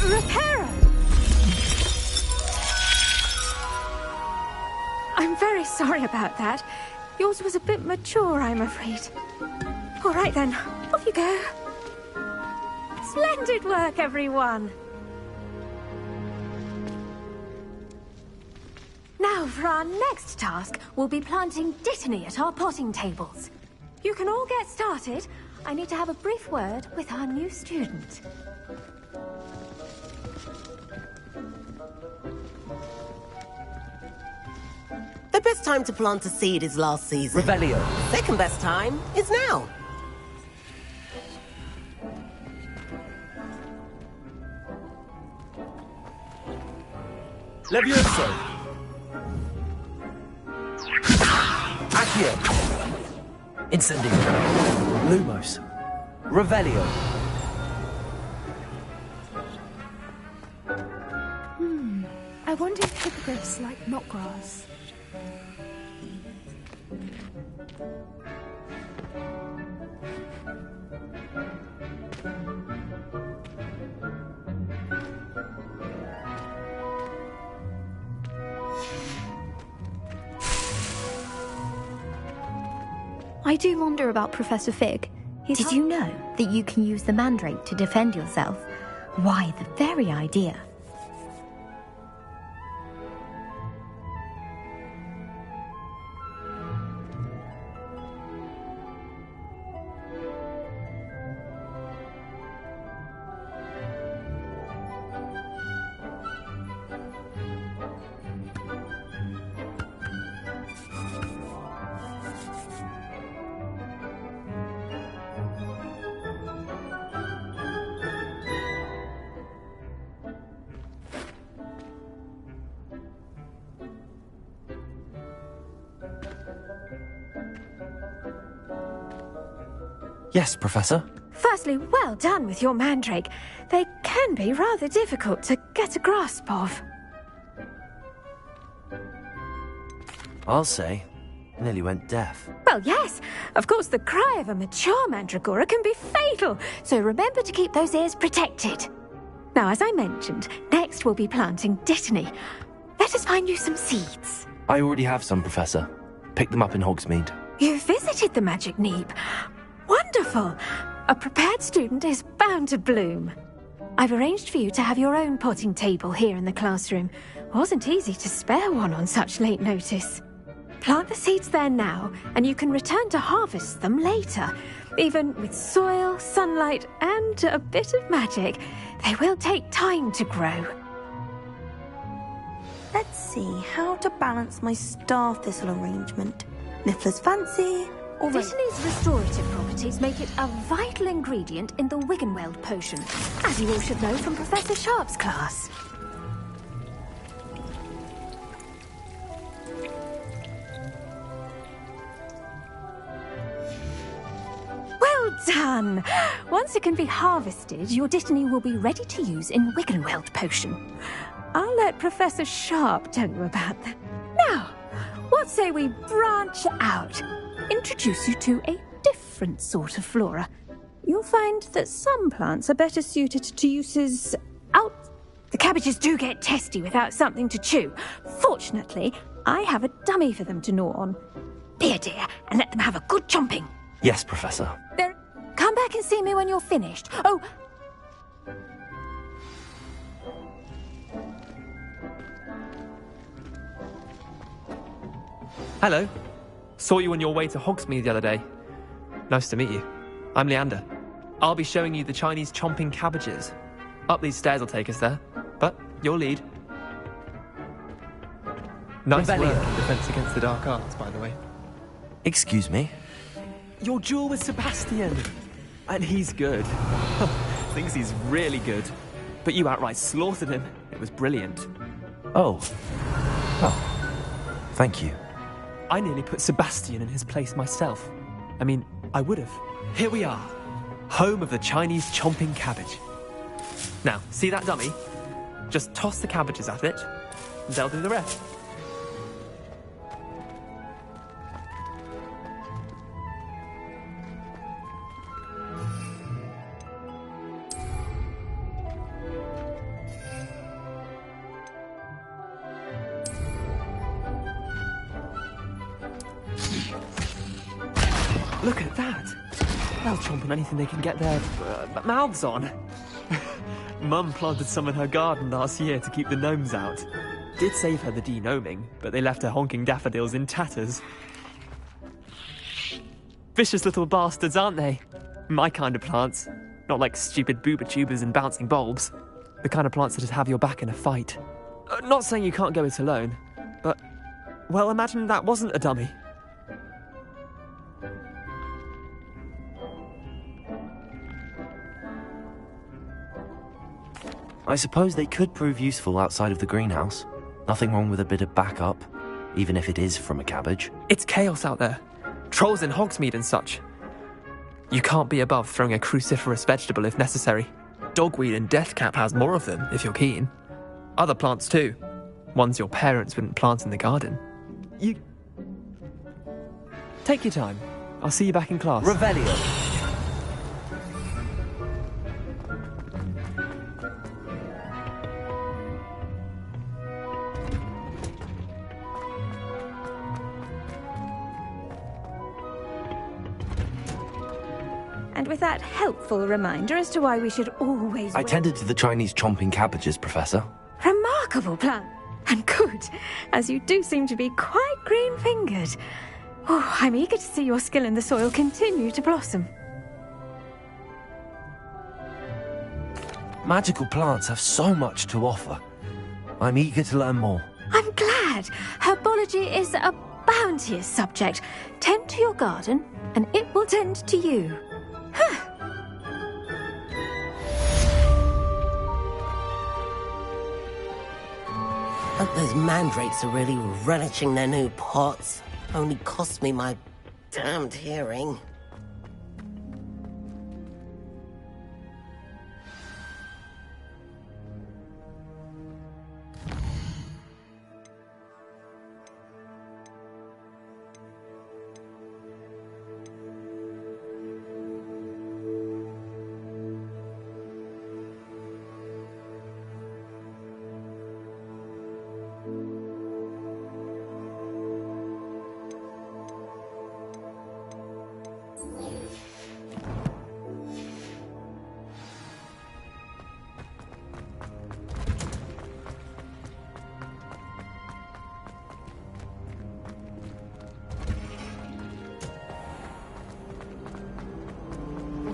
Reparo! I'm very sorry about that. Yours was a bit mature, I'm afraid. All right then, off you go. Splendid work, everyone. Now, for our next task, we'll be planting Dittany at our potting tables. You can all get started. I need to have a brief word with our new student. The best time to plant a seed is last season. Revelio. Second best time is now. Levioso. Accio. Incendio. Lumos. Revelio. I wonder if hippogriffs like knotgrass. I do wonder about Professor Fig. Did you know that you can use the mandrake to defend yourself? Why, the very idea. Yes, Professor. Firstly, well done with your mandrake. They can be rather difficult to get a grasp of. I'll say. Nearly went deaf. Well, yes. Of course, the cry of a mature mandragora can be fatal, so remember to keep those ears protected. Now, as I mentioned, next we'll be planting Dittany. Let us find you some seeds. I already have some, Professor. Picked them up in Hogsmeade. You visited the Magic Neep. Wonderful! A prepared student is bound to bloom. I've arranged for you to have your own potting table here in the classroom. Wasn't easy to spare one on such late notice. Plant the seeds there now, and you can return to harvest them later. Even with soil, sunlight, and a bit of magic, they will take time to grow. Let's see how to balance my star thistle arrangement. Niffler's fancy, or Dittany's restorative properties make it a vital ingredient in the Wiggenweld potion, as you all should know from Professor Sharp's class. Well done! Once it can be harvested, your Dittany will be ready to use in Wiggenweld potion. I'll let Professor Sharp tell you about that. Now, what say we branch out? Introduce you to a different sort of flora. You'll find that some plants are better suited to uses out. The cabbages do get testy without something to chew. Fortunately, I have a dummy for them to gnaw on. Be a dear and let them have a good chomping. Yes, Professor. There. Come back and see me when you're finished. Oh. Hello. Saw you on your way to Hogsmeade the other day. Nice to meet you. I'm Leander. I'll be showing you the Chinese chomping cabbages. Up these stairs will take us there, but you'll lead. Nice work in Defense Against the Dark Arts, by the way. Excuse me? Your duel with Sebastian. And he's good. Thinks he's really good. But you outright slaughtered him. It was brilliant. Oh. Thank you. I nearly put Sebastian in his place myself. I mean, I would have. Here we are. Home of the Chinese chomping cabbage. Now, see that dummy? Just toss the cabbages at it, and they'll do the rest. Look at that! They'll chomp on anything they can get their mouths on. Mum planted some in her garden last year to keep the gnomes out. Did save her the de-gnoming, but they left her honking daffodils in tatters. Vicious little bastards, aren't they? My kind of plants. Not like stupid booba tubers and bouncing bulbs. The kind of plants that'd have your back in a fight. Not saying you can't go it alone, but... well, imagine that wasn't a dummy. I suppose they could prove useful outside of the greenhouse. Nothing wrong with a bit of backup, even if it is from a cabbage. It's chaos out there. Trolls in Hogsmeade and such. You can't be above throwing a cruciferous vegetable if necessary. Dogweed and deathcap has more of them, if you're keen. Other plants too. Ones your parents wouldn't plant in the garden. You... take your time. I'll see you back in class. Revelio. And with that helpful reminder as to why we should always... I tended to the Chinese chomping cabbages, Professor. Remarkable plan. And good, as you do seem to be quite green-fingered. Oh, I'm eager to see your skill in the soil continue to blossom. Magical plants have so much to offer. I'm eager to learn more. I'm glad. Herbology is a bounteous subject. Tend to your garden, and it will tend to you. But those mandrakes are really relishing their new pots. Only cost me my damned hearing.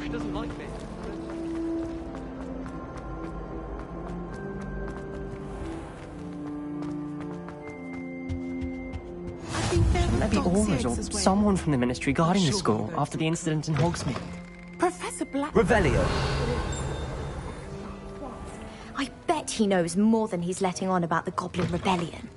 She doesn't like me. Maybe Aurors or someone from the Ministry guarding the school after the incident in Hogsmeade. Professor Black... Revelio. I bet he knows more than he's letting on about the Goblin Rebellion.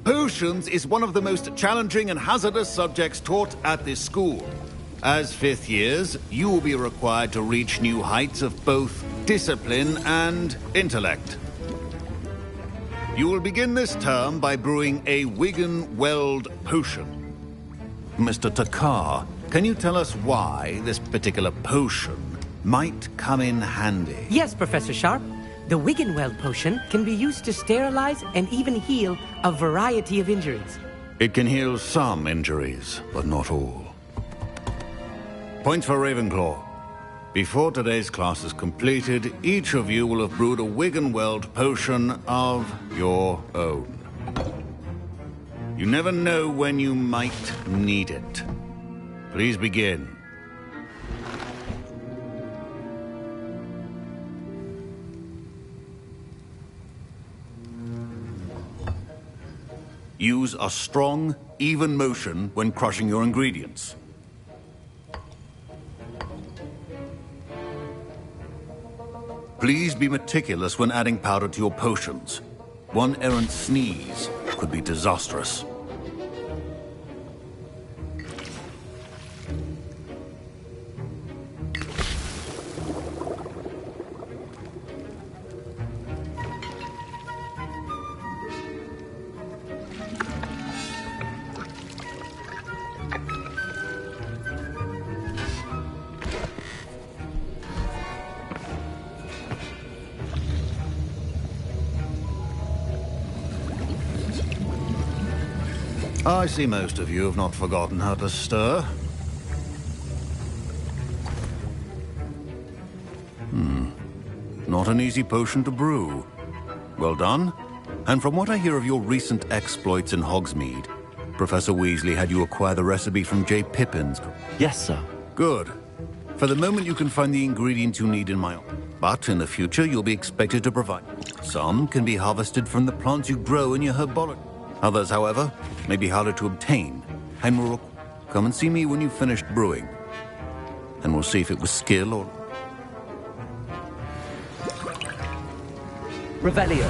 Potions is one of the most challenging and hazardous subjects taught at this school. As fifth years, you will be required to reach new heights of both discipline and intellect. You will begin this term by brewing a Wiggenweld potion. Mr. Takar, can you tell us why this particular potion might come in handy? Yes, Professor Sharp. The Wiggenweld potion can be used to sterilize and even heal a variety of injuries. It can heal some injuries, but not all. Point for Ravenclaw. Before today's class is completed, each of you will have brewed a Wiggenweld potion of your own. You never know when you might need it. Please begin. Use a strong, even motion when crushing your ingredients. Please be meticulous when adding powder to your potions. One errant sneeze could be disastrous. I see most of you have not forgotten how to stir. Not an easy potion to brew. Well done. And from what I hear of your recent exploits in Hogsmeade, Professor Weasley had you acquire the recipe from J. Pippin's. Yes, sir. Good. For the moment, you can find the ingredients you need in my... But in the future, you'll be expected to provide. Some can be harvested from the plants you grow in your herbology. Others, however, may be harder to obtain, and will come and see me when you've finished brewing. And we'll see if it was skill or... Revelio.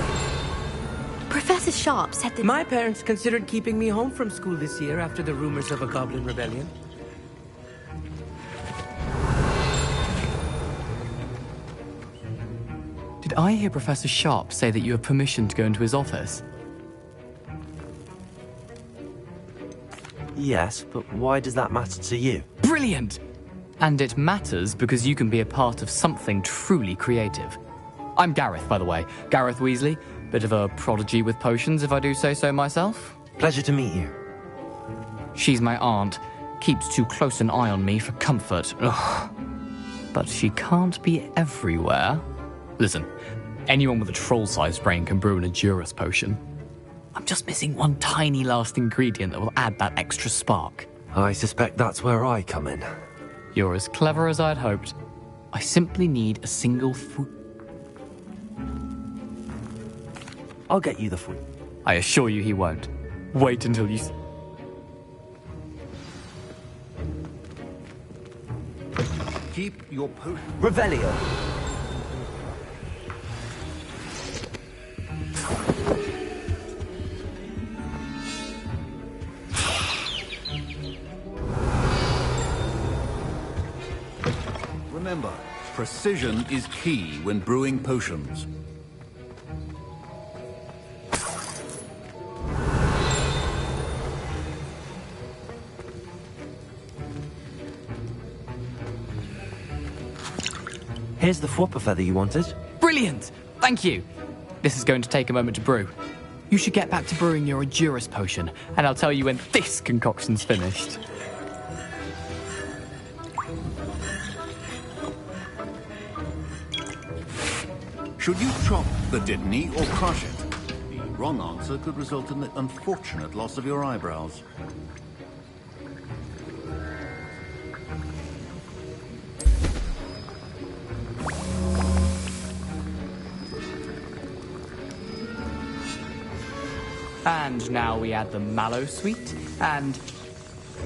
Professor Sharp said that... My parents considered keeping me home from school this year after the rumors of a Goblin Rebellion. Did I hear Professor Sharp say that you have permission to go into his office? Yes, but why does that matter to you? Brilliant! And it matters because you can be a part of something truly creative. I'm Gareth, by the way. Gareth Weasley. Bit of a prodigy with potions, if I do say so myself. Pleasure to meet you. She's my aunt. Keeps too close an eye on me for comfort. Ugh. But she can't be everywhere. Listen, anyone with a troll-sized brain can brew an Edurus potion. I'm just missing one tiny last ingredient that will add that extra spark. I suspect that's where I come in. You're as clever as I'd hoped. I simply need a single food. I'll get you the food. I assure you he won't. Wait until you... Keep your potion... Revelio. Remember, precision is key when brewing potions. Here's the Fwopper feather you wanted. Brilliant! Thank you! This is going to take a moment to brew. You should get back to brewing your Edurus potion, and I'll tell you when this concoction's finished. Should you chop the Dittany or crush it? The wrong answer could result in the unfortunate loss of your eyebrows. And now we add the mallow sweet, and...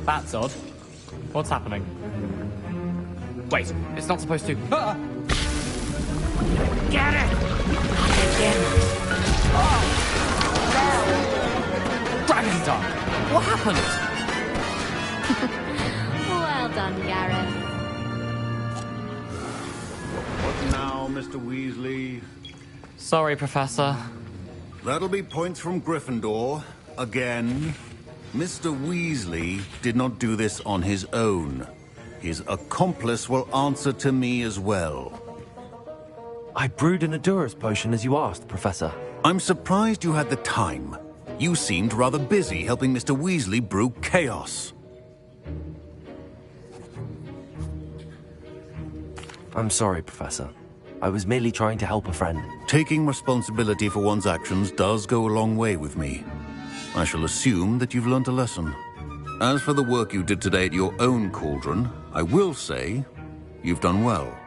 That's odd. What's happening? Wait, it's not supposed to... Ah! Get it! Again! Oh! No! Dragon's Tongue! What happened? Well done, Gareth. What now, Mr. Weasley? Sorry, Professor. That'll be points from Gryffindor. Again. Mr. Weasley did not do this on his own. His accomplice will answer to me as well. I brewed an Adurus potion as you asked, Professor. I'm surprised you had the time. You seemed rather busy helping Mr. Weasley brew chaos. I'm sorry, Professor. I was merely trying to help a friend. Taking responsibility for one's actions does go a long way with me. I shall assume that you've learnt a lesson. As for the work you did today at your own cauldron, I will say you've done well.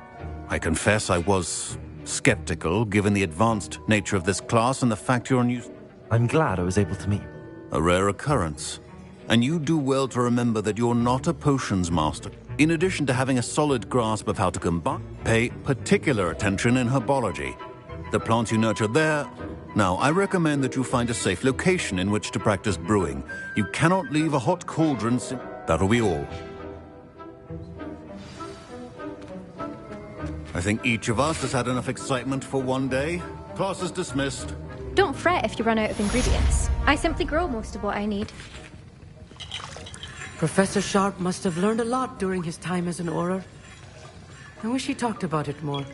I confess I was skeptical, given the advanced nature of this class and the fact you're unused. I'm glad I was able to meet. A rare occurrence. And you do well to remember that you're not a potions master. In addition to having a solid grasp of how to combine, pay particular attention in herbology. The plants you nurture there... Now, I recommend that you find a safe location in which to practice brewing. You cannot leave a hot cauldron... That'll be all. I think each of us has had enough excitement for one day. Class is dismissed. Don't fret if you run out of ingredients. I simply grow most of what I need. Professor Sharp must have learned a lot during his time as an Auror. I wish he talked about it more.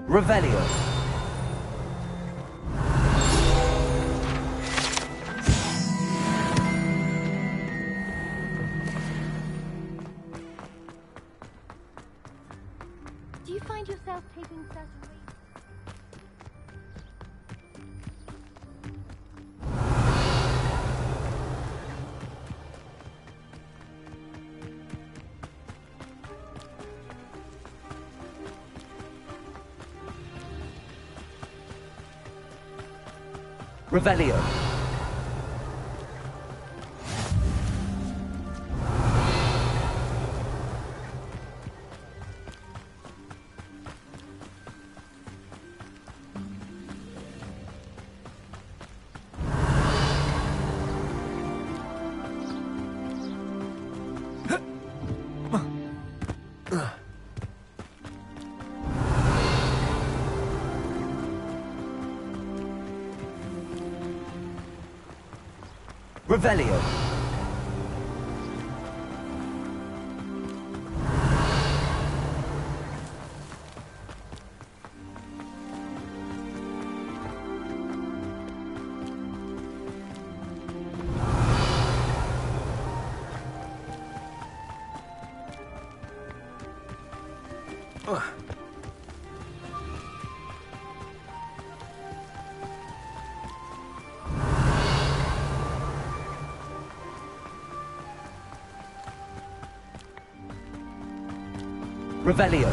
Revelio. Do you find yourself taking certain reasons? Revelio. Revelio. Revelio.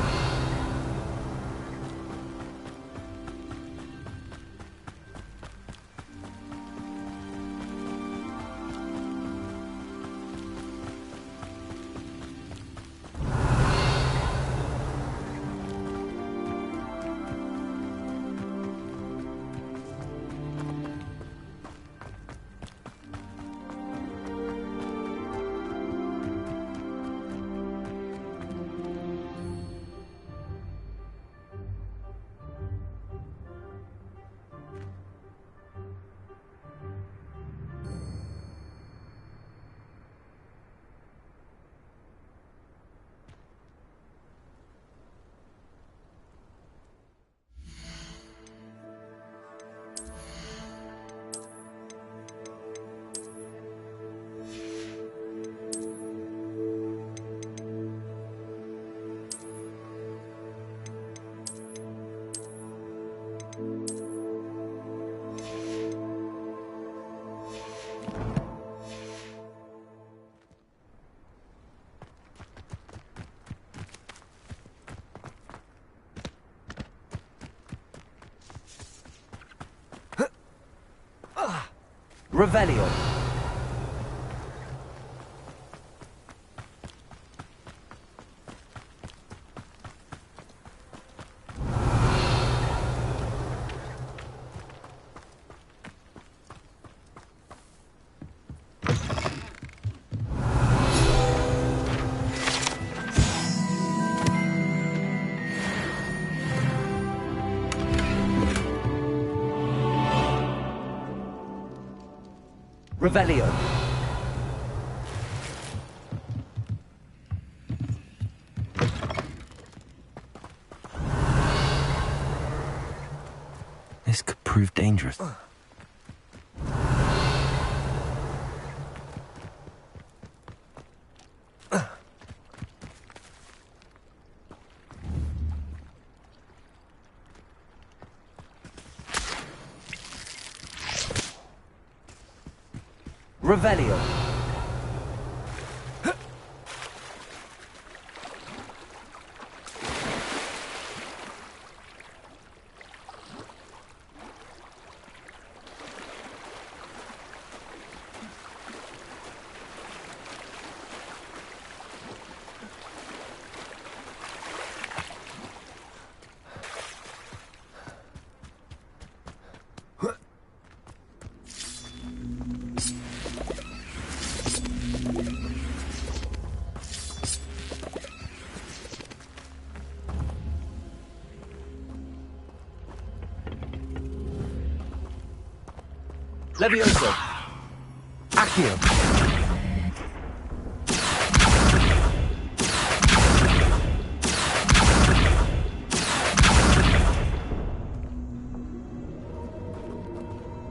Revelio. Revelio. This could prove dangerous. Revelio. Levioso. Accio.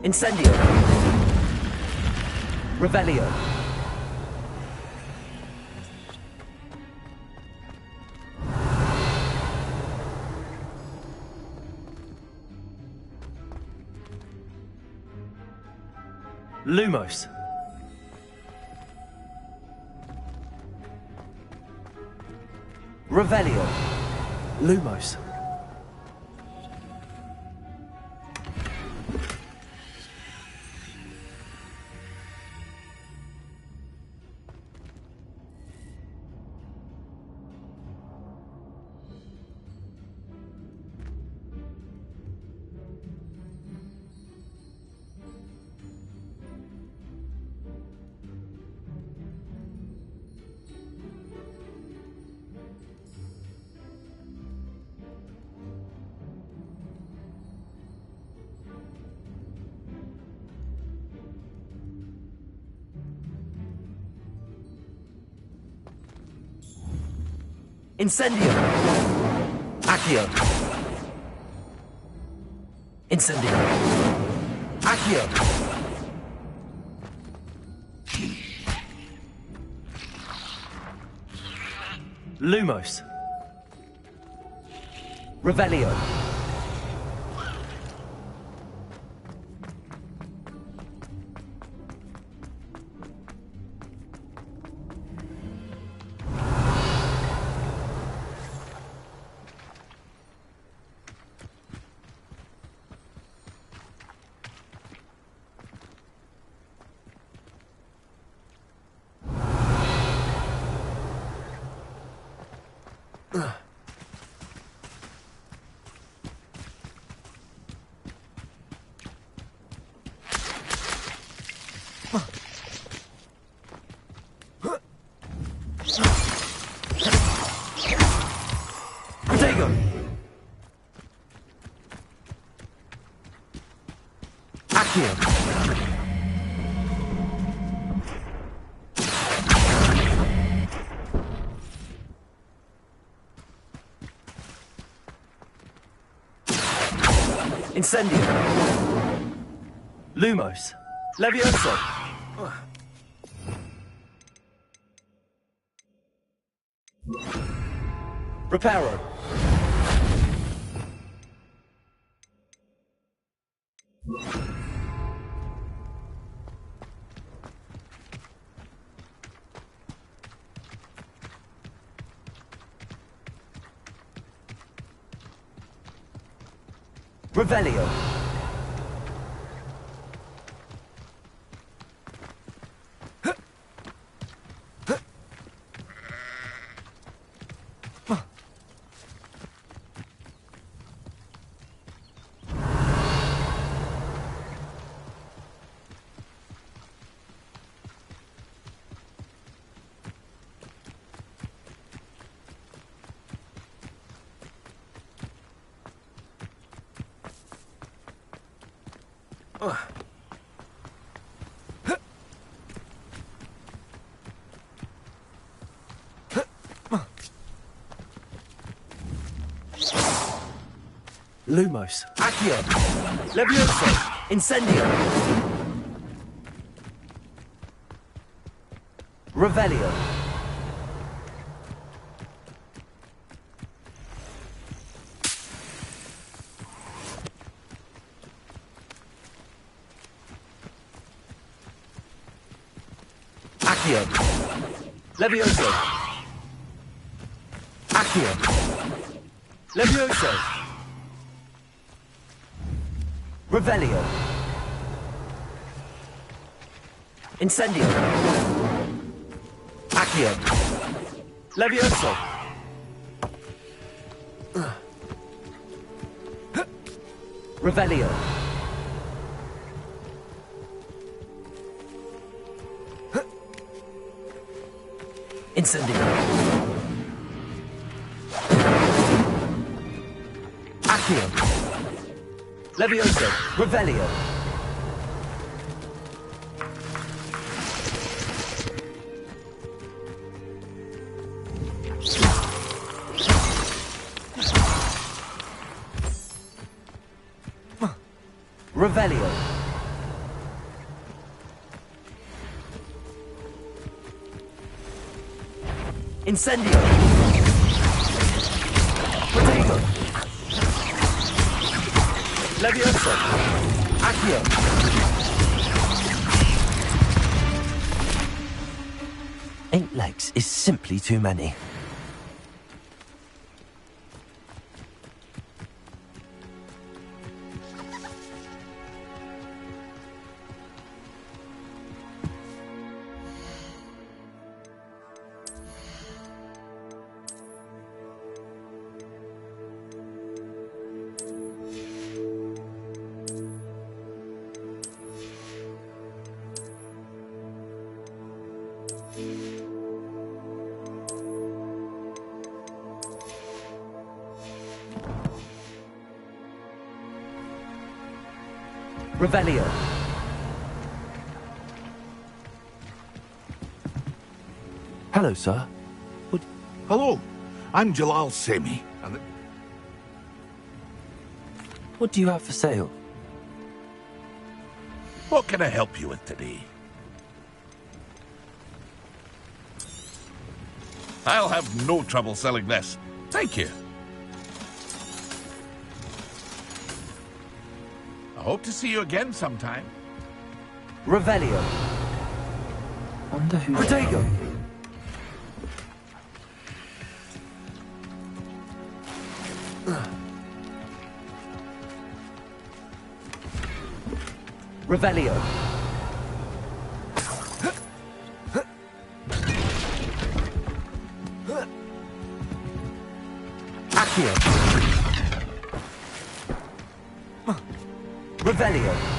Incendio. Revelio. Lumos. Revelio. Lumos. Incendio. Accio. Incendio. Accio. Lumos. Revelio. Protego. Accio. Incendio. Lumos. Levioso. Reparo. Revelio. Lumos. Accio. Levioso. Incendio. Revelio. Accio. Levioso. Accio. Levioso. Revelio. Incendio. Accio. Levioso. Revelio. Incendio. Accio. Levioso. Revelio. Revelio. Incendio. Protego. Levioso. Accio. Eight legs is simply too many. Revelio. Hello, sir. Hello, I'm Jalal Semi. And what do you have for sale? what can I help you with today? I'll have no trouble selling this. Thank you. I hope to see you again sometime. Revelio. Wonder who... Protego. Revelio. Accio. Revelio.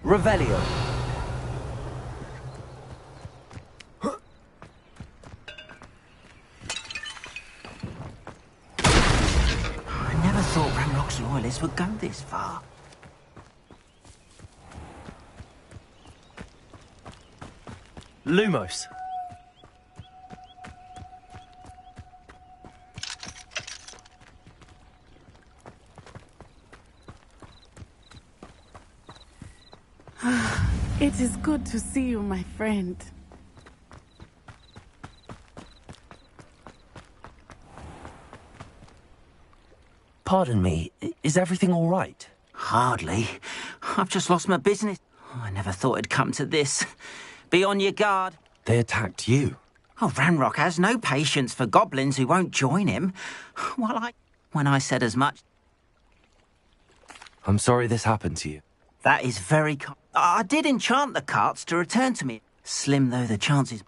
Revelio. I never thought Ranrock's loyalists would go this far. Lumos. It is good to see you, my friend. Pardon me, is everything all right? Hardly. I've just lost my business. I never thought it'd come to this. Be on your guard. They attacked you. Oh, Ranrock has no patience for goblins who won't join him. When I said as much... I'm sorry this happened to you. That is very I did enchant the carts to return to me. Slim though the chances.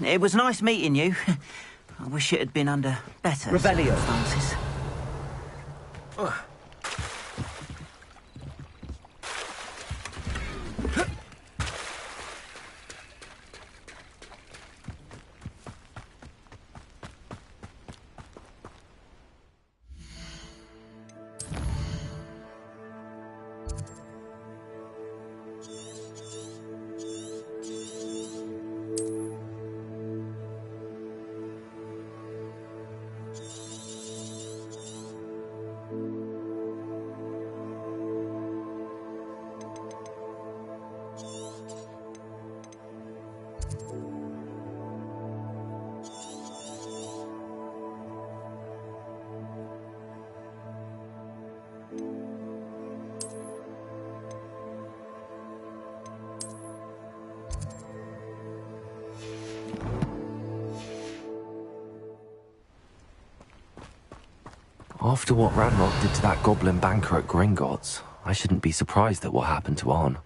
It was nice meeting you. I wish it had been under better circumstances. After what Ranrock did to that goblin banker at Gringotts, I shouldn't be surprised at what happened to Arn.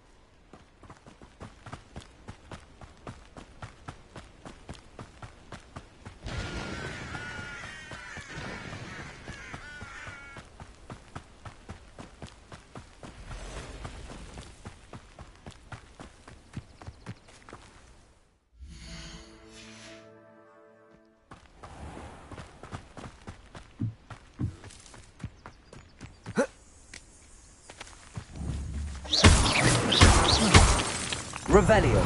Revelio.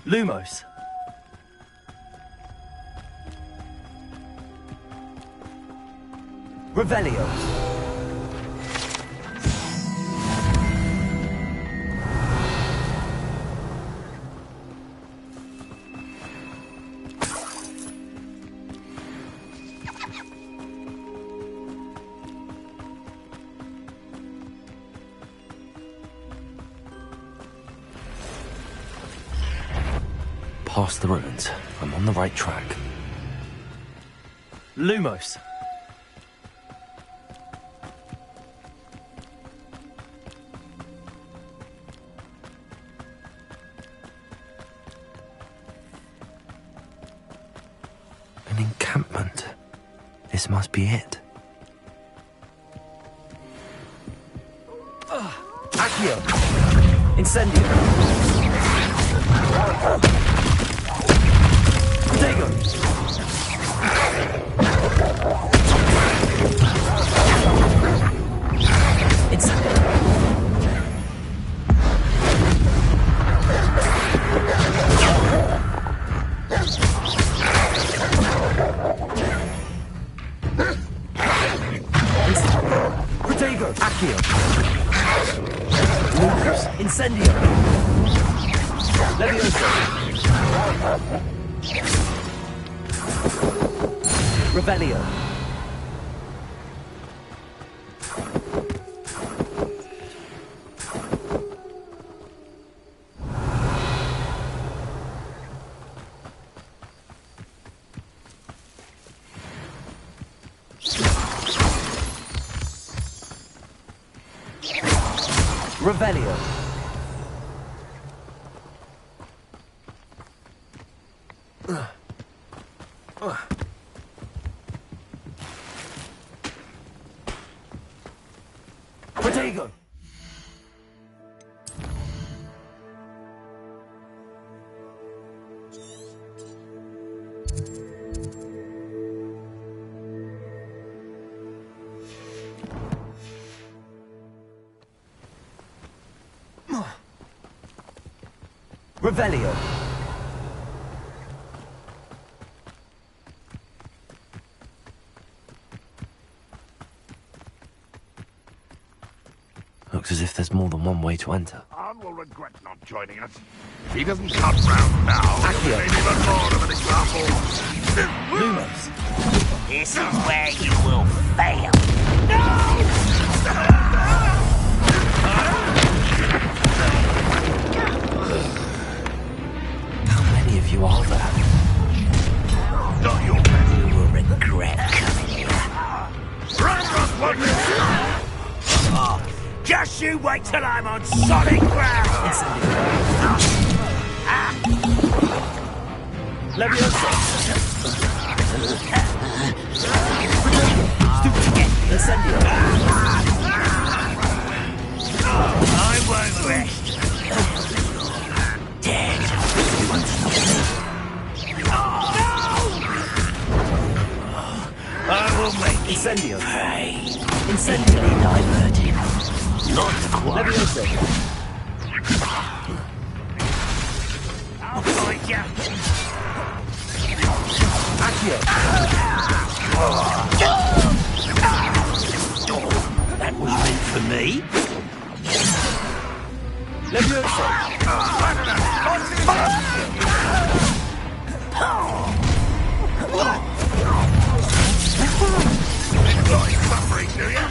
Lumos. Revelio. Past the ruins. I'm on the right track. Lumos. An encampment. This must be it. Accio. Incendio. Protego. Incendio. Protego. Accio. Lumos. Incendio. Levioso. Revelio. Revelio. Protego. Revelio. Looks as if there's more than one way to enter. Arn will regret not joining us. If he doesn't come round now, he'll be even more of an example. Lumos. This is where you will fail. How many of you are there? till I'm on solid ground! Leviosa! Incendio! I won't rest. Dead. You won't stop me. I will make Incendio! pray. Incendio! Easily diverted. Not quite. Leviosa! I'll fight ya. Accio! That was meant for me. Leviosa!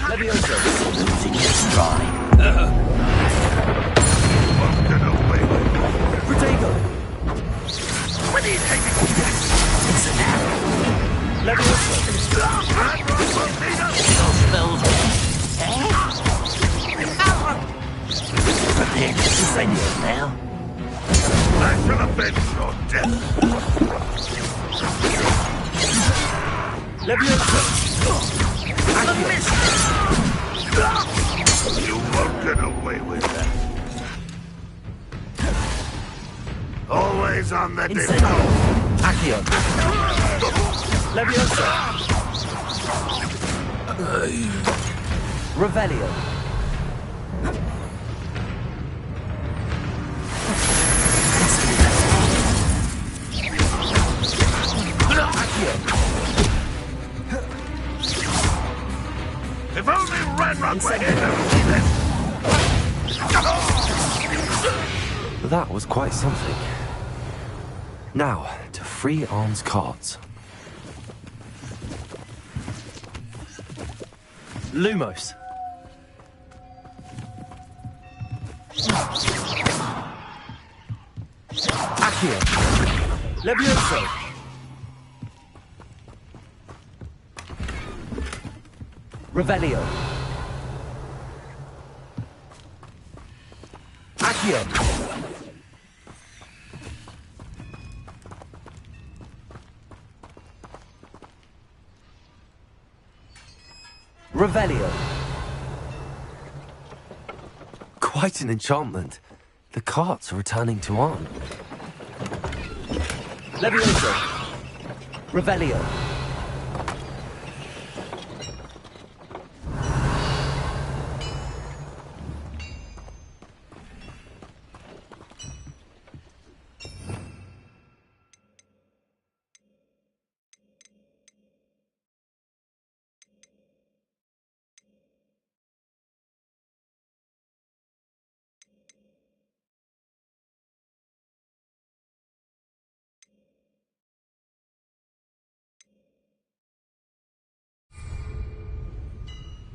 Leviosa! Losing your stride. Protego! When are you taking it's an arrow. Leviosa! Spells. Prepare to Incendio now. That should have been your death. Leviosa! You won't get away with that. Always on the Incendio! Accio! Leviosa! Revelio! If only Ranrock were here to see this! That was quite something. Now, to free Arm's cards. Lumos! Accio! Levioso! Revelio! Accio! Revelio! Quite an enchantment. The carts are returning to Arm. Levioso! Revelio!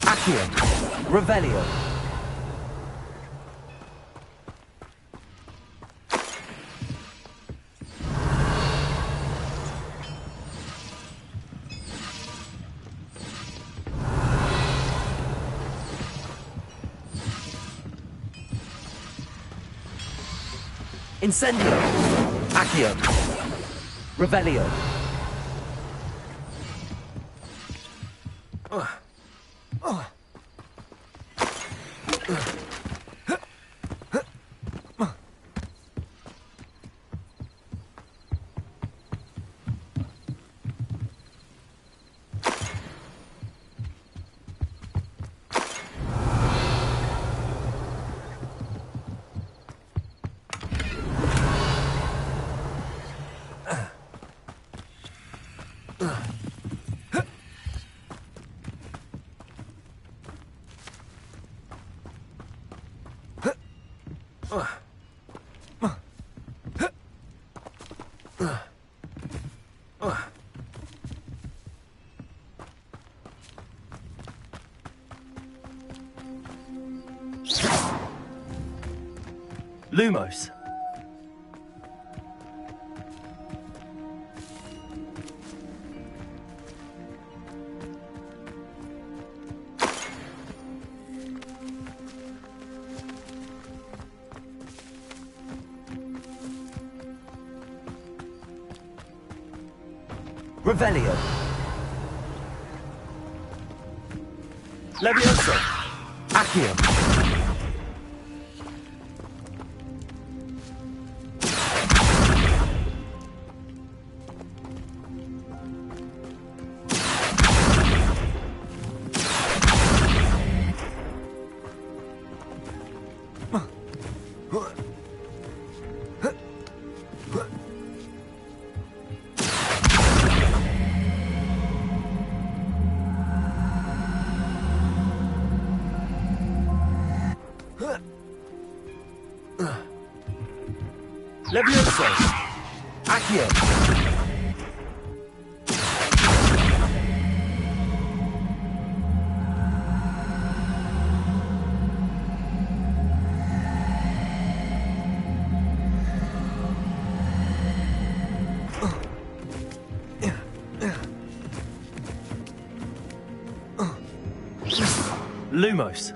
Accio! Revelio! Incendio! Accio! Revelio! Lumos! Revelio. Levioso. Accio. Levioso. Accio. Lumos.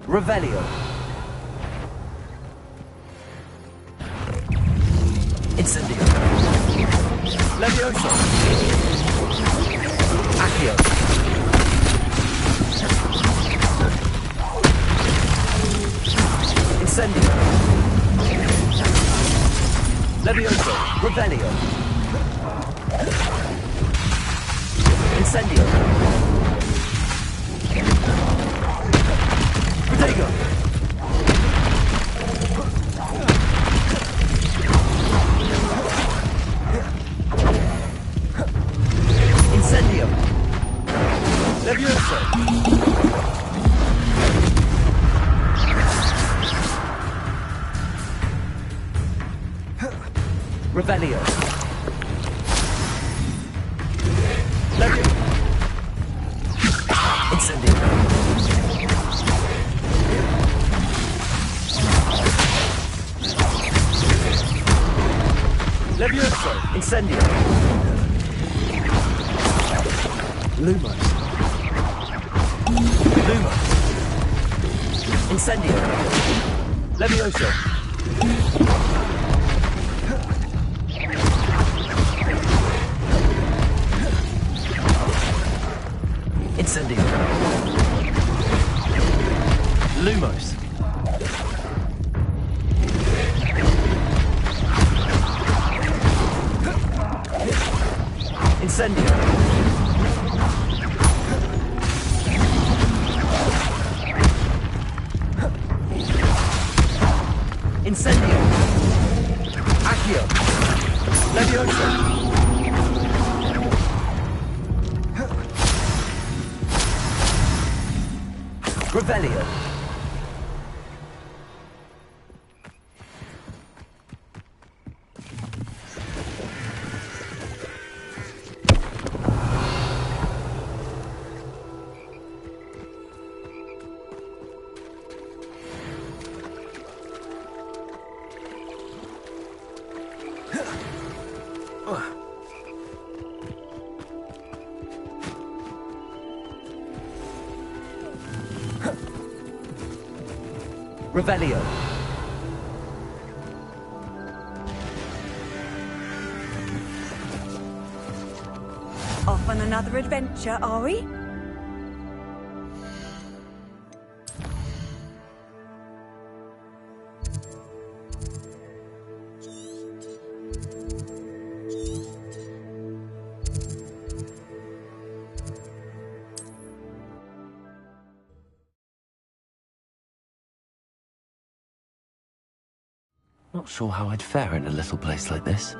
Revelio. Incendio. Levioso. Accio. Incendio. Levioso. Revelio. Incendio. Protego. Incendio. Levioso. Revelio. Levioso. Incendio. Levioso. Incendio. Lumos. Lumos. Incendio. Levioso. Incendio. Lumos. Incendio. Incendio. Accio. Levioso. Revelio. Revelio. Off on another adventure, are we? Not sure how I'd fare in a little place like this.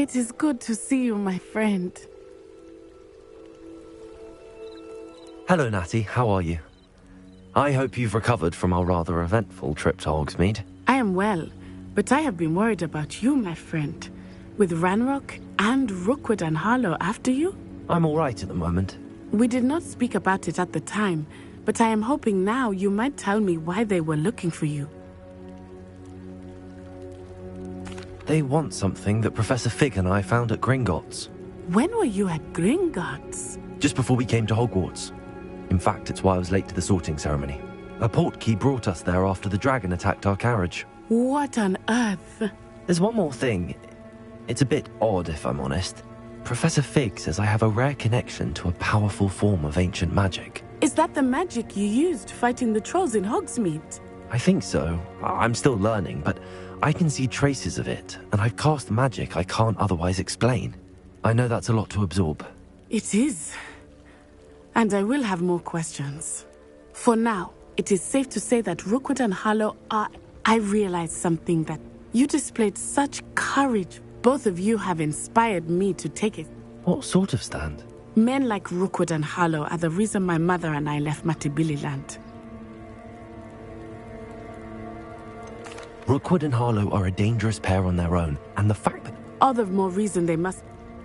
It is good to see you, my friend. Hello, Natty. How are you? I hope you've recovered from our rather eventful trip to Hogsmeade. I am well, but I have been worried about you, my friend. With Ranrock and Rookwood and Harlow after you? I'm all right at the moment. We did not speak about it at the time, but I am hoping now you might tell me why they were looking for you. They want something that Professor Fig and I found at Gringotts. When were you at Gringotts? Just before we came to Hogwarts. In fact, it's why I was late to the sorting ceremony. A portkey brought us there after the dragon attacked our carriage. What on earth? There's one more thing. It's a bit odd, if I'm honest. Professor Fig says I have a rare connection to a powerful form of ancient magic. Is that the magic you used fighting the trolls in Hogsmeade? I think so. I'm still learning, but I can see traces of it, and I've cast magic I can't otherwise explain. I know that's a lot to absorb. It is. And I will have more questions. For now, it is safe to say that Rookwood and Harlow are... I realized something, that you displayed such courage. Both of you have inspired me to take it. What sort of stand? Men like Rookwood and Harlow are the reason my mother and I left Matabeleland. Rookwood and Harlow are a dangerous pair on their own, and the fact that... All the more reason they must...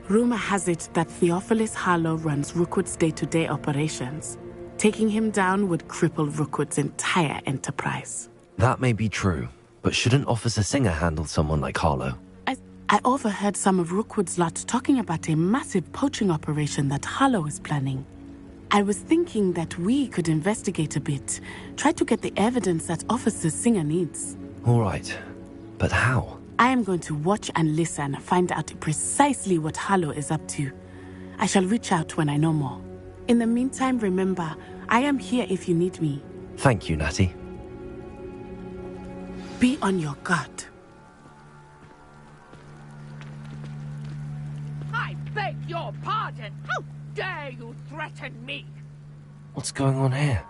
Rumor has it that Theophilus Harlow runs Rookwood's day-to-day operations. Taking him down would cripple Rookwood's entire enterprise. That may be true, but shouldn't Officer Singer handle someone like Harlow? I overheard some of Rookwood's lot talking about a massive poaching operation that Harlow is planning. I was thinking that we could investigate a bit, try to get the evidence that Officer Singer needs. All right, but how? I am going to watch and listen, find out precisely what Harlow is up to. I shall reach out when I know more. In the meantime, remember, I am here if you need me. Thank you, Natty. Be on your guard. I beg your pardon! How dare you threaten me? What's going on here?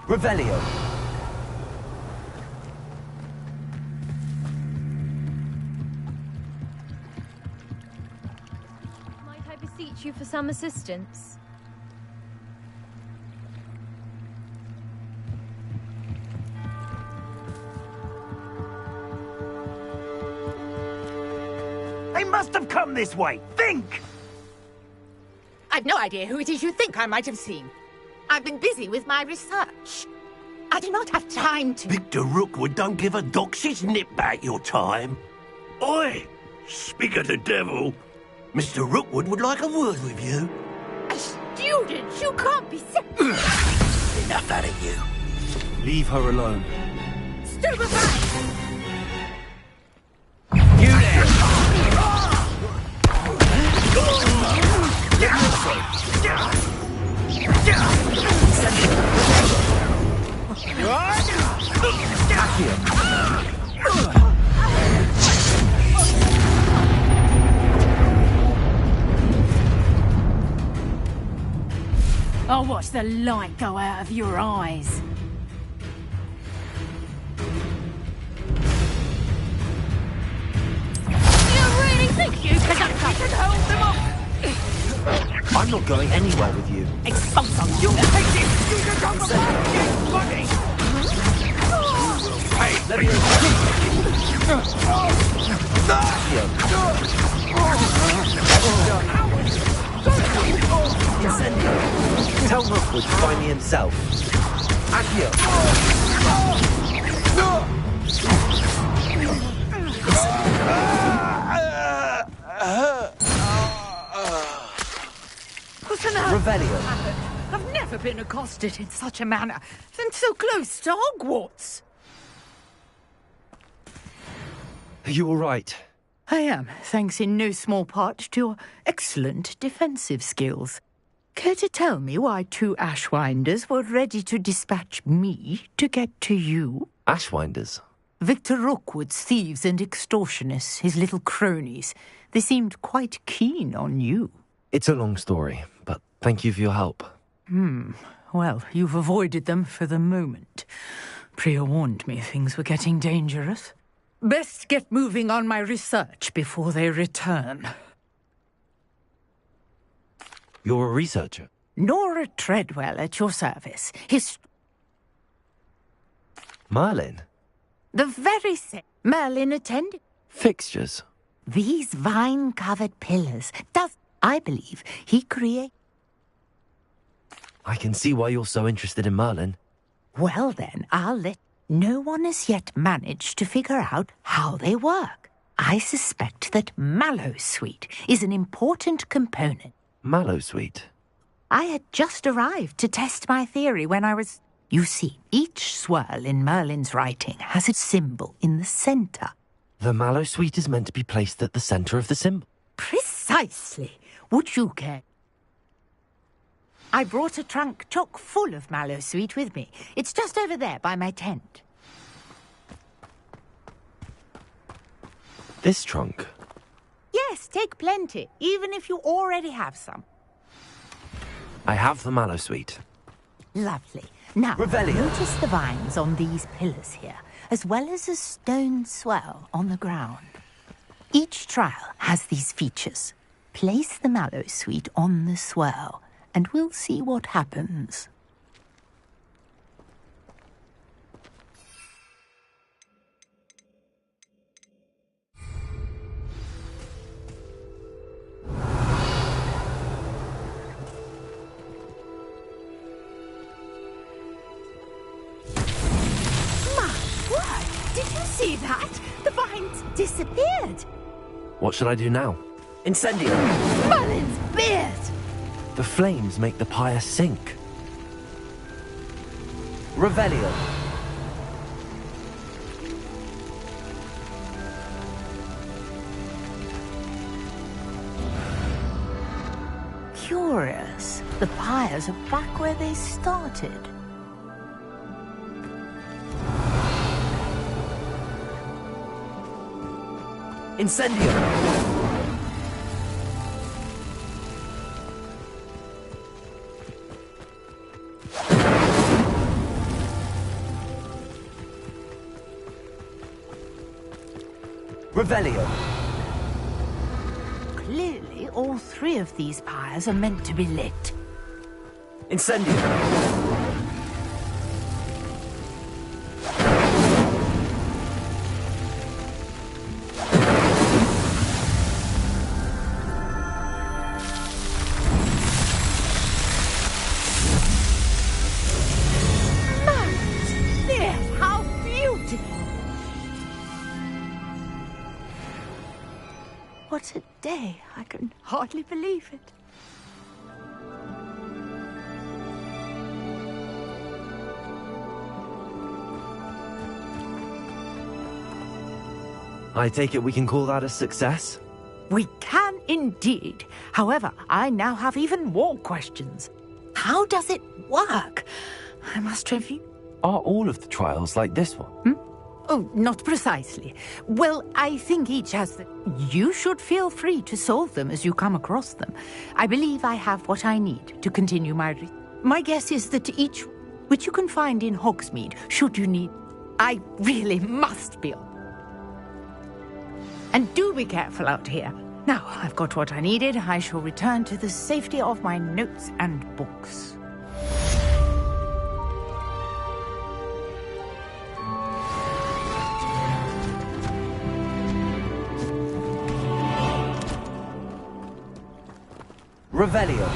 Revelio. Might I beseech you for some assistance? They must have come this way. Think! I've no idea who it is you think I might have seen. I've been busy with my research. I do not have time to... Victor Rookwood don't give a doxy's nip back your time. Oi! Speak of the devil. Mr. Rookwood would like a word with you. A student? You can't be... Enough out of you. Leave her alone. Stupefy! You there! I'll watch the light go out of your eyes. I'm not going anywhere with you. Expulso! You take this! You can come get money! Hey, let me Incendio! Tell Rookwood to find me himself. Accio! Revelio. I've never been accosted in such a manner, and so close to Hogwarts. Are you all right? I am, thanks in no small part to your excellent defensive skills. Care to tell me why 2 Ashwinders were ready to dispatch me to get to you? Ashwinders? Victor Rookwood's thieves and extortionists, his little cronies. They seemed quite keen on you. It's a long story, but thank you for your help. Well, you've avoided them for the moment. Priya warned me things were getting dangerous. Best get moving on my research before they return. You're a researcher? Nora Treadwell at your service. Merlin? The very same. Merlin attended. Fixtures? These vine-covered pillars I believe, he created. I can see why you're so interested in Merlin. Well then, no one has yet managed to figure out how they work. I suspect that Mallowsweet is an important component. Mallowsweet? I had just arrived to test my theory when I was... You see, each swirl in Merlin's writing has a symbol in the centre. The Mallowsweet is meant to be placed at the centre of the symbol. Precisely. Would you care? I brought a trunk chock full of Mallowsweet with me. It's just over there by my tent. This trunk? Yes, take plenty, even if you already have some. I have the Mallowsweet. Lovely. Now, Revelio. Notice the vines on these pillars here, as well as a stone swell on the ground. Each trial has these features. Place the Mallowsweet on the swirl, and we'll see what happens. My word! Did you see that? The vines disappeared. What should I do now? Incendio! Merlin's beard! The flames make the pyre sink. Revelio. Curious. The pyres are back where they started. Incendio! Revelio. Clearly, all 3 of these pyres are meant to be lit. Incendio. How beautiful! What a day. I can hardly believe it. I take it we can call that a success? We can indeed. However, I now have even more questions. How does it work? I must review. Are all of the trials like this one? Oh, not precisely. Well, I think each has You should feel free to solve them as you come across them. I believe I have what I need to continue my guess is that each, which you can find in Hogsmeade, should you need... I really must be... And do be careful out here. Now I've got what I needed. I shall return to the safety of my notes and books. Revelio.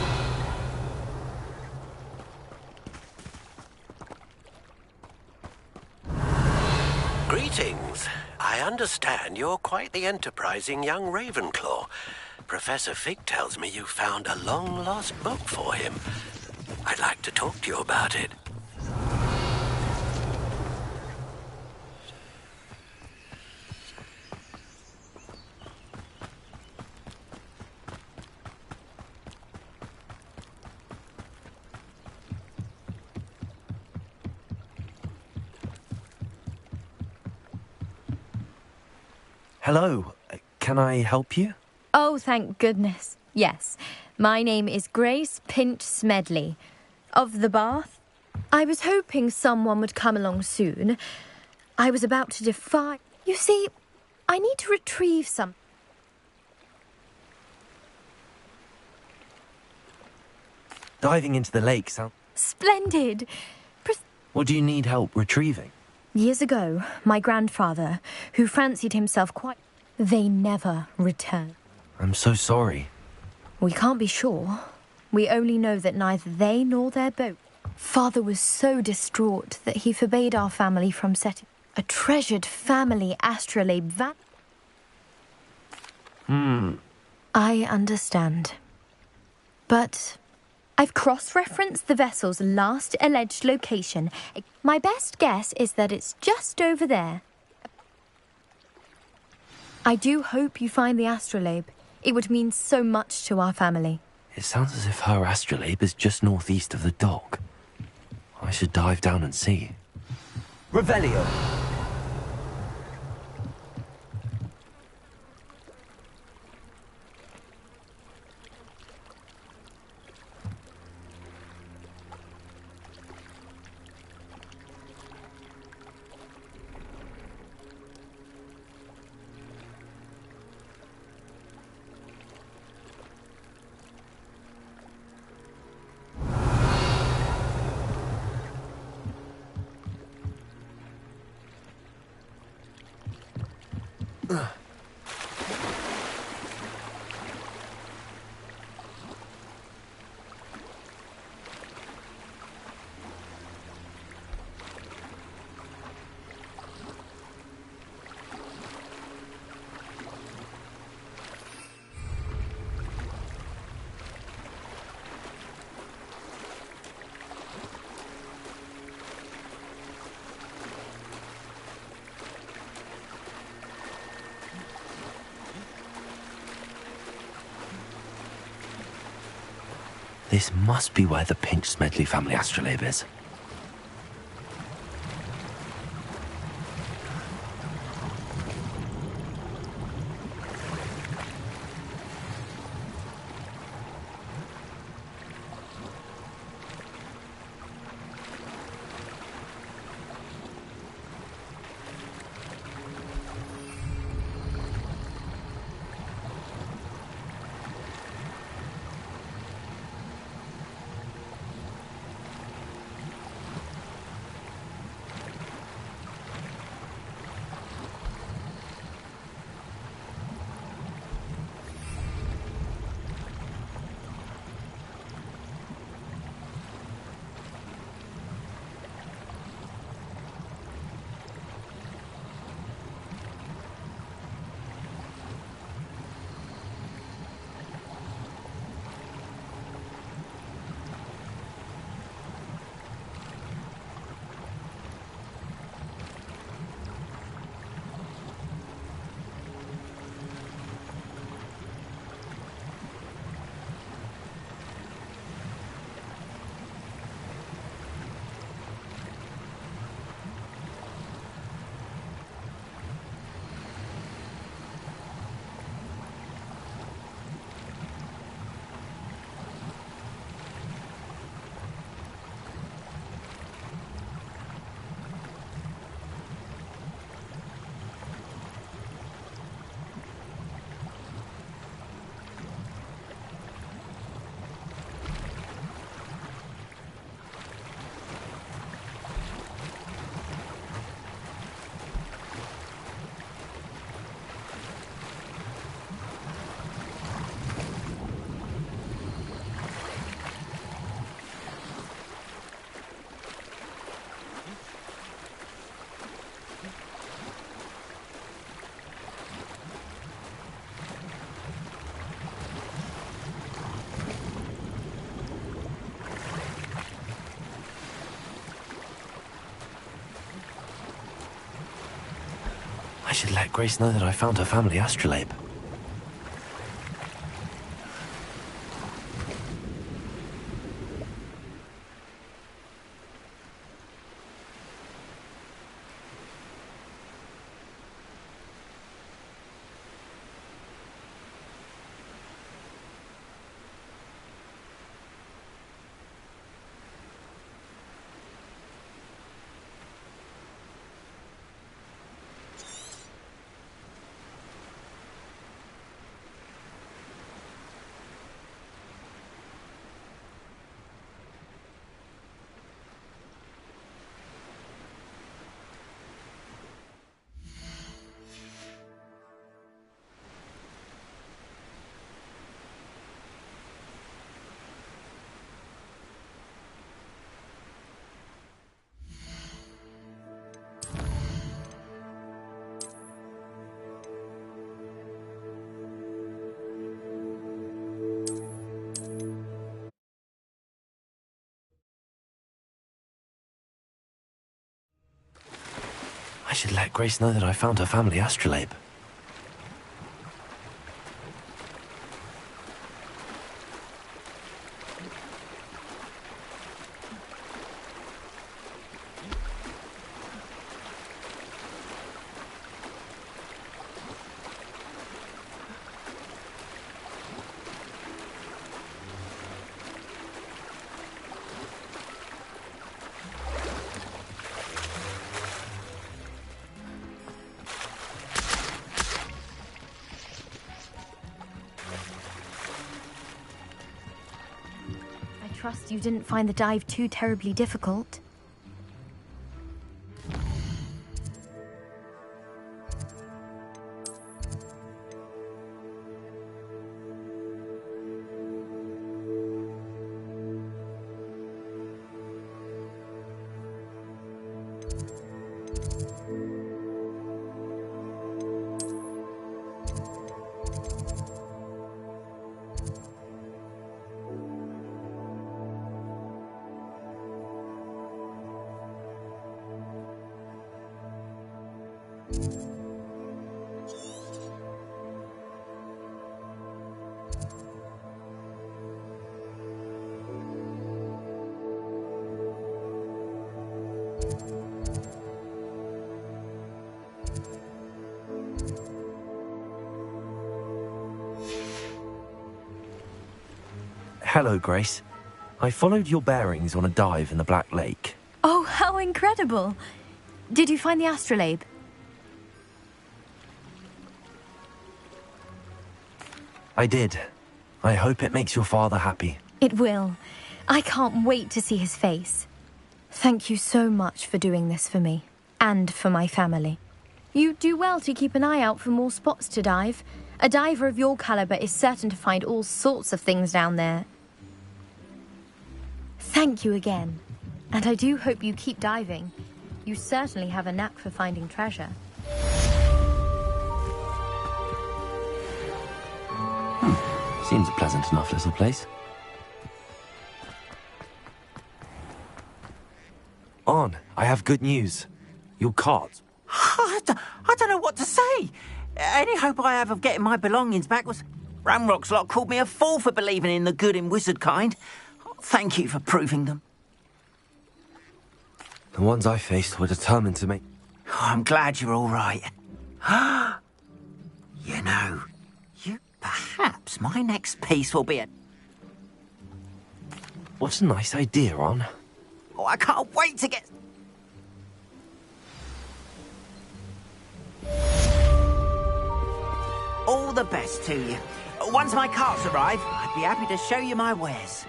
Greetings. I understand you're quite the enterprising young Ravenclaw. Professor Fig tells me you found a long-lost book for him. I'd like to talk to you about it. Hello, can I help you? Oh, thank goodness. Yes. My name is Grace Pinch Smedley. Of the Bath. I was hoping someone would come along soon. I was about to defy... You see, I need to retrieve some... Diving into the lake sounds... Splendid! What do you need help retrieving? Years ago, my grandfather, who fancied himself quite... They never returned. I'm so sorry. We can't be sure. We only know that neither they nor their boat. Father was so distraught that he forbade our family from setting a treasured family astrolabe I understand. But I've cross-referenced the vessel's last alleged location. My best guess is that it's just over there. I do hope you find the astrolabe. It would mean so much to our family. It sounds as if her astrolabe is just northeast of the dock. I should dive down and see. Revelio. This must be where the Pinch Smedley family astrolabe is. I should let Grace know that I found her family astrolabe. I should let Grace know that I found her family astrolabe. Trust you didn't find the dive too terribly difficult. Hello, Grace. I followed your bearings on a dive in the Black Lake. Oh, how incredible! Did you find the astrolabe? I did. I hope it makes your father happy. It will. I can't wait to see his face. Thank you so much for doing this for me, and for my family. You do well to keep an eye out for more spots to dive. A diver of your caliber is certain to find all sorts of things down there. Thank you again. And I do hope you keep diving. You certainly have a knack for finding treasure. Seems a pleasant enough little place. On, I have good news. Your cart. I don't know what to say. Any hope I have of getting my belongings back was... Ramrock's lot called me a fool for believing in the good in wizard kind. Thank you for proving them. The ones I faced were determined to make... Oh, I'm glad you're all right. You know, perhaps my next piece will be a... What a nice idea, On. Oh, I can't wait to get... All the best to you. Once my carts arrive, I'd be happy to show you my wares.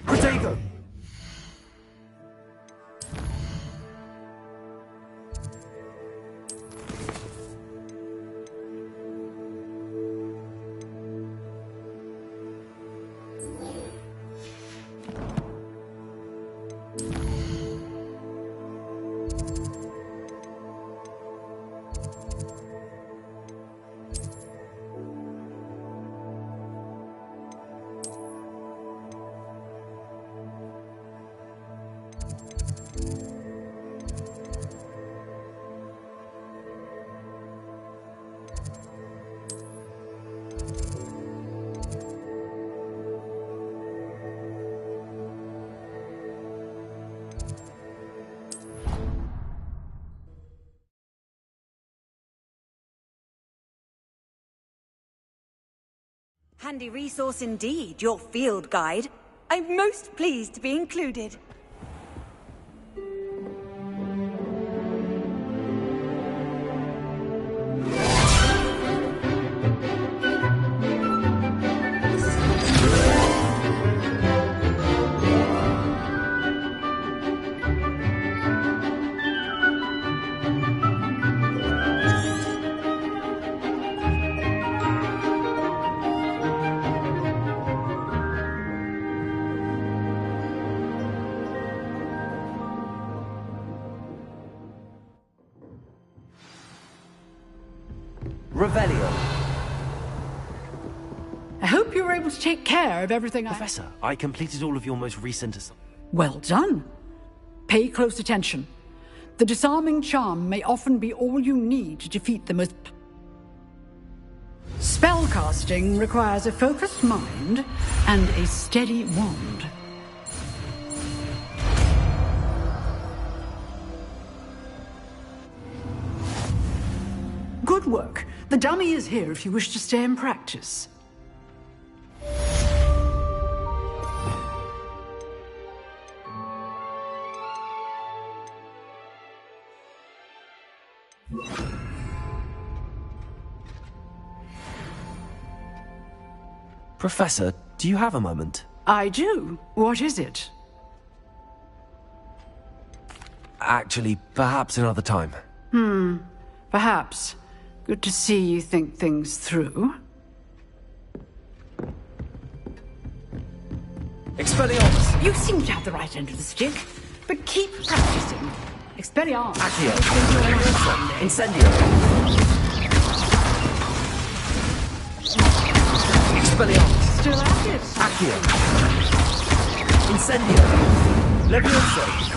Protego! Handy resource indeed, your field guide. I'm most pleased to be included. Revelio. I hope you were able to take care of everything Professor, I completed all of your most recent Well done. Pay close attention. The disarming charm may often be all you need to defeat the most... Spellcasting requires a focused mind and a steady wand. Good work. The dummy is here if you wish to stay and practice. Professor, do you have a moment? I do. What is it? Actually, perhaps another time. Perhaps. Good to see you think things through. Expelliarmus! You seem to have the right end of the stick, but keep practicing. Expelliarmus. Accio. Someday. Incendio. Expelliarmus. Still at it. Accio. Incendio. Levioso.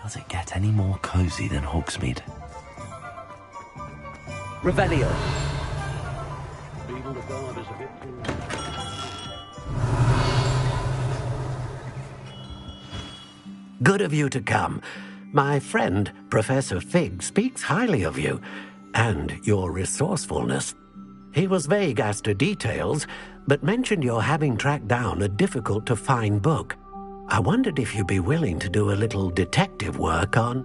Does it get any more cozy than Hogsmeade? Revelio. Good of you to come. My friend, Professor Fig, speaks highly of you and your resourcefulness. He was vague as to details, but mentioned your having tracked down a difficult-to-find book. I wondered if you'd be willing to do a little detective work on...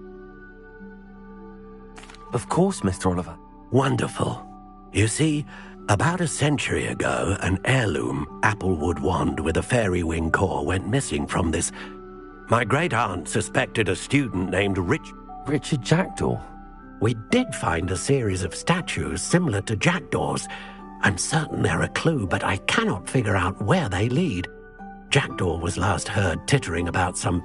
Of course, Mr. Oliver. Wonderful. You see, about a century ago, an heirloom applewood wand with a fairy wing core went missing from this... My great-aunt suspected a student named Richard Jackdaw. We did find a series of statues similar to jackdaws. I'm certain they're a clue, but I cannot figure out where they lead. Jackdaw was last heard tittering about some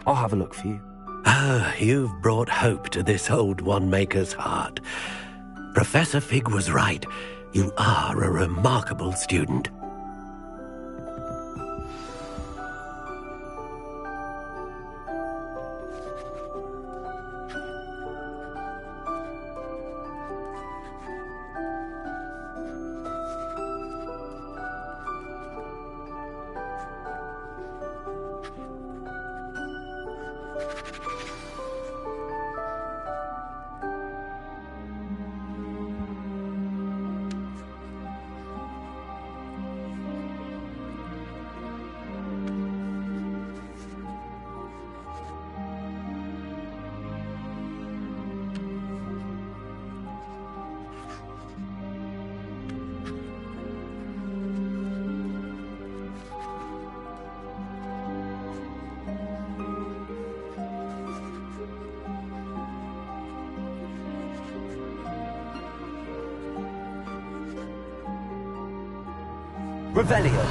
I'll have a look for you. Ah, you've brought hope to this old one-maker's heart. Professor Fig was right. You are a remarkable student. Revelio.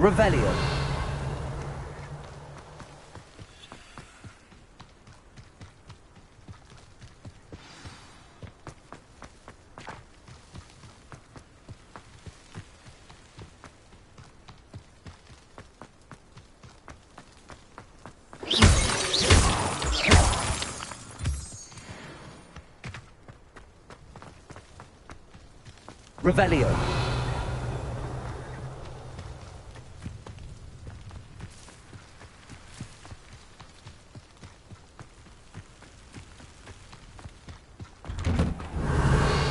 Revelio. Revelio.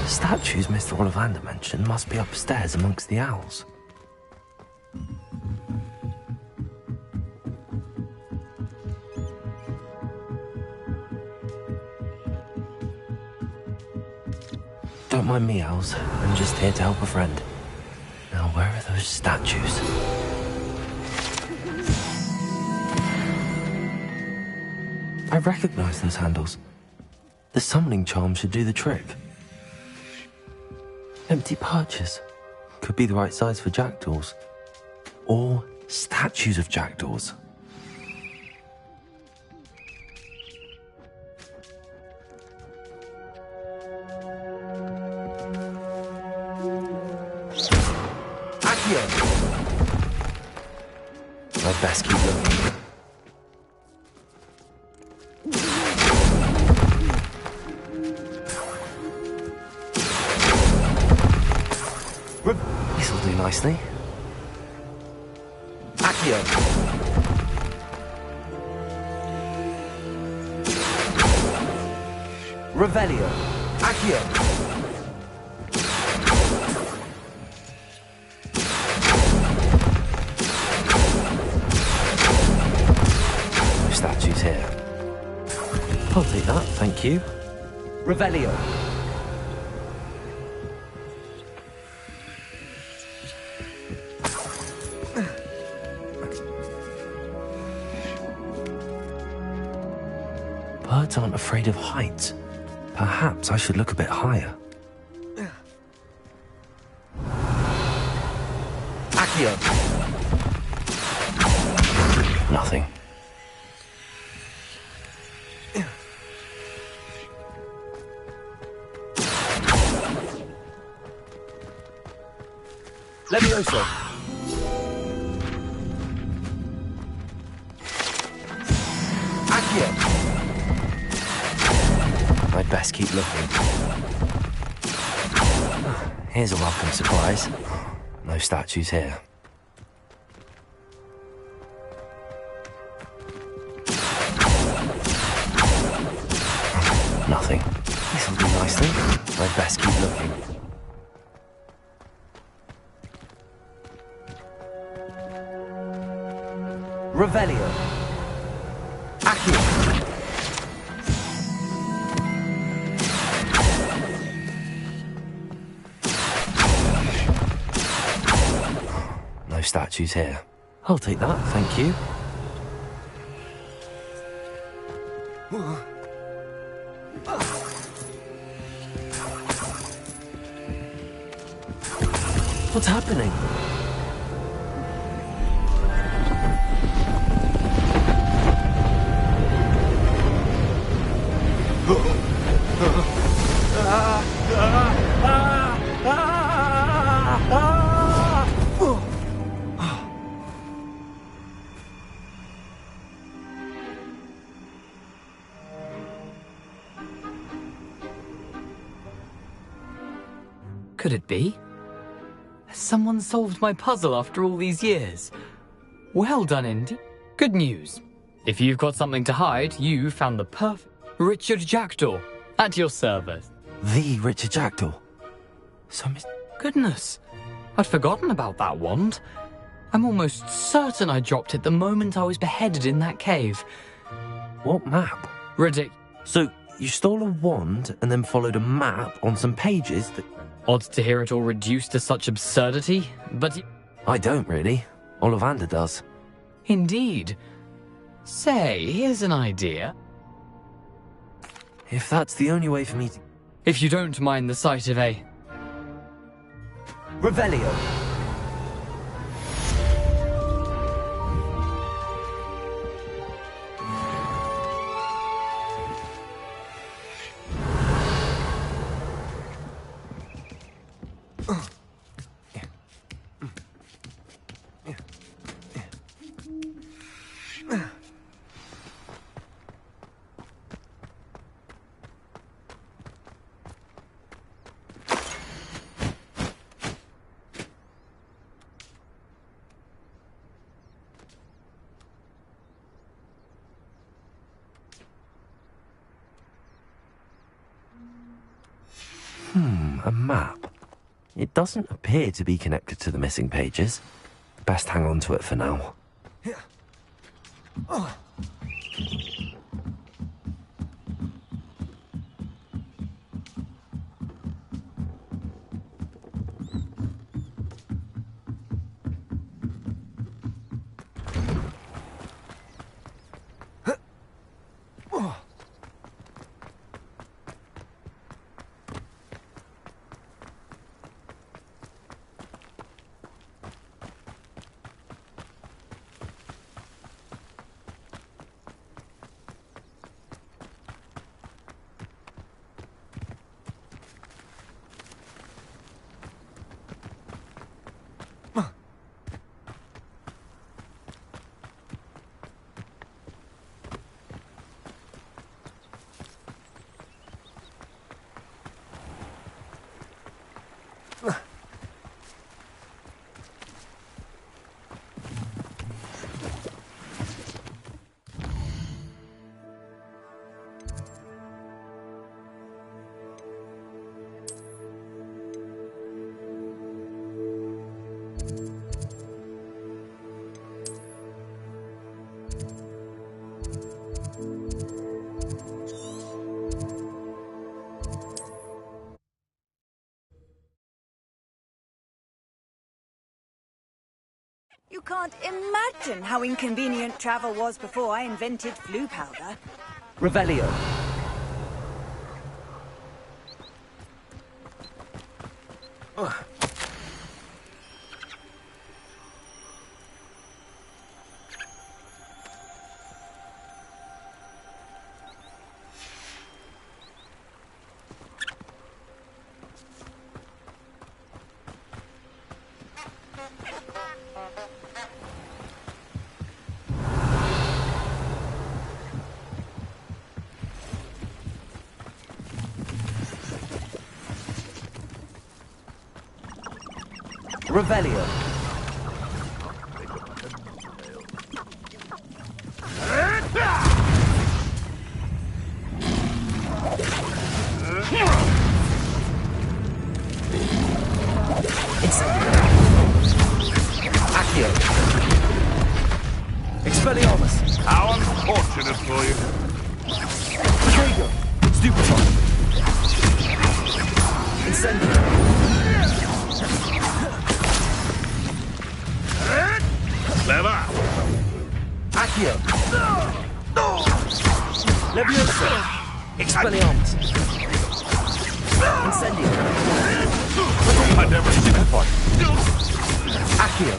The statues Mr. Ollivander mentioned must be upstairs amongst the owls. Don't mind me, owls. I'm just here to help a friend. Now, where are those statues? I recognize those handles. The summoning charm should do the trick. Empty perches. Could be the right size for jackdaws. Or statues of jackdaws. I'd best keep looking. This'll do nicely. Accio. Revelio. Accio. Statues here. I'll take that, thank you. Revelio. Birds aren't afraid of heights. Perhaps I should look a bit higher. Accio. Nothing. Levioso. Accio. I'd best keep looking. Here's a welcome surprise. No statues here. Nothing. This'll do nicely. I'd best keep looking. Revelio. Accio. No statues here. I'll take that, thank you. What's happening? Could it be? Has someone solved my puzzle after all these years? Well done, Indy. Good news. If you've got something to hide, you found the perfect Richard Jackdaw at your service. The Richard Jackdaw? So, Goodness, I'd forgotten about that wand. I'm almost certain I dropped it the moment I was beheaded in that cave. What map? So, you stole a wand and then followed a map on some pages that... Odd to hear it all reduced to such absurdity, but... I don't really. Ollivander does. Indeed. Say, here's an idea. If that's the only way for me to... If you don't mind the sight of a... Revelio. A map. It doesn't appear to be connected to the missing pages. Best hang on to it for now. You can't imagine how inconvenient travel was before I invented flu powder. Revelio. Revelio. Accio. Expelliarmus. How unfortunate for you. Protego. Stupefy. Incendio. Clever. Accio. Leviosa. Expelliarmus. Incendio. I never Stupefy. Accio.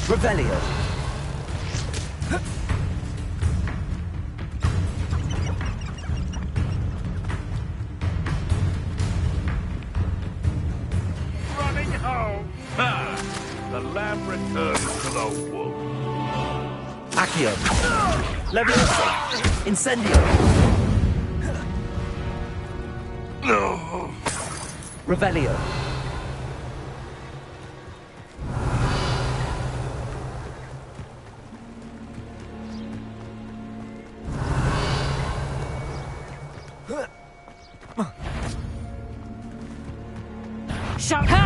Revelio. Running home. Ha! The lamb returns to the wolf. Accio. Leviosa. Incendio. No. Revelio. Shut up!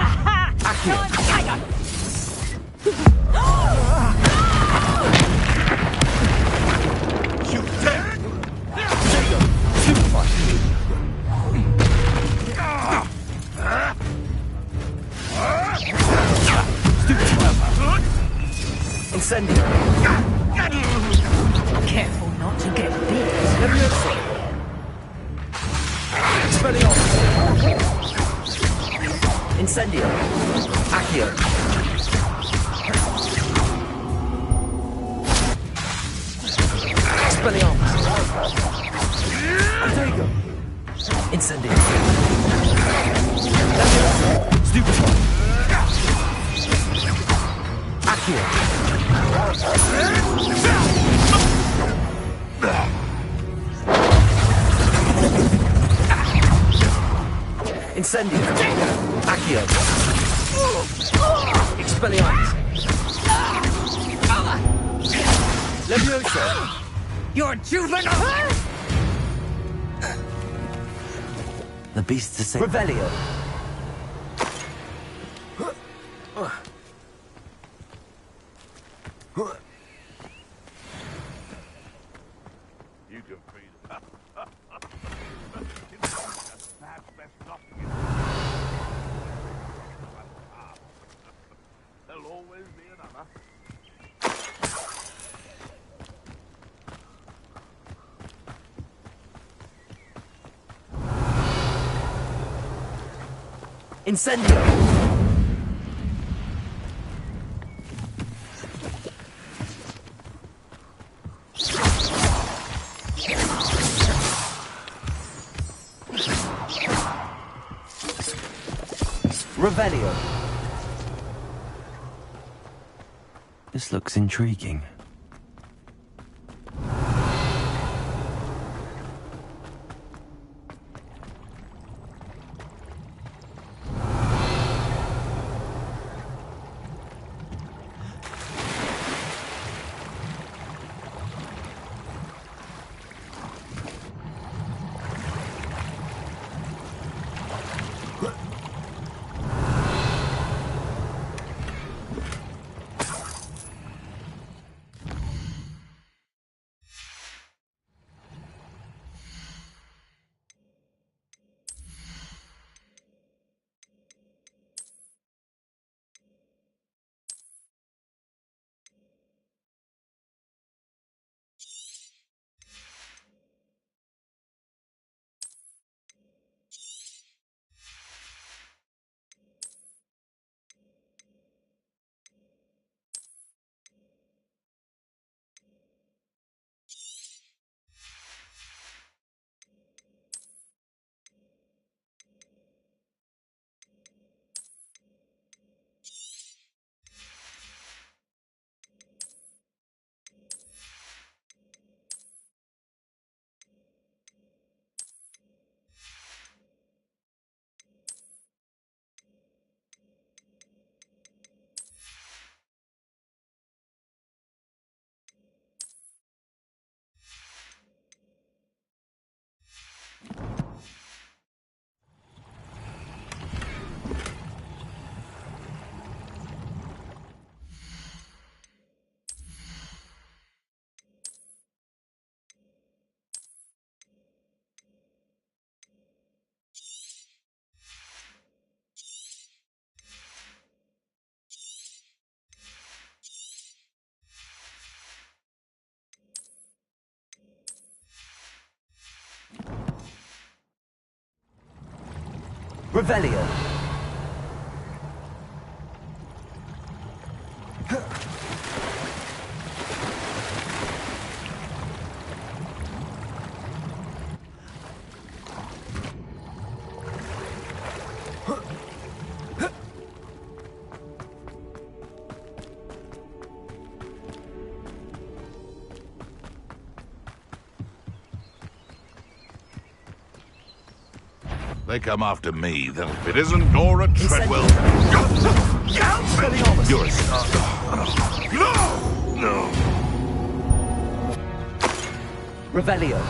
Shoot dead. Protego. Stupefy. Incendio. Careful not to get bit. Leviosa. Expelliarmus. Incendio. Accio. Expelliarmus. Incendio. Stupefy. Accio. Incendio. Accio. Expelliarmus. Levioso. You're juvenile! The beast's the same. Revelio. You can feed them. There'll always be another. Incendio. Revelio. This looks intriguing. Revelio. They come after me, then if it isn't Nora Treadwell... You're a star. No! No. Revelio.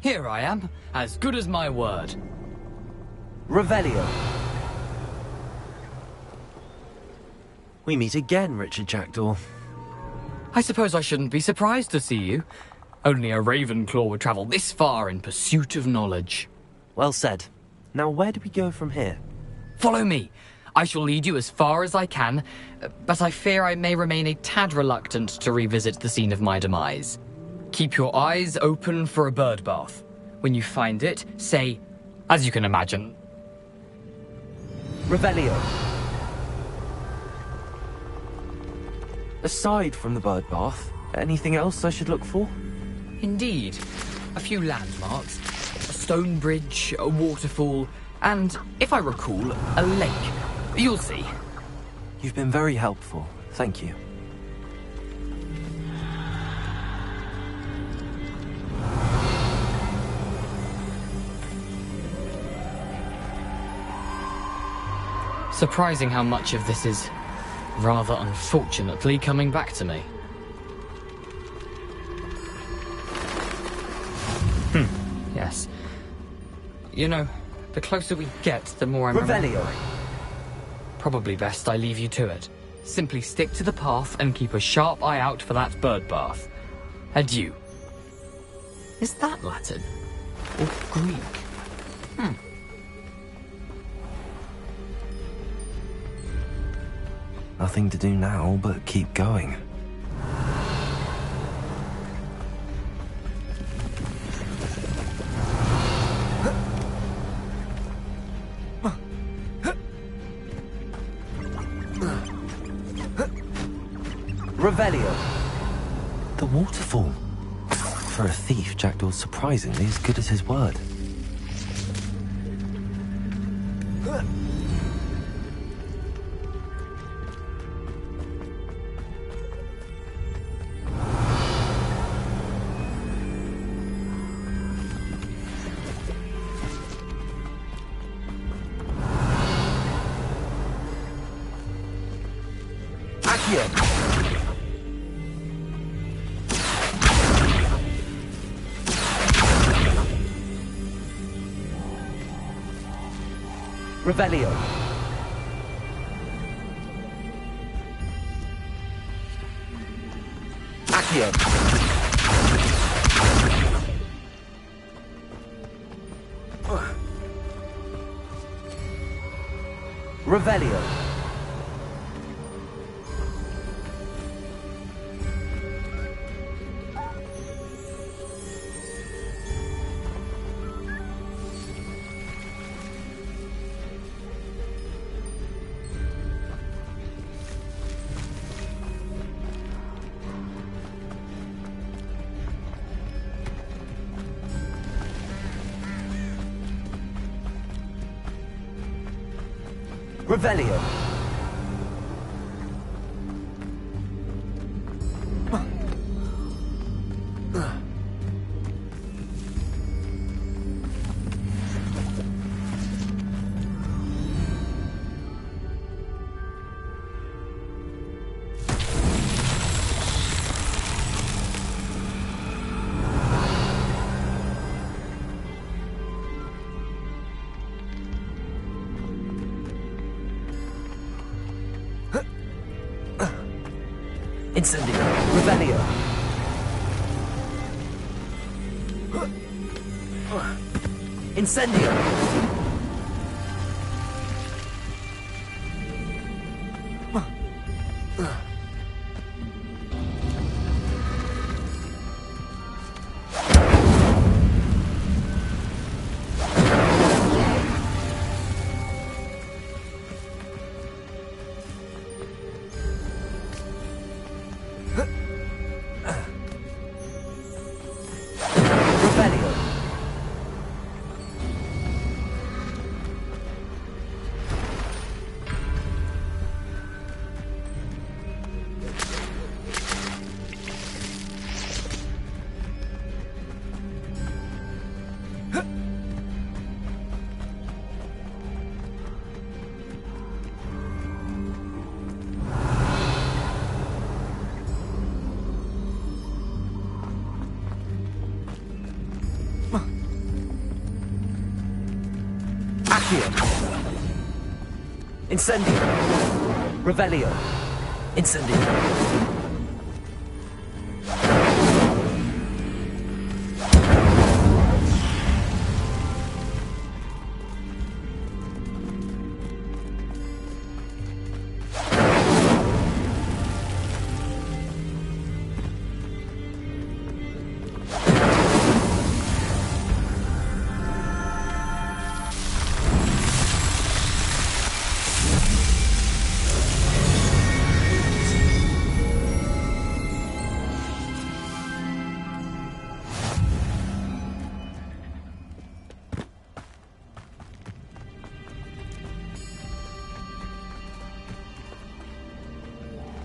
Here I am, as good as my word. Revelio. We meet again, Richard Jackdaw. I suppose I shouldn't be surprised to see you. Only a Ravenclaw would travel this far in pursuit of knowledge. Well said. Now where do we go from here? Follow me. I shall lead you as far as I can, but I fear I may remain a tad reluctant to revisit the scene of my demise. Keep your eyes open for a bird bath. When you find it, say, as you can imagine, Revelio. Aside from the bird bath, anything else I should look for? Indeed. A few landmarks, a stone bridge, a waterfall, and, if I recall, a lake. You'll see. You've been very helpful. Thank you. Surprising how much of this is, rather unfortunately, coming back to me. Yes. You know, the closer we get, the more I'm Revelio. Probably best I leave you to it. Simply stick to the path and keep a sharp eye out for that bird bath. Adieu. Is that Latin? Or Greek? Nothing to do now but keep going. Revelio. The waterfall. For a thief, Jackdaw's surprisingly as good as his word. Revelio. Accio. Revelio. Revelio. Incendio. Revelio. Incendio. Incendio. Revelio. Incendio.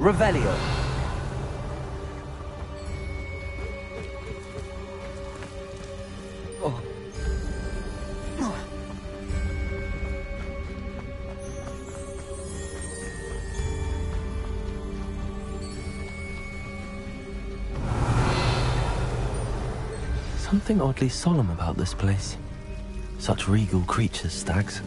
Revelio. Oh. Something oddly solemn about this place. Such regal creatures, stags.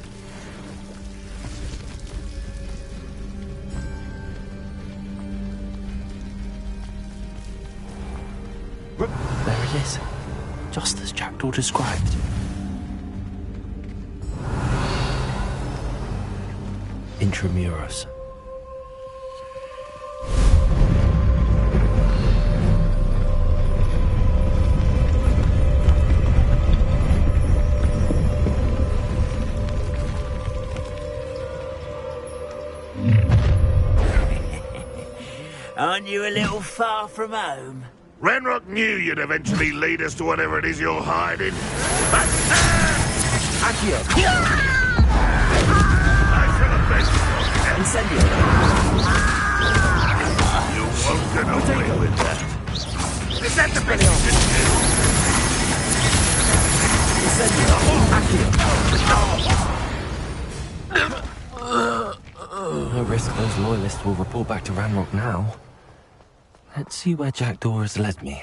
There it is. Just as Jackdaw described. Intramuros. Aren't you a little far from home? Ranrock knew you'd eventually lead us to whatever it is you're hiding. Accio. Incendio. You won't get away with that. Is that the best you can do? No risk those loyalists will report back to Ranrock now. Let's see where Jackdaw has led me.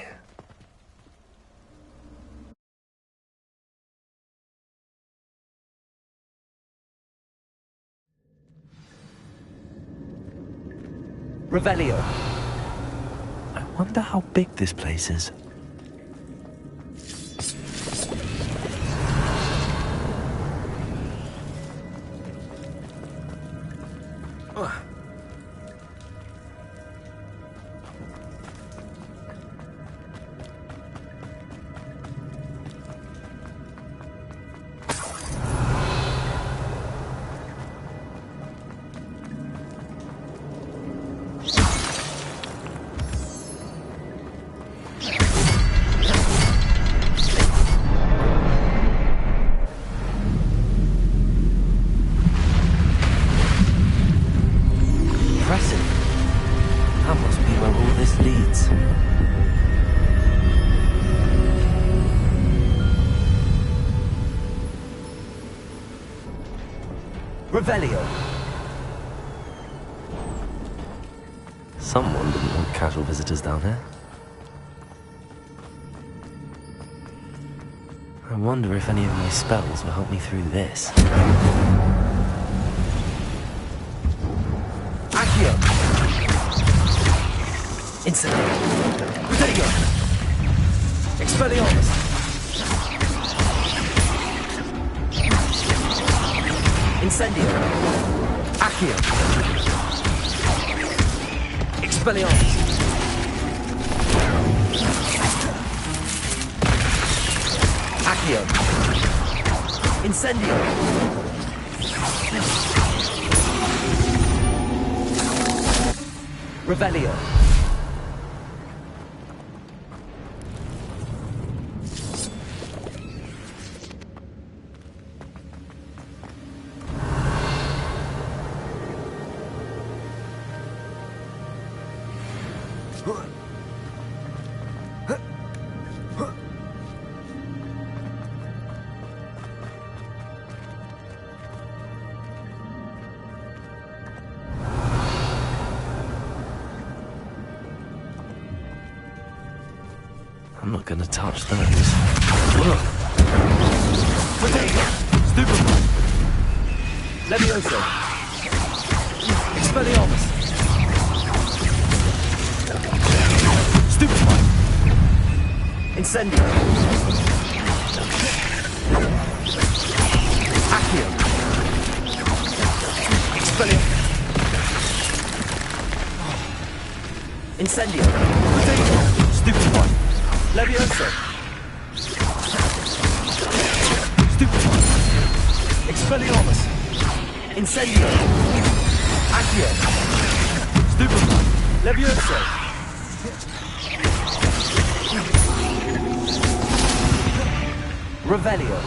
Revelio. I wonder how big this place is. Revelio. Someone didn't want casual visitors down here. I wonder if any of my spells will help me through this. Accio. Incendio. Revelio. Expelliarmus. Incendio. Accio. Expelliarmus. Accio. Incendio. Revelio. I'm not gonna touch those. Stupid. Levioso. Expelliarmus. Stupid. Incendio. Accio. Expelliarmus. Incendio. Stupid one. Levioso. Stupid one. Expelliarmus. Incendio. Accio. Stupid one. Levioso. Revelio.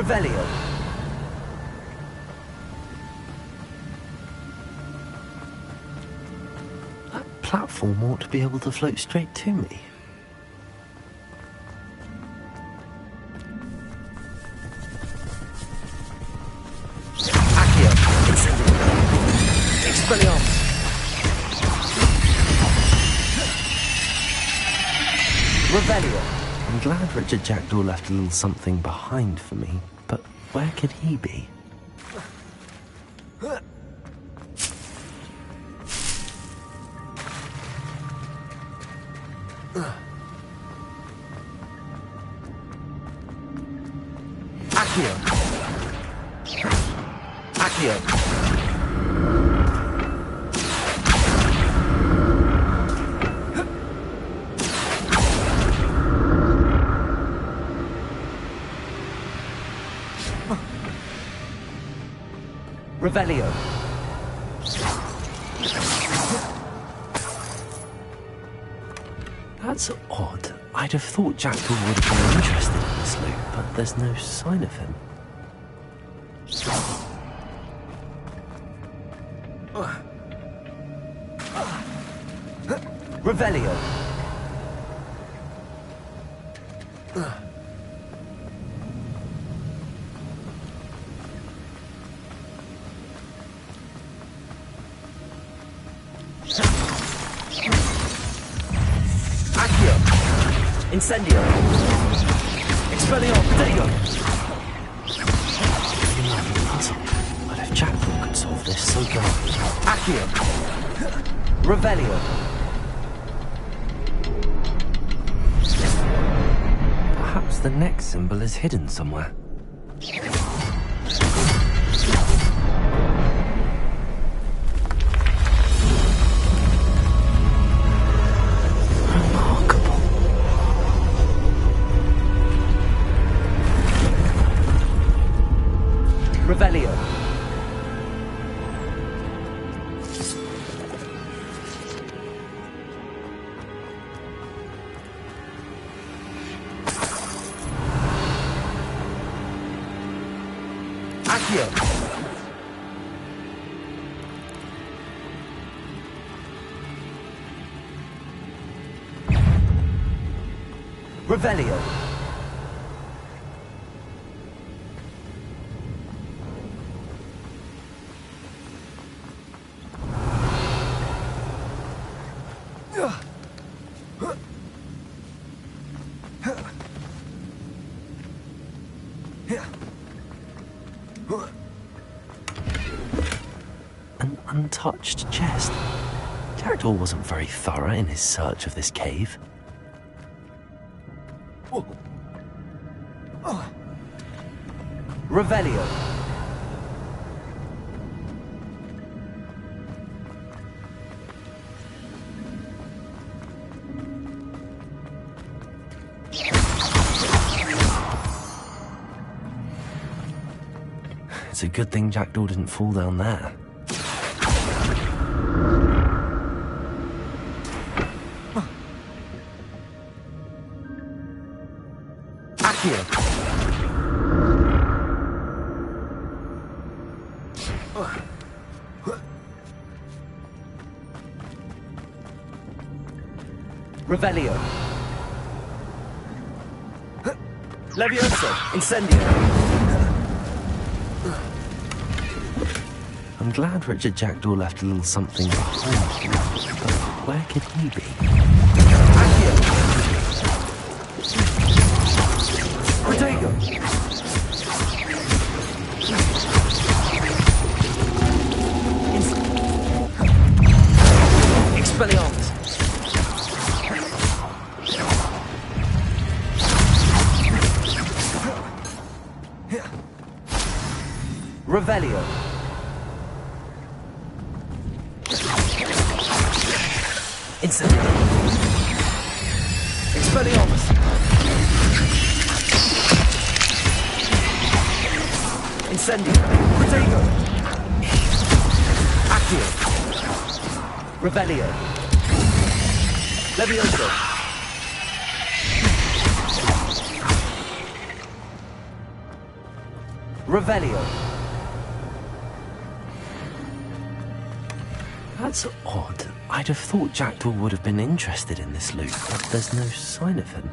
Revelio. That platform ought to be able to float straight to me. Accio. Expelliarmus. Revelio. I'm glad Richard Jackdaw left a little something behind for me, but where could he be? Accio. Accio. Revelio. That's odd. I'd have thought Jackdaw would have been interested in this loot, but there's no sign of him. Revelio. Incendio. Expelliarmus. Protego. Puzzle. But if Jackdaw could solve this, so go. Accio. Revelio. Perhaps the next symbol is hidden somewhere. Revelio. Accio. Revelio. An untouched chest. Jackdaw wasn't very thorough in his search of this cave. Revelio. It's a good thing Jackdaw didn't fall down there. Accio. Revelio. Levioso. Incendio. I'm glad Richard Jackdaw left a little something behind him, but where could he be? Accio. Protego. Expelliarmus. Revelio. Incendio. Expelliarmus. Incendio. Protego. Accio. Revelio. Levioso. Revelio. That's odd. I'd have thought Jackdaw would have been interested in this loot, but there's no sign of him.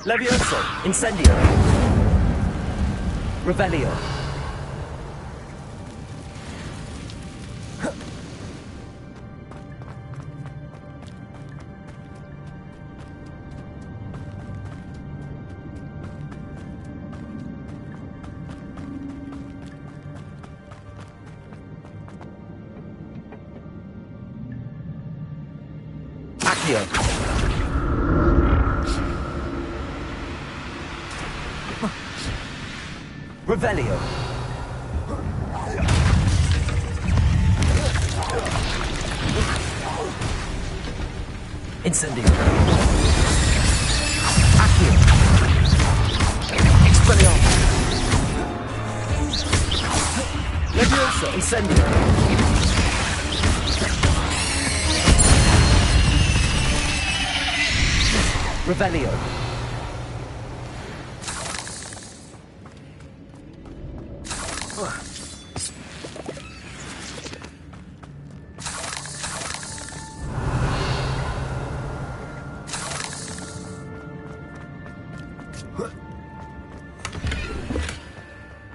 Levioso! Incendio! Revelio. Revelio. Incendio. Accio. Expelliarmus. Levioso. Incendio. Revelio.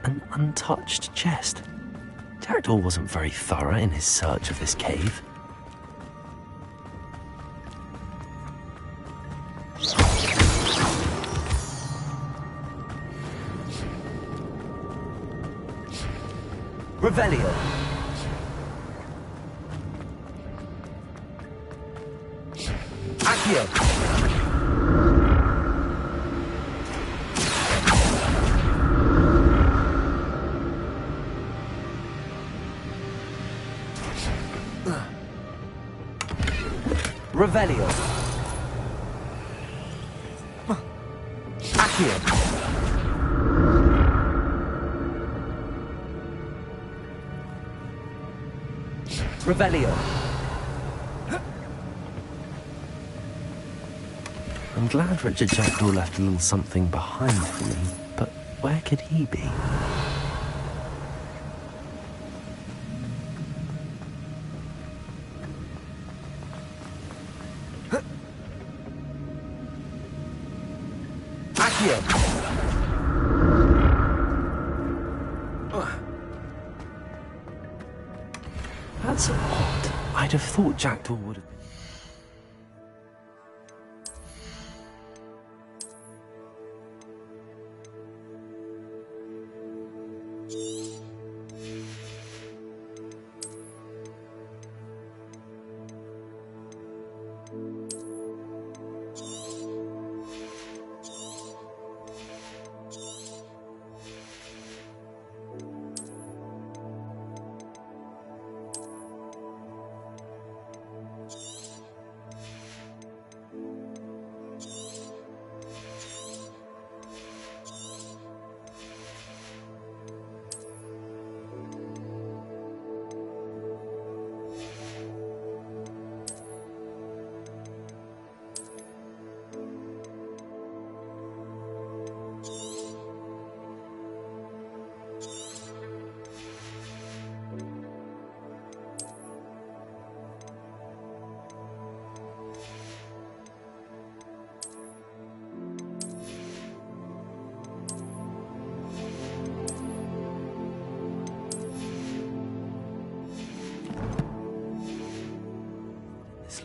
An untouched chest. Jackdaw wasn't very thorough in his search of this cave. Revelio. Accio. Revelio. Accio. Revelio. I'm glad Richard Jackdaw left a little something behind for me, but where could he be? Accio. That's odd. I'd have thought Jackdaw would have...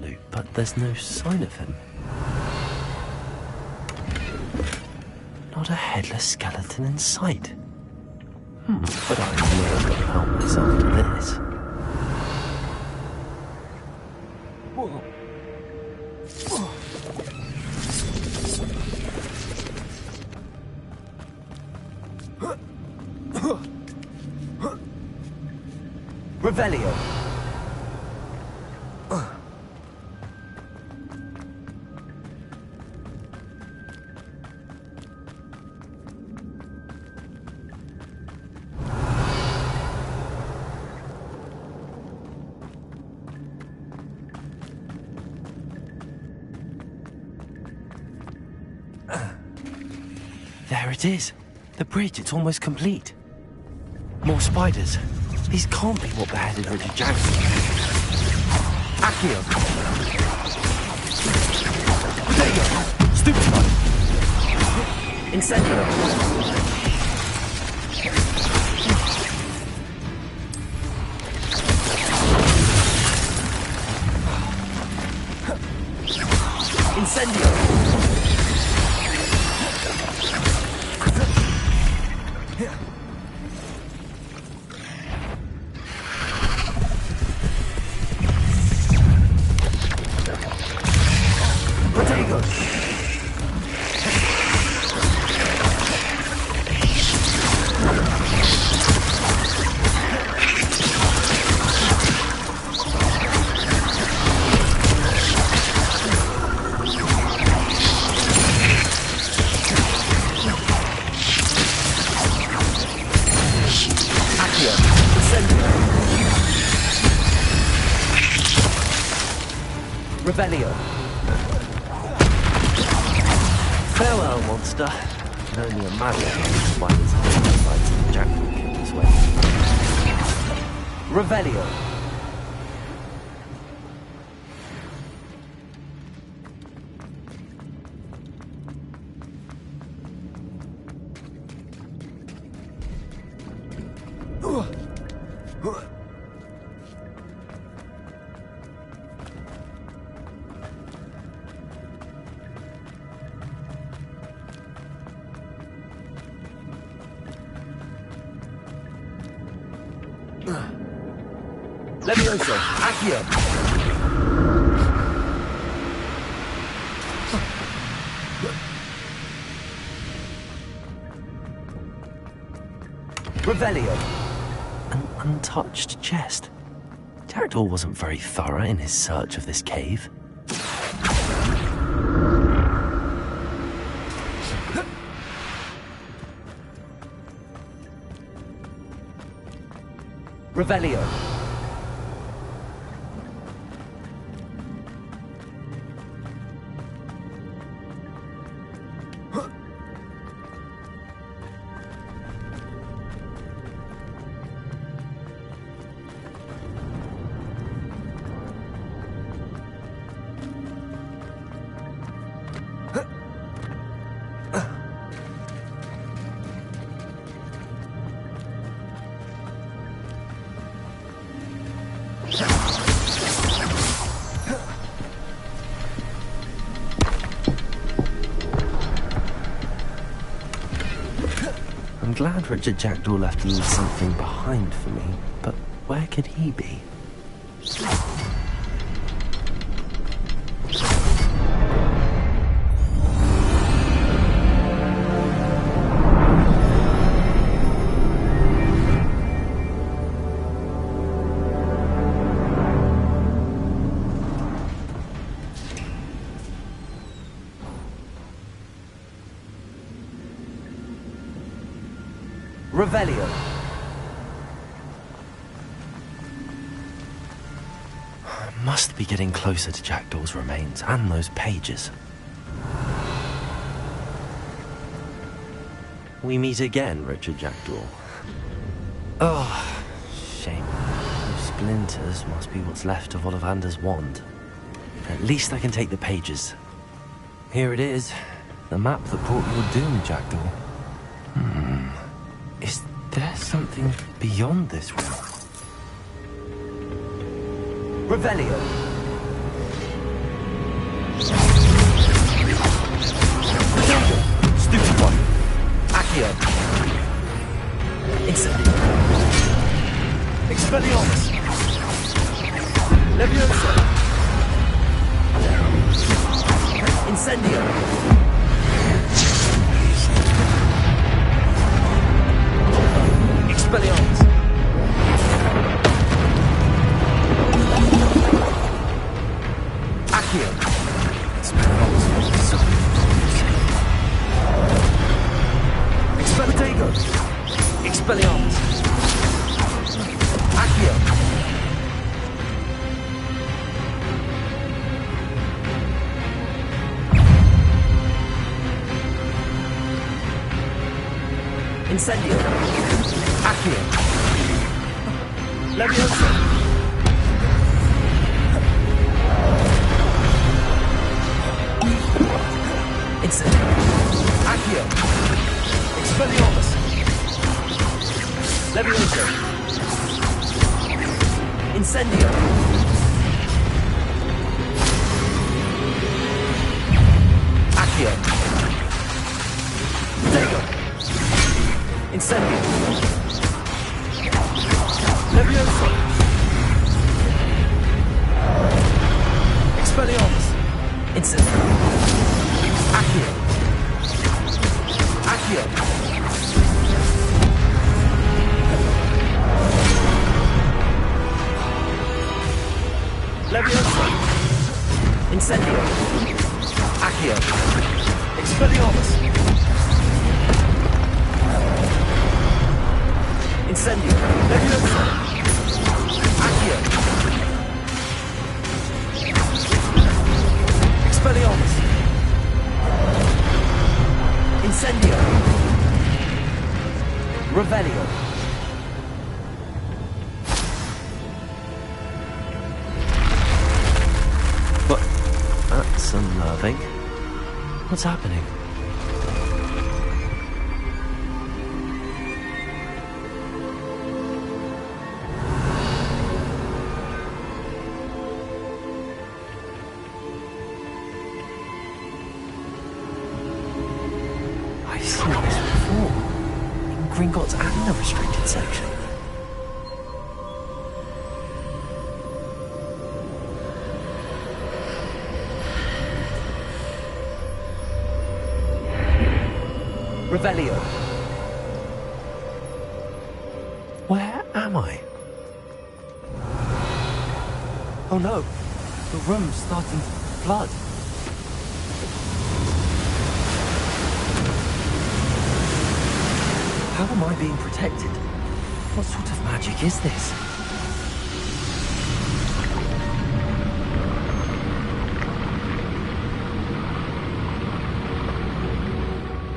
Loot, but there's no sign of him. Not a headless skeleton in sight. But I know I've got to help myself to this. Revelio. There it is. The bridge, it's almost complete. More spiders. These can't be what beheaded Richard Jackson. Accio. Potato. Stupefy. Incendio. Incendio. Revelio. Farewell, monster. I can only imagine how the spiders and spiders in the jackal came this way. Revelio. Levioso, Accio. Revelio. An untouched chest. Jackdaw wasn't very thorough in his search of this cave. Revelio. I'm glad Richard Jackdaw left a little something behind for me, but where could he be? Revelio. Must be getting closer to Jackdaw's remains and those pages. We meet again, Richard Jackdaw. Oh, shame. Those splinters must be what's left of Ollivander's wand. At least I can take the pages. Here it is. The map that brought your doom, Jackdaw. Is there something beyond this room? Revelio. Stupid one. Accio. Incendio. Expelliarmus. Levioso. Incendio. Expelliarmus. Accio. Expelliarmus. Expelliarmus. Accio. Incendio. Accio. Leviosa. Incendio. Accio. Expelliarmus. Leviosa. Incendio. Accio. Dego. Incendio. Leviosa. Expelliarmus. Incendio. Accio. Accio. Leviosa. Incendio. Accio. Expelliarmus. Incendio. Leviosa. Accio. Expelliarmus. Incendio. Revelio. But that's unnerving. What's happening? I've seen this before. In Gringotts and the restricted section. Revelio. Where am I? Oh no, the room's starting to flood. How am I being protected? What sort of magic is this?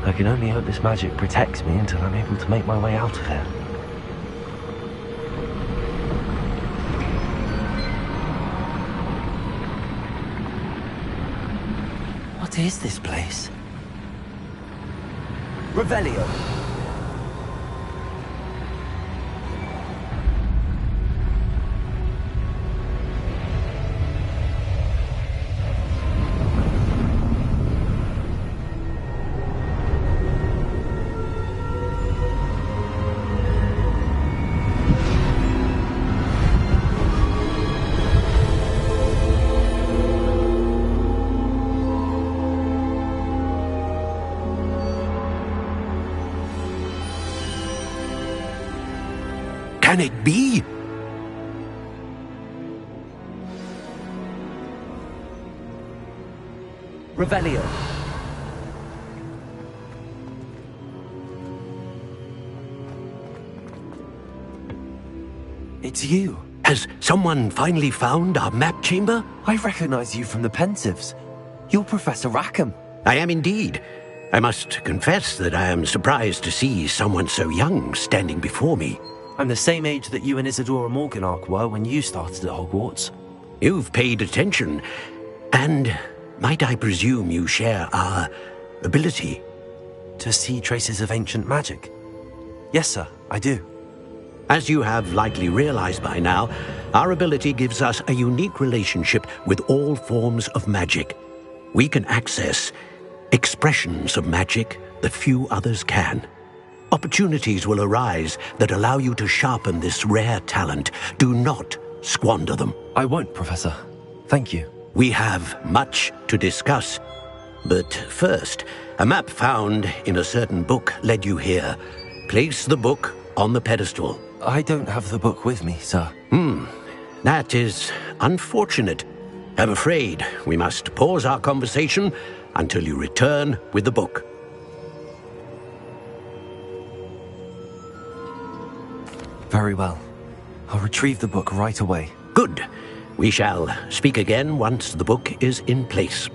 I can only hope this magic protects me until I'm able to make my way out of here. What is this place? Revelio. Can it be? Revelio. It's you. Has someone finally found our map chamber? I recognize you from the Pensieves. You're Professor Rackham. I am indeed. I must confess that I am surprised to see someone so young standing before me. I'm the same age that you and Isidora Morganach were when you started at Hogwarts. You've paid attention. And might I presume you share our ability? To see traces of ancient magic? Yes, sir, I do. As you have likely realized by now, our ability gives us a unique relationship with all forms of magic. We can access expressions of magic that few others can. Opportunities will arise that allow you to sharpen this rare talent. Do not squander them. I won't, Professor. Thank you. We have much to discuss. But first, a map found in a certain book led you here. Place the book on the pedestal. I don't have the book with me, sir. That is unfortunate. I'm afraid we must pause our conversation until you return with the book. Very well. I'll retrieve the book right away. Good. We shall speak again once the book is in place.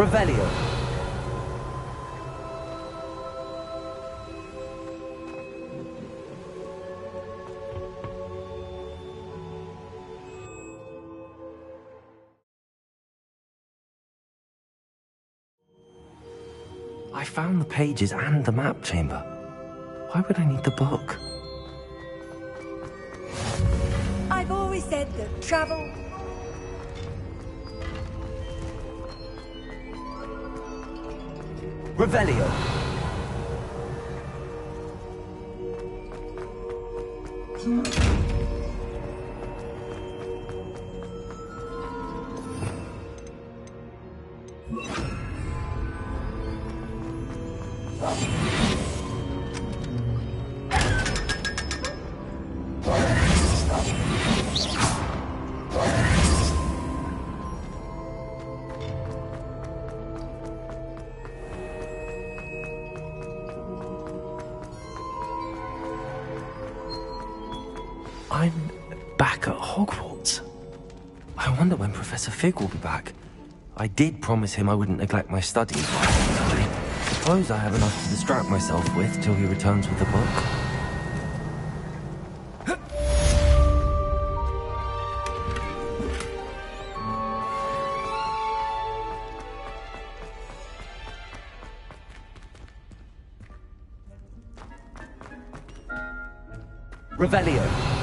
Revelio. I found the pages and the map chamber. Why would I need the book? I've always said that travel... Revelio. I'm back at Hogwarts. I wonder when Professor Fig will be back. I did promise him I wouldn't neglect my studies. I suppose I have enough to distract myself with till he returns with the book. Revelio.